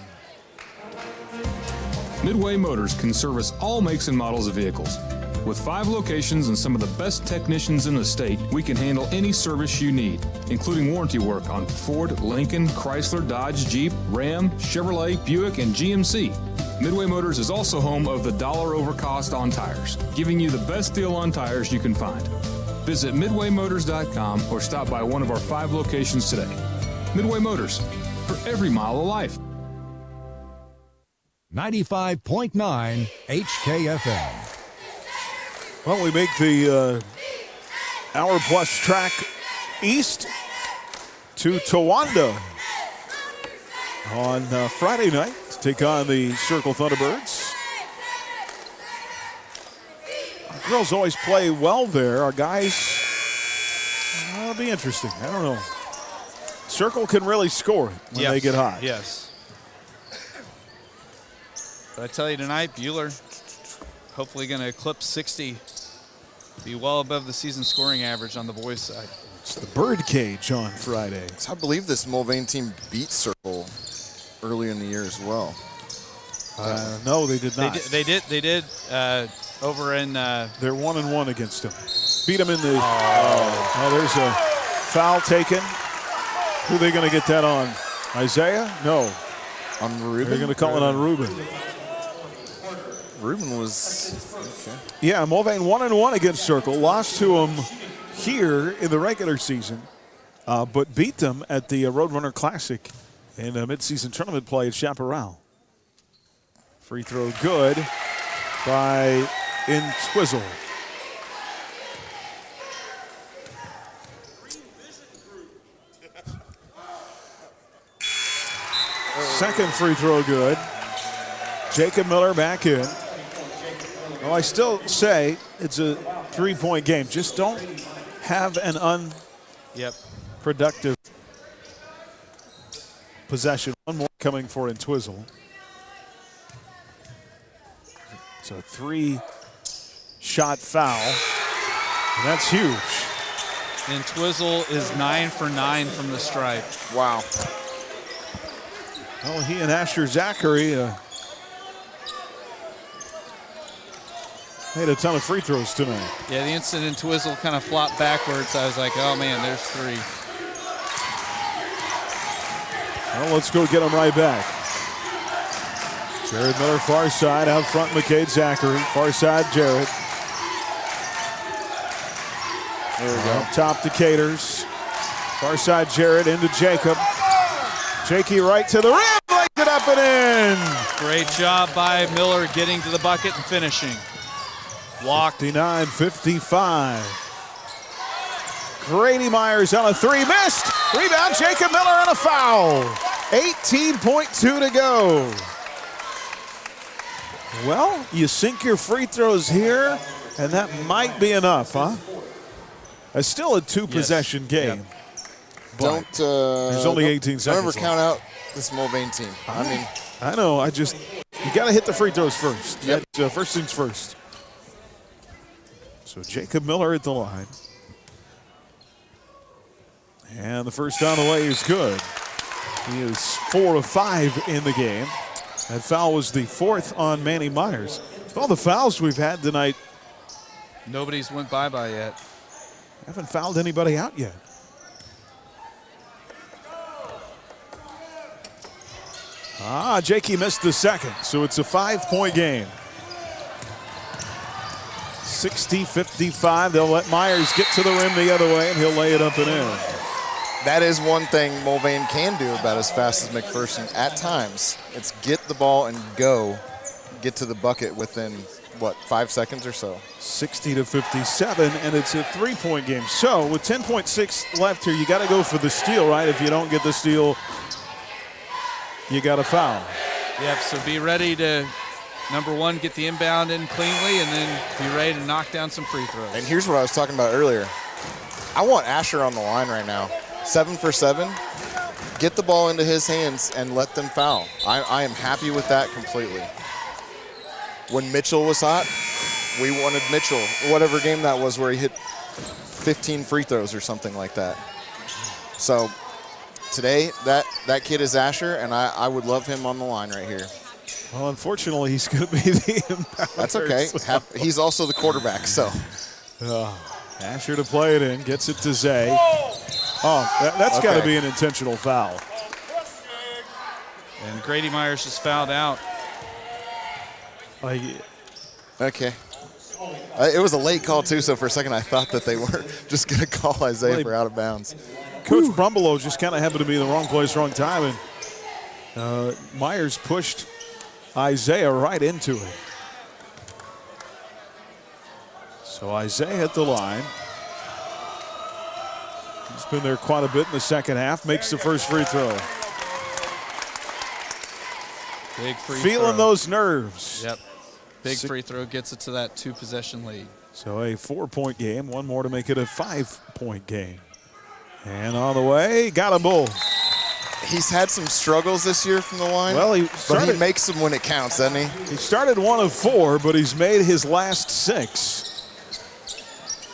Midway Motors can service all makes and models of vehicles. With 5 locations and some of the best technicians in the state, we can handle any service you need, including warranty work on Ford, Lincoln, Chrysler, Dodge, Jeep, Ram, Chevrolet, Buick, and GMC. Midway Motors is also home of the dollar over cost on tires, giving you the best deal on tires you can find. Visit MidwayMotors.com or stop by one of our 5 locations today. Midway Motors, for every mile of life. 95.9 HKFM. Well, we make the hour-plus track east to Towanda on Friday night to take on the Circle Thunderbirds. Our girls always play well there. Our guys, it'll be interesting. I don't know. Circle can really score it when they get hot. Yes. But I tell you tonight, Buhler hopefully going to eclipse 60, be well above the season scoring average on the boys' side. It's the Birdcage on Friday. So I believe this Mulvane team beat Circle earlier in the year as well. No, they did not. They did. Over in. They're 1-1 against them. Beat them in the. There's a foul taken. Who are they going to get that on? Isaiah? No. On Ruben? They're going to call it on Ruben. Ruben was okay. Yeah, Mulvane 1-1 against Circle. Lost to them here in the regular season, but beat them at the Roadrunner Classic in a midseason tournament play at Chaparral. Free throw good by Intwizzle. second free throw good. Jacob Miller back in. Well, I still say it's a 3-point game. Just don't have an unproductive possession. One more coming for Entwistle. It's a 3-shot foul, and that's huge. And Twizzle is 9 for 9 from the stripe. Wow. Well, he and Asher Zachary made a ton of free throws tonight. Yeah, the instant in Twizzle kind of flopped backwards, I was like, oh man, there's 3. Well, let's go get him right back. Jared Miller far side, out front McCade Zachary. Far side Jared. There we go. Up top to Caters. Far side Jared into Jacob. Jakey right to the rim, lays it up and in. Great job by Miller getting to the bucket and finishing. Walk. 59-55. Grady Myers on a 3, missed. Rebound, Jacob Miller on a foul. 18.2 to go. Well, you sink your free throws here, and that might be enough, huh? It's still a 2-possession game. Yep. But there's only 18 seconds Don't ever left. count out this Mulvane team. I mean, I know. You got to hit the free throws first. Yep. First things first. So Jacob Miller at the line. And the first down the way is good. He is 4 of 5 in the game. That foul was the 4th on Manny Myers. With all the fouls we've had tonight, Nobody's went bye-bye yet. haven't fouled anybody out yet. Jakey missed the second, so it's a 5-point game. 60-55. They'll let Myers get to the rim the other way, and he'll lay it up and in. that is one thing Mulvane can do about as fast as McPherson at times. It's get the ball and go, get to the bucket within, 5 seconds or so. 60-57, and it's a 3-point game. So with 10.6 left here, you got to go for the steal, right? If you don't get the steal, you got to foul. Yep, so be ready to, number one, get the inbound in cleanly, and then be ready to knock down some free throws. And here's what I was talking about earlier. I want Asher on the line right now. 7 for 7. Get the ball into his hands and let them foul. I am happy with that completely. When Mitchell was hot, we wanted Mitchell, whatever game that was where he hit 15 free throws or something like that. So today, that kid is Asher, and I would love him on the line right here. Well, unfortunately, he's going to be the inbounder. That's okay. So. He's also the quarterback, so. Asher to play it in, gets it to Zay. That's got to be an intentional foul. And Grady Myers just fouled out. Okay. It was a late call, too, so for a second I thought that they were just going to call Isaiah for out of bounds. Coach Brumbelow just kind of happened to be in the wrong place, wrong time, and Myers pushed Isaiah right into it. So Isaiah at the line. He's been there quite a bit in the second half, makes the first free throw. Big free Feeling throw. those nerves. Yep. Big free throw gets it to that 2-possession lead. So a 4-point game, one more to make it a 5-point game. And on the way, got them both. He's had some struggles this year from the line. Well, but he makes them when it counts, doesn't he? He started 1 of 4, but he's made his last 6.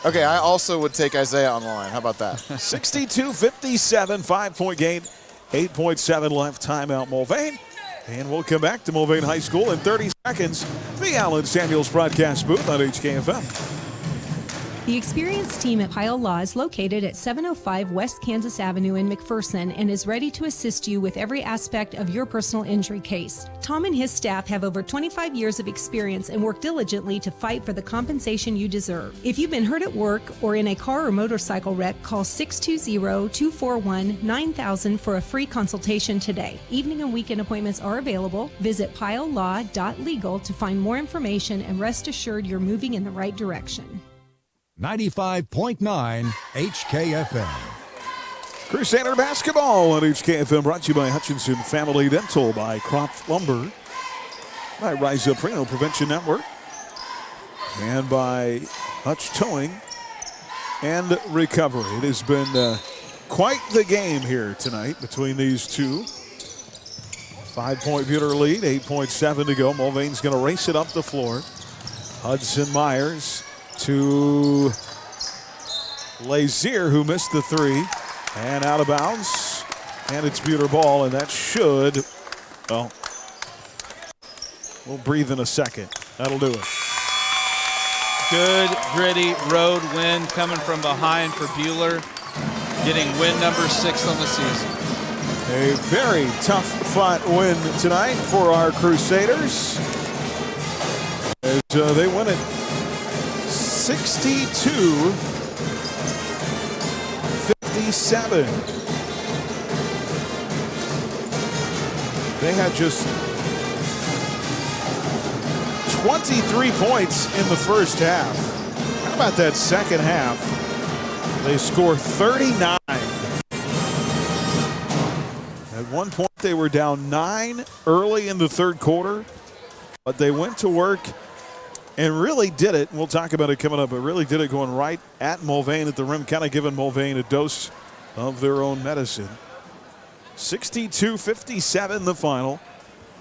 Okay, I also would take Isaiah on the line. How about that? 62-57, 5-point game, 8.7 left, timeout Mulvane. And we'll come back to Mulvane High School in 30 seconds. The Allen Samuels broadcast booth on HKFM. The experienced team at Pyle Law is located at 705 West Kansas Avenue in McPherson and is ready to assist you with every aspect of your personal injury case. Tom and his staff have over 25 years of experience and work diligently to fight for the compensation you deserve. If you've been hurt at work or in a car or motorcycle wreck, call 620-241-9000 for a free consultation today. Evening and weekend appointments are available. Visit pylelaw.legal to find more information and rest assured you're moving in the right direction. 95.9 HKFM. Crusader basketball on HKFM, brought to you by Hutchinson Family Dental, by Kropf Lumber, by Rise Up Reno Prevention Network, and by Hutch Towing and Recovery. It has been quite the game here tonight between these two. 5-point Buhler lead, 8.7 to go. Mulvane's going to race it up the floor. Hudson Myers to Lazier, who missed the three. And out of bounds. And it's Buhler ball, and that should, well, we'll breathe in a second. That'll do it. Good, gritty road win coming from behind for Buhler, getting win number 6 on the season. A very tough-fought win tonight for our Crusaders, as they win it 62-57. They had just 23 points in the first half. How about that second half? They score 39. At one point, they were down 9 early in the third quarter, but they went to work and really did it. We'll talk about it coming up, but really did it going right at Mulvane at the rim, kind of giving Mulvane a dose of their own medicine. 62-57 the final.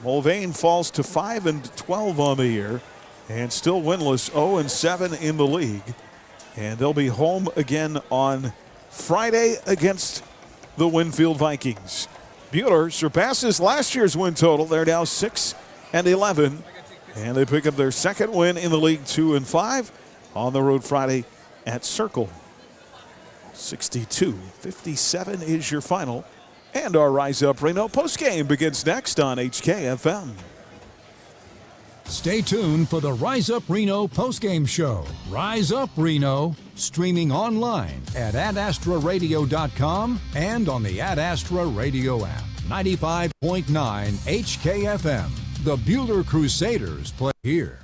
Mulvane falls to 5-12 on the year and still winless, 0-7 in the league. And they'll be home again on Friday against the Winfield Vikings. Buhler surpasses last year's win total. They're now 6-11, and they pick up their second win in the league, 2-5 on the road Friday at Circle. 62-57 is your final. And our Rise Up Reno postgame begins next on HKFM. Stay tuned for the Rise Up Reno postgame show. Rise Up Reno, streaming online at adastraradio.com and on the Ad Astra Radio app. 95.9 HKFM. The Buhler Crusaders play here.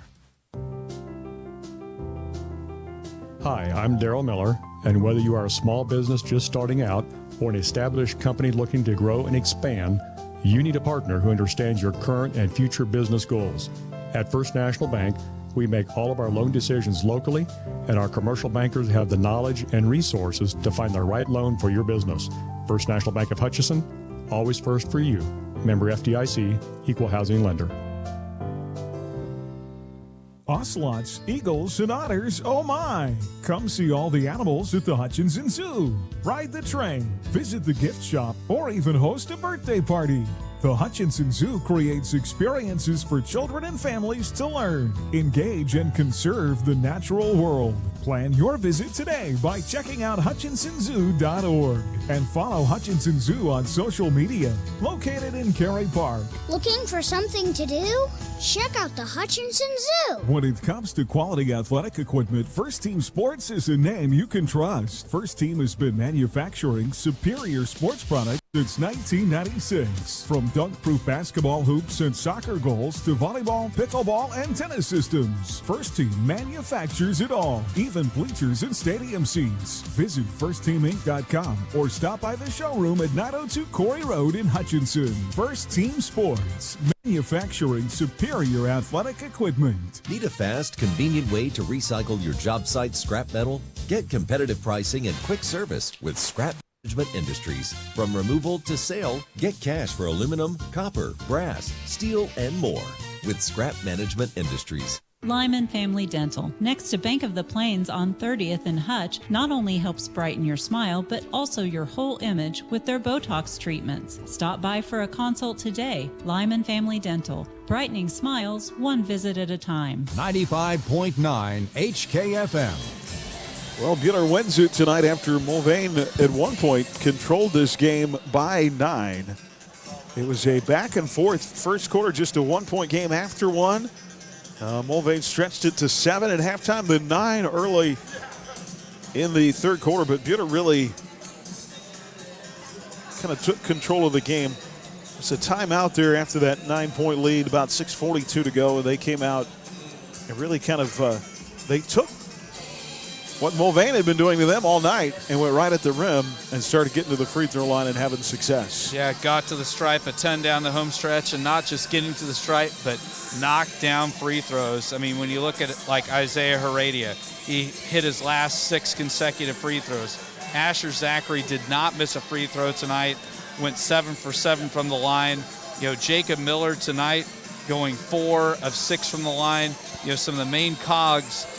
Hi, I'm Daryl Miller, and whether you are a small business just starting out or an established company looking to grow and expand, you need a partner who understands your current and future business goals. At First National Bank, we make all of our loan decisions locally, and our commercial bankers have the knowledge and resources to find the right loan for your business. First National Bank of Hutchinson, always first for you. Member FDIC, Equal Housing Lender. Ocelots, eagles, and otters, oh my! Come see all the animals at the Hutchinson Zoo. Ride the train, visit the gift shop, or even host a birthday party. The Hutchinson Zoo creates experiences for children and families to learn, engage, and conserve the natural world. Plan your visit today by checking out hutchinsonzoo.org and follow Hutchinson Zoo on social media, located in Cary Park. Looking for something to do? Check out the Hutchinson Zoo. When it comes to quality athletic equipment, First Team Sports is a name you can trust. First Team has been manufacturing superior sports products since 1996. From dunk-proof basketball hoops and soccer goals to volleyball, pickleball, and tennis systems, First Team manufactures it all, even bleachers and stadium seats. Visit firstteaminc.com or stop by the showroom at 902 Corey Road in Hutchinson. First Team Sports, manufacturing superior athletic equipment. Need a fast, convenient way to recycle your job site scrap metal? Get competitive pricing and quick service with Scrap Management Industries. From removal to sale, get cash for aluminum, copper, brass, steel, and more with Scrap Management Industries. Lyman Family Dental, next to Bank of the Plains on 30th and Hutch, not only helps brighten your smile, but also your whole image with their Botox treatments. Stop by for a consult today. Lyman Family Dental, brightening smiles one visit at a time. 95.9 HKFM. Well, Buhler wins it tonight after Mulvane at one point controlled this game by 9. It was a back and forth first quarter, just a 1-point game after one. Mulvane stretched it to 7 at halftime, then 9 early in the third quarter, but Buhler really kind of took control of the game. It's a timeout there after that 9-point lead, about 6:42 to go, and they came out and really kind of they took what Mulvane had been doing to them all night and went right at the rim and started getting to the free throw line and having success. Yeah, got to the stripe, a 10 down the home stretch, and not just getting to the stripe, but knocked down free throws. I mean, when you look at it like Isaiah Heredia, he hit his last 6 consecutive free throws. Asher Zachary did not miss a free throw tonight, went 7 for 7 from the line. Jacob Miller tonight going 4 of 6 from the line. Some of the main cogs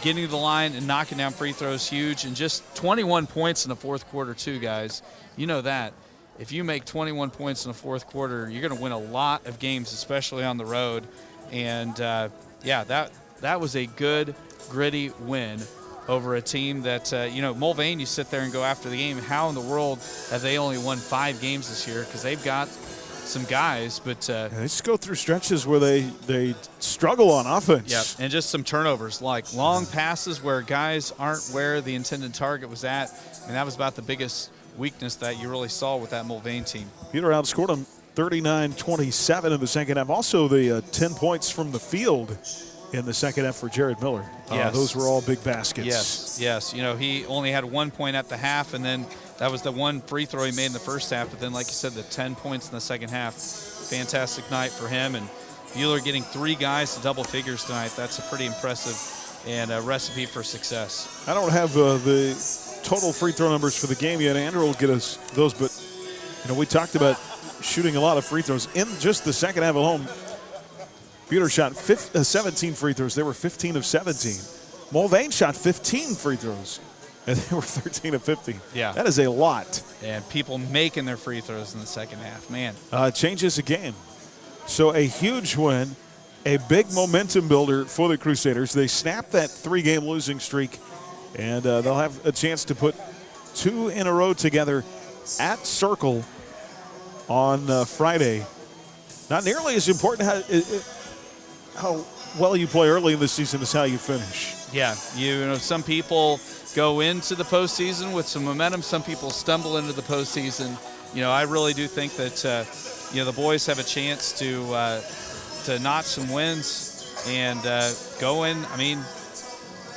getting to the line and knocking down free throws, huge. And just 21 points in the fourth quarter too, guys. You know that. If you make 21 points in the fourth quarter, you're going to win a lot of games, especially on the road. And, that was a good, gritty win over a team that, Mulvane, you sit there and go after the game. How in the world have they only won 5 games this year? Because they've got some guys, but they just go through stretches where they struggle on offense. Yeah, and just some turnovers, like long passes where guys aren't where the intended target was at. And that was about the biggest weakness that you really saw with that Mulvane team. Peter outscored them 39-27 in the second half. Also, the 10 points from the field in the second half for Jared Miller. Yes. Those were all big baskets. Yes. He only had 1 point at the half, and then that was the 1 free throw he made in the first half. But then, like you said, the 10 points in the second half. Fantastic night for him. And Buhler getting 3 guys to double figures tonight. That's a pretty impressive and a recipe for success. I don't have the total free throw numbers for the game yet. Andrew will get us those, but we talked about shooting a lot of free throws in just the second half alone. Buhler shot 17 free throws. They were 15 of 17. Mulvane shot 15 free throws, and they were 13 of 15. Yeah. That is a lot. And people making their free throws in the second half, man. Changes the game. So a huge win, a big momentum builder for the Crusaders. They snapped that 3-game losing streak, and they'll have a chance to put 2 in a row together at Circle on Friday. Not nearly as important how well you play early in the season is how you finish. Yeah, some people go into the postseason with some momentum. Some people stumble into the postseason. I really do think that the boys have a chance to notch some wins and go in. I mean,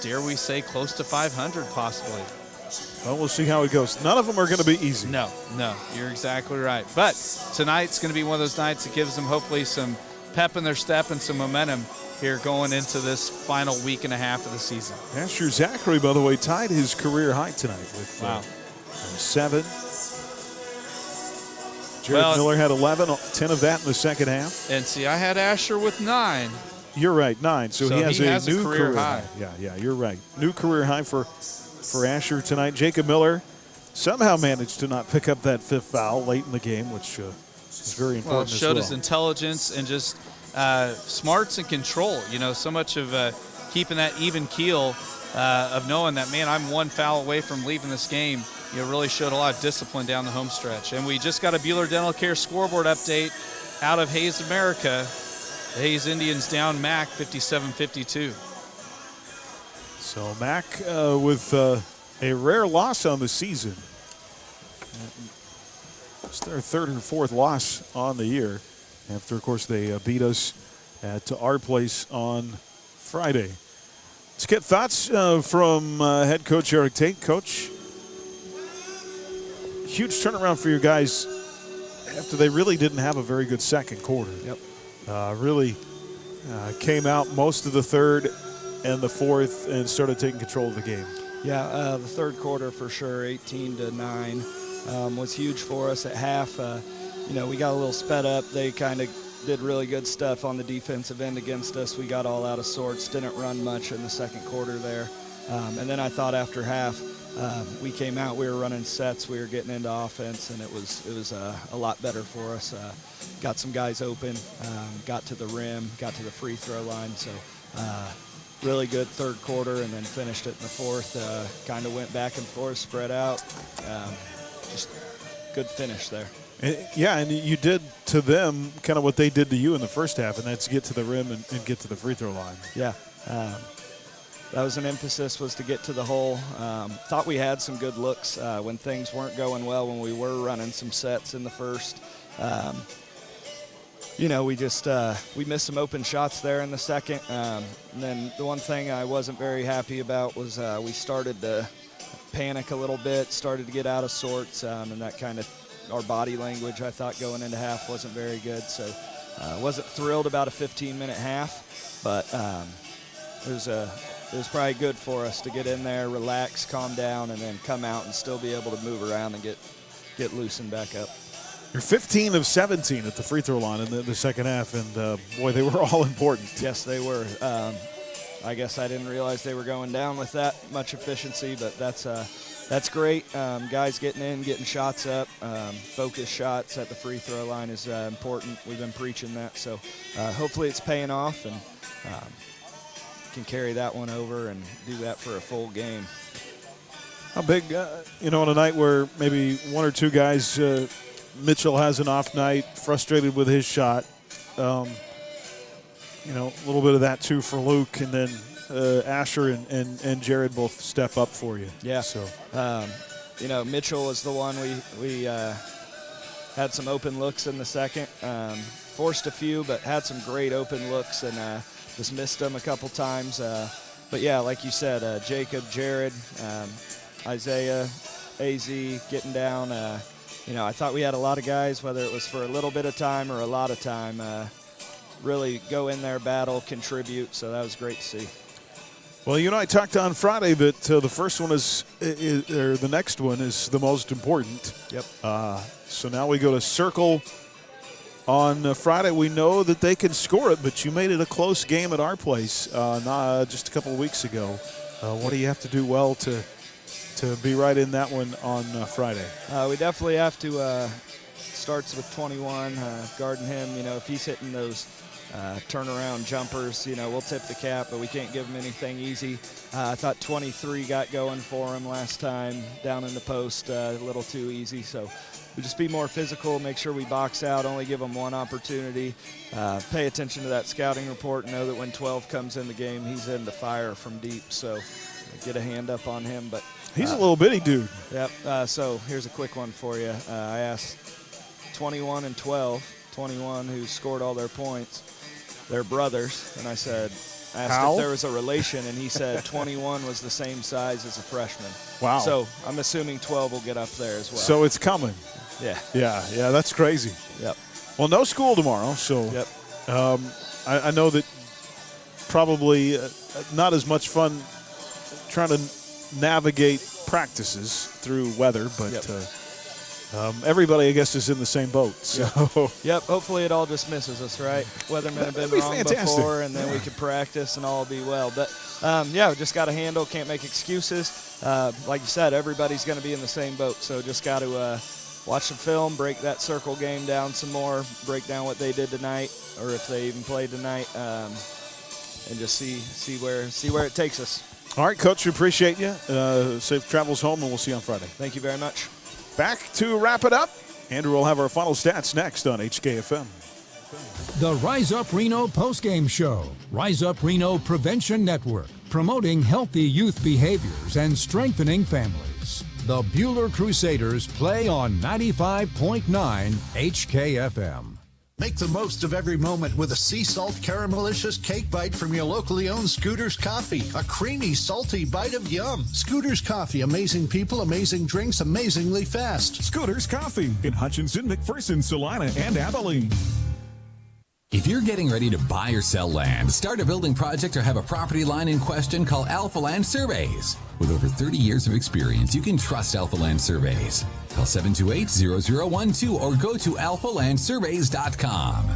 dare we say close to 500 possibly. Well, we'll see how it goes. None of them are going to be easy. No, you're exactly right. But tonight's going to be one of those nights that gives them hopefully some pep in their step and some momentum here going into this final week and a half of the season. Asher Zachary, by the way, tied his career high tonight with 7. Jared Miller had 11, 10 of that in the second half. And see, I had Asher with 9. You're right, 9. So he has a new career high. Yeah, you're right. New career high for Asher tonight. Jacob Miller somehow managed to not pick up that 5th foul late in the game, which is very important. Well, it showed his intelligence and just smarts and control. So much of keeping that even keel of knowing that, man, I'm 1 foul away from leaving this game. Really showed a lot of discipline down the home stretch. And we just got a Buhler Dental Care scoreboard update out of Hayes, America. The Hayes Indians down MAC 57-52. So MAC with a rare loss on the season. It's their 3rd or 4th loss on the year after, of course, they beat us at our place on Friday. Let's get thoughts from head coach Eric Tate. Coach, huge turnaround for your guys after they really didn't have a very good second quarter. Yep. Really came out most of the third and the fourth and started taking control of the game. Yeah, the third quarter for sure, 18-9, was huge for us at half. We got a little sped up. They kind of did really good stuff on the defensive end against us. We got all out of sorts, didn't run much in the second quarter there. And then I thought after half, we came out, we were running sets, we were getting into offense, and it was a lot better for us. Got some guys open, got to the rim, got to the free throw line. So really good third quarter, and then finished it in the fourth. Kind of went back and forth, spread out. Just good finish there. And you did to them kind of what they did to you in the first half, and that's get to the rim and get to the free throw line. Yeah. That was an emphasis, was to get to the hole. Thought we had some good looks when things weren't going well, when we were running some sets in the first. we just we missed some open shots there in the second. And then the one thing I wasn't very happy about was we started to panic a little bit, started to get out of sorts, and that kind of our body language, I thought, going into half wasn't very good. So wasn't thrilled about a 15-minute half, but it was probably good for us to get in there, relax, calm down, and then come out and still be able to move around and get loosened back up. You're 15 of 17 at the free throw line in the second half, and boy, they were all important. Yes, they were. I guess I didn't realize they were going down with that much efficiency, but that's great. Guys getting in, getting shots up, focus shots at the free throw line is important. We've been preaching that, so hopefully it's paying off and can carry that one over and do that for a full game. How big, on a night where maybe one or two guys, Mitchell has an off night, frustrated with his shot. A little bit of that too for Luke, and then Asher and Jared both step up for you. Yeah. So, Mitchell was the one we had some open looks in the second. Forced a few, but had some great open looks and just missed them a couple times. But yeah, like you said, Jacob, Jared, Isaiah, AZ getting down. I thought we had a lot of guys, whether it was for a little bit of time or a lot of time, really go in there, battle, contribute. So that was great to see. Well, I talked on Friday that the first one or the next one is the most important. Yep. So now we go to Circle on Friday. We know that they can score it, but you made it a close game at our place just a couple of weeks ago. What do you have to do well to be right in that one on Friday? We definitely have to starts with 21, guarding him. If he's hitting those turnaround jumpers, we'll tip the cap, but we can't give him anything easy. I thought 23 got going for him last time down in the post, a little too easy. So we just be more physical, make sure we box out, only give him one opportunity. Pay attention to that scouting report, know that when 12 comes in the game, he's in the fire from deep. So get a hand up on him. But he's a little bitty dude. Yep. So here's a quick one for you. I asked 21 and 12, 21 who scored all their points, they're brothers, and I asked if there was a relation, and he said 21 was the same size as a freshman. Wow. So I'm assuming 12 will get up there as well. So it's coming. Yeah. Yeah, that's crazy. Yep. Well, no school tomorrow, so yep. I know that probably not as much fun trying to navigate practices through weather, but everybody, I guess, is in the same boat. So. Yep, hopefully it all just misses us, right? Weathermen have been wrong before, and then we could practice and all be well. But, we just got to handle, can't make excuses. Like you said, everybody's going to be in the same boat, so just got to watch some film, break that Circle game down some more, break down what they did tonight, or if they even played tonight, and just see where it takes us. All right, Coach, we appreciate you. Safe travels home, and we'll see you on Friday. Thank you very much. Back to wrap it up. Andrew will have our final stats next on HKFM. The Rise Up Reno postgame show. Rise Up Reno Prevention Network, promoting healthy youth behaviors and strengthening families. The Buhler Crusaders play on 95.9 HKFM. Make the most of every moment with a sea salt caramelicious cake bite from your locally owned Scooter's Coffee. A creamy, salty bite of yum. Scooter's Coffee, amazing people, amazing drinks, amazingly fast. Scooter's Coffee in Hutchinson, McPherson, Salina, and Abilene. If you're getting ready to buy or sell land, start a building project, or have a property line in question, call Alpha Land Surveys. With over 30 years of experience, you can trust Alpha Land Surveys. Call 728-0012 or go to alphalandsurveys.com.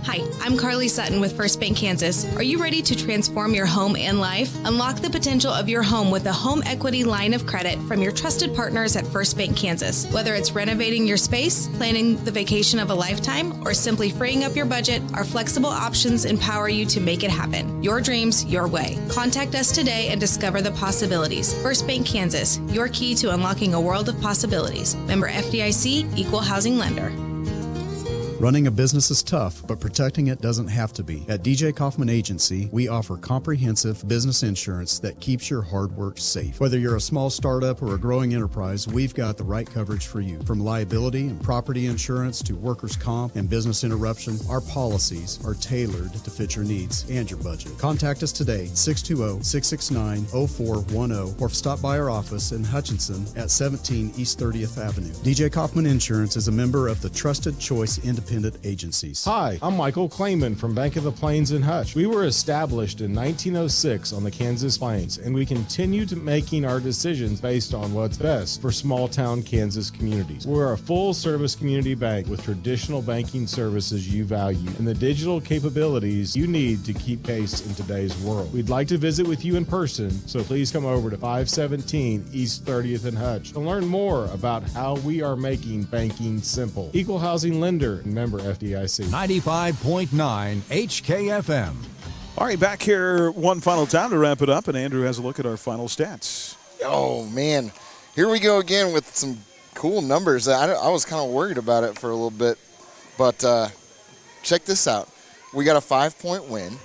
Hi, I'm Carly Sutton with First Bank Kansas. Are you ready to transform your home and life? Unlock the potential of your home with a home equity line of credit from your trusted partners at First Bank Kansas. Whether it's renovating your space, planning the vacation of a lifetime, or simply freeing up your budget, our flexible options empower you to make it happen. Your dreams, your way. Contact us today and discover the possibilities. First Bank Kansas, your key to unlocking a world of possibilities. Member FDIC, Equal Housing Lender. Running a business is tough, but protecting it doesn't have to be. At DJ Kaufman Agency, we offer comprehensive business insurance that keeps your hard work safe. Whether you're a small startup or a growing enterprise, we've got the right coverage for you. From liability and property insurance to workers' comp and business interruption, our policies are tailored to fit your needs and your budget. Contact us today, 620-669-0410, or stop by our office in Hutchinson at 17 East 30th Avenue. DJ Kaufman Insurance is a member of the Trusted Choice Independent Agencies. Hi, I'm Michael Klayman from Bank of the Plains in Hutch. We were established in 1906 on the Kansas Plains, and we continue to making our decisions based on what's best for small town Kansas communities. We're a full service community bank with traditional banking services you value and the digital capabilities you need to keep pace in today's world. We'd like to visit with you in person, so please come over to 517 East 30th and Hutch to learn more about how we are making banking simple. Equal housing lender and member FDIC. 95.9 HKFM. All right, back here one final time to wrap it up, and Andrew has a look at our final stats. Oh, man. Here we go again with some cool numbers. I was kind of worried about it for a little bit, but check this out. We got a 5-point win.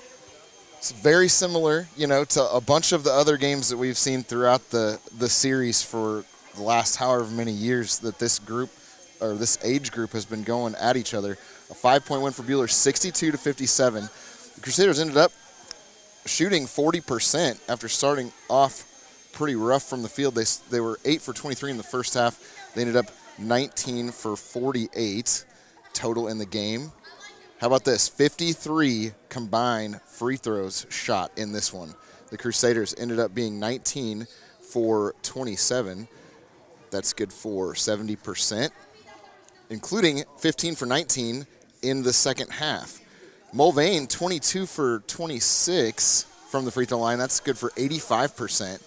It's very similar, to a bunch of the other games that we've seen throughout the series for the last however many years that this group or this age group has been going at each other. A 5-point win for Buhler, 62-57. The Crusaders ended up shooting 40% after starting off pretty rough from the field. They were 8 for 23 in the first half. They ended up 19 for 48 total in the game. How about this? 53 combined free throws shot in this one. The Crusaders ended up being 19 for 27. That's good for 70%, including 15 for 19 in the second half. Mulvane, 22 for 26 from the free throw line. That's good for 85%.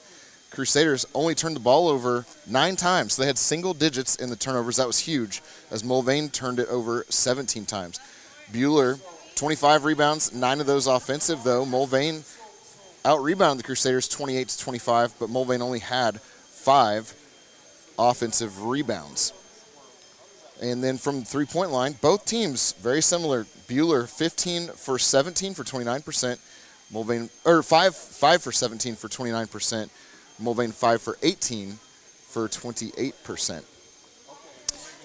Crusaders only turned the ball over 9 times. So they had single digits in the turnovers. That was huge, as Mulvane turned it over 17 times. Buhler, 25 rebounds, 9 of those offensive, though. Mulvane out-rebounded the Crusaders 28-25, but Mulvane only had 5 offensive rebounds. And then from the three-point line, both teams very similar. Buhler 15 for 17 for 29%. Mulvane, or 5 for 17 for 29%. Mulvane 5 for 18 for 28%.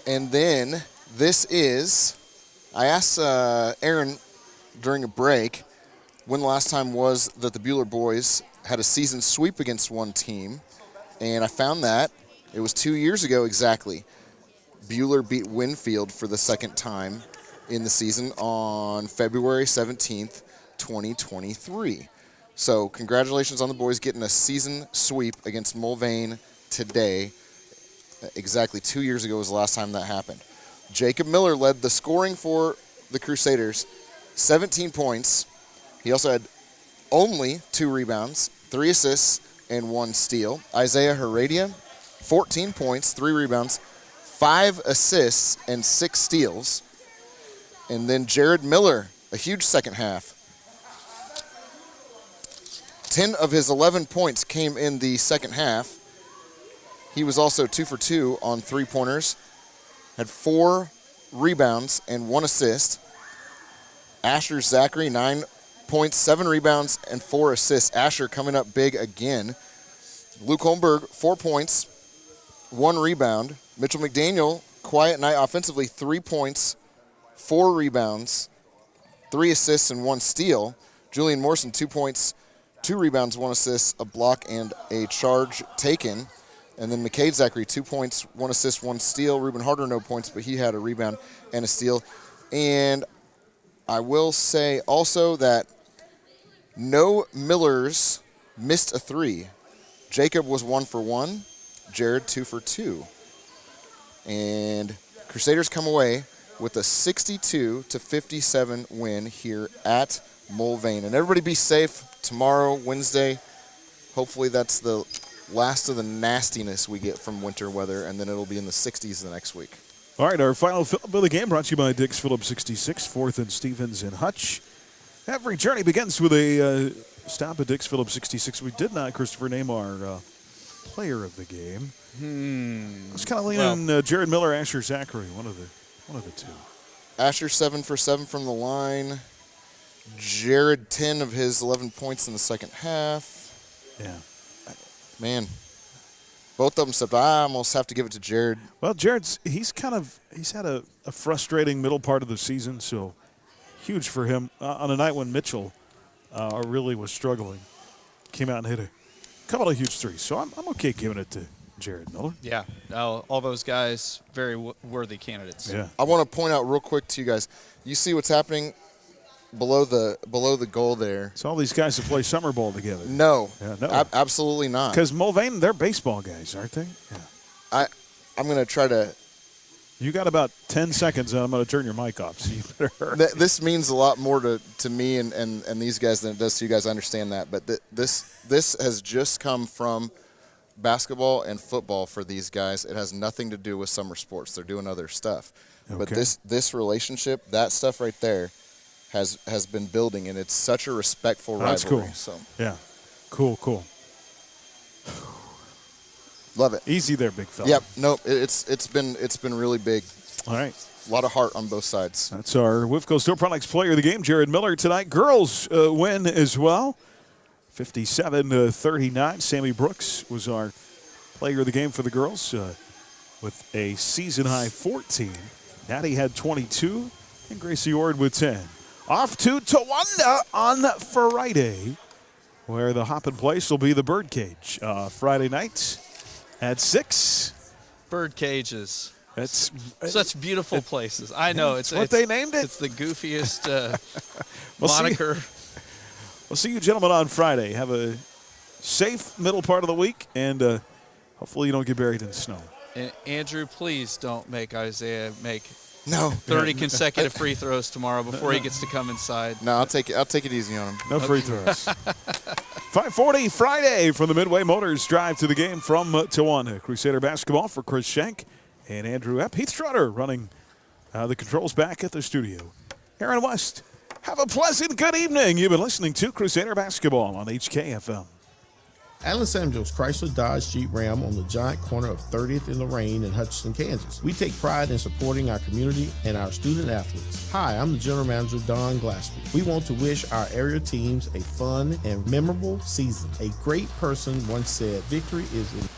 And then this is, I asked Aaron during a break when the last time was that the Buhler boys had a season sweep against one team, and I found that it was 2 years ago exactly. Buhler beat Winfield for the second time in the season on February 17th, 2023. So congratulations on the boys getting a season sweep against Mulvane today. Exactly 2 years ago was the last time that happened. Jacob Miller led the scoring for the Crusaders, 17 points. He also had only 2 rebounds, 3 assists, and 1 steal. Isaiah Heredia, 14 points, 3 rebounds, 5 assists, and 6 steals. And then Jared Miller, a huge second half. 10 of his 11 points came in the second half. He was also 2 for 2 on 3-pointers, had 4 rebounds and 1 assist. Asher Zachary, 9 points, 7 rebounds, and 4 assists. Asher coming up big again. Luke Holmberg, 4 points, 1 rebound. Mitchell McDaniel, quiet night offensively, 3 points, 4 rebounds, 3 assists, and 1 steal. Julian Morrison, 2 points, 2 rebounds, 1 assist, a block, and a charge taken. And then McCade Zachary, 2 points, 1 assist, 1 steal. Reuben Harder, no points, but he had a rebound and a steal. And I will say also that no Millers missed a 3. Jacob was 1 for 1. Jared 2 for 2. And Crusaders come away with a 62-57 win here at Mulvane. And everybody be safe tomorrow, Wednesday. Hopefully that's the last of the nastiness we get from winter weather, and then it'll be in the 60s the next week. All right, our final fill-up of the game brought to you by Dix Phillips 66, 4th and Stevens in Hutch. Every journey begins with a stop at Dix Phillips 66. We did not, Christopher, name our player of the game. I was kind of leaning on Jared Miller, Asher Zachary, one of the two. Asher 7 for 7 from the line. Jared 10 of his 11 points in the second half. Yeah. Man, both of them stepped. I almost have to give it to Jared. Well, he's had a frustrating middle part of the season, so huge for him. On a night when Mitchell really was struggling, came out and hit a couple of huge threes. So I'm okay giving it to Jared Miller. Yeah, all those guys, very worthy candidates. Yeah. I want to point out real quick to you guys. You see what's happening below the goal there? It's all these guys that play summer ball together. No. Yeah, no. Absolutely not. Because Mulvane, they're baseball guys, aren't they? Yeah. I'm going to try to. You got about 10 seconds, and I'm going to turn your mic off. So you better hurry. This means a lot more to me and these guys than it does to you guys. I understand that, but this has just come from basketball and football for these guys. It has nothing to do with summer sports. They're doing other stuff. Okay. But this relationship, that stuff right there, has been building, and it's such a respectful rivalry. That's cool. So yeah, cool. Love it. Easy there, big fella. Yep. Nope. It's been really big. All right. A lot of heart on both sides. That's our Wifco Steel Products Player of the Game, Jared Miller tonight. Girls win as well, 57-39. Sammy Brooks was our Player of the Game for the girls with a season-high 14. Natty had 22, and Gracie Ord with 10. Off to Towanda on Friday, where the hop in place will be the Birdcage. Friday night at 6. Bird cages. That's such beautiful places. I know. It's what they named it. It's the goofiest We'll moniker. We'll see you gentlemen on Friday. Have a safe middle part of the week, and hopefully you don't get buried in snow. And Andrew, please don't make Isaiah make 30 30 consecutive free throws tomorrow before he gets to come inside. No, I'll take it easy on him. No free throws. 5:40 Friday from the Midway Motors Drive to the Game from Towanda. Crusader basketball for Chris Schenk and Andrew Epp. Heath Strutter running the controls back at the studio. Aaron West, have a pleasant good evening. You've been listening to Crusader basketball on HKFM. At Los Angeles Chrysler Dodge Jeep Ram on the giant corner of 30th and Lorraine in Hutchinson, Kansas. We take pride in supporting our community and our student athletes. Hi, I'm the General Manager, Don Glassby. We want to wish our area teams a fun and memorable season. A great person once said, victory is in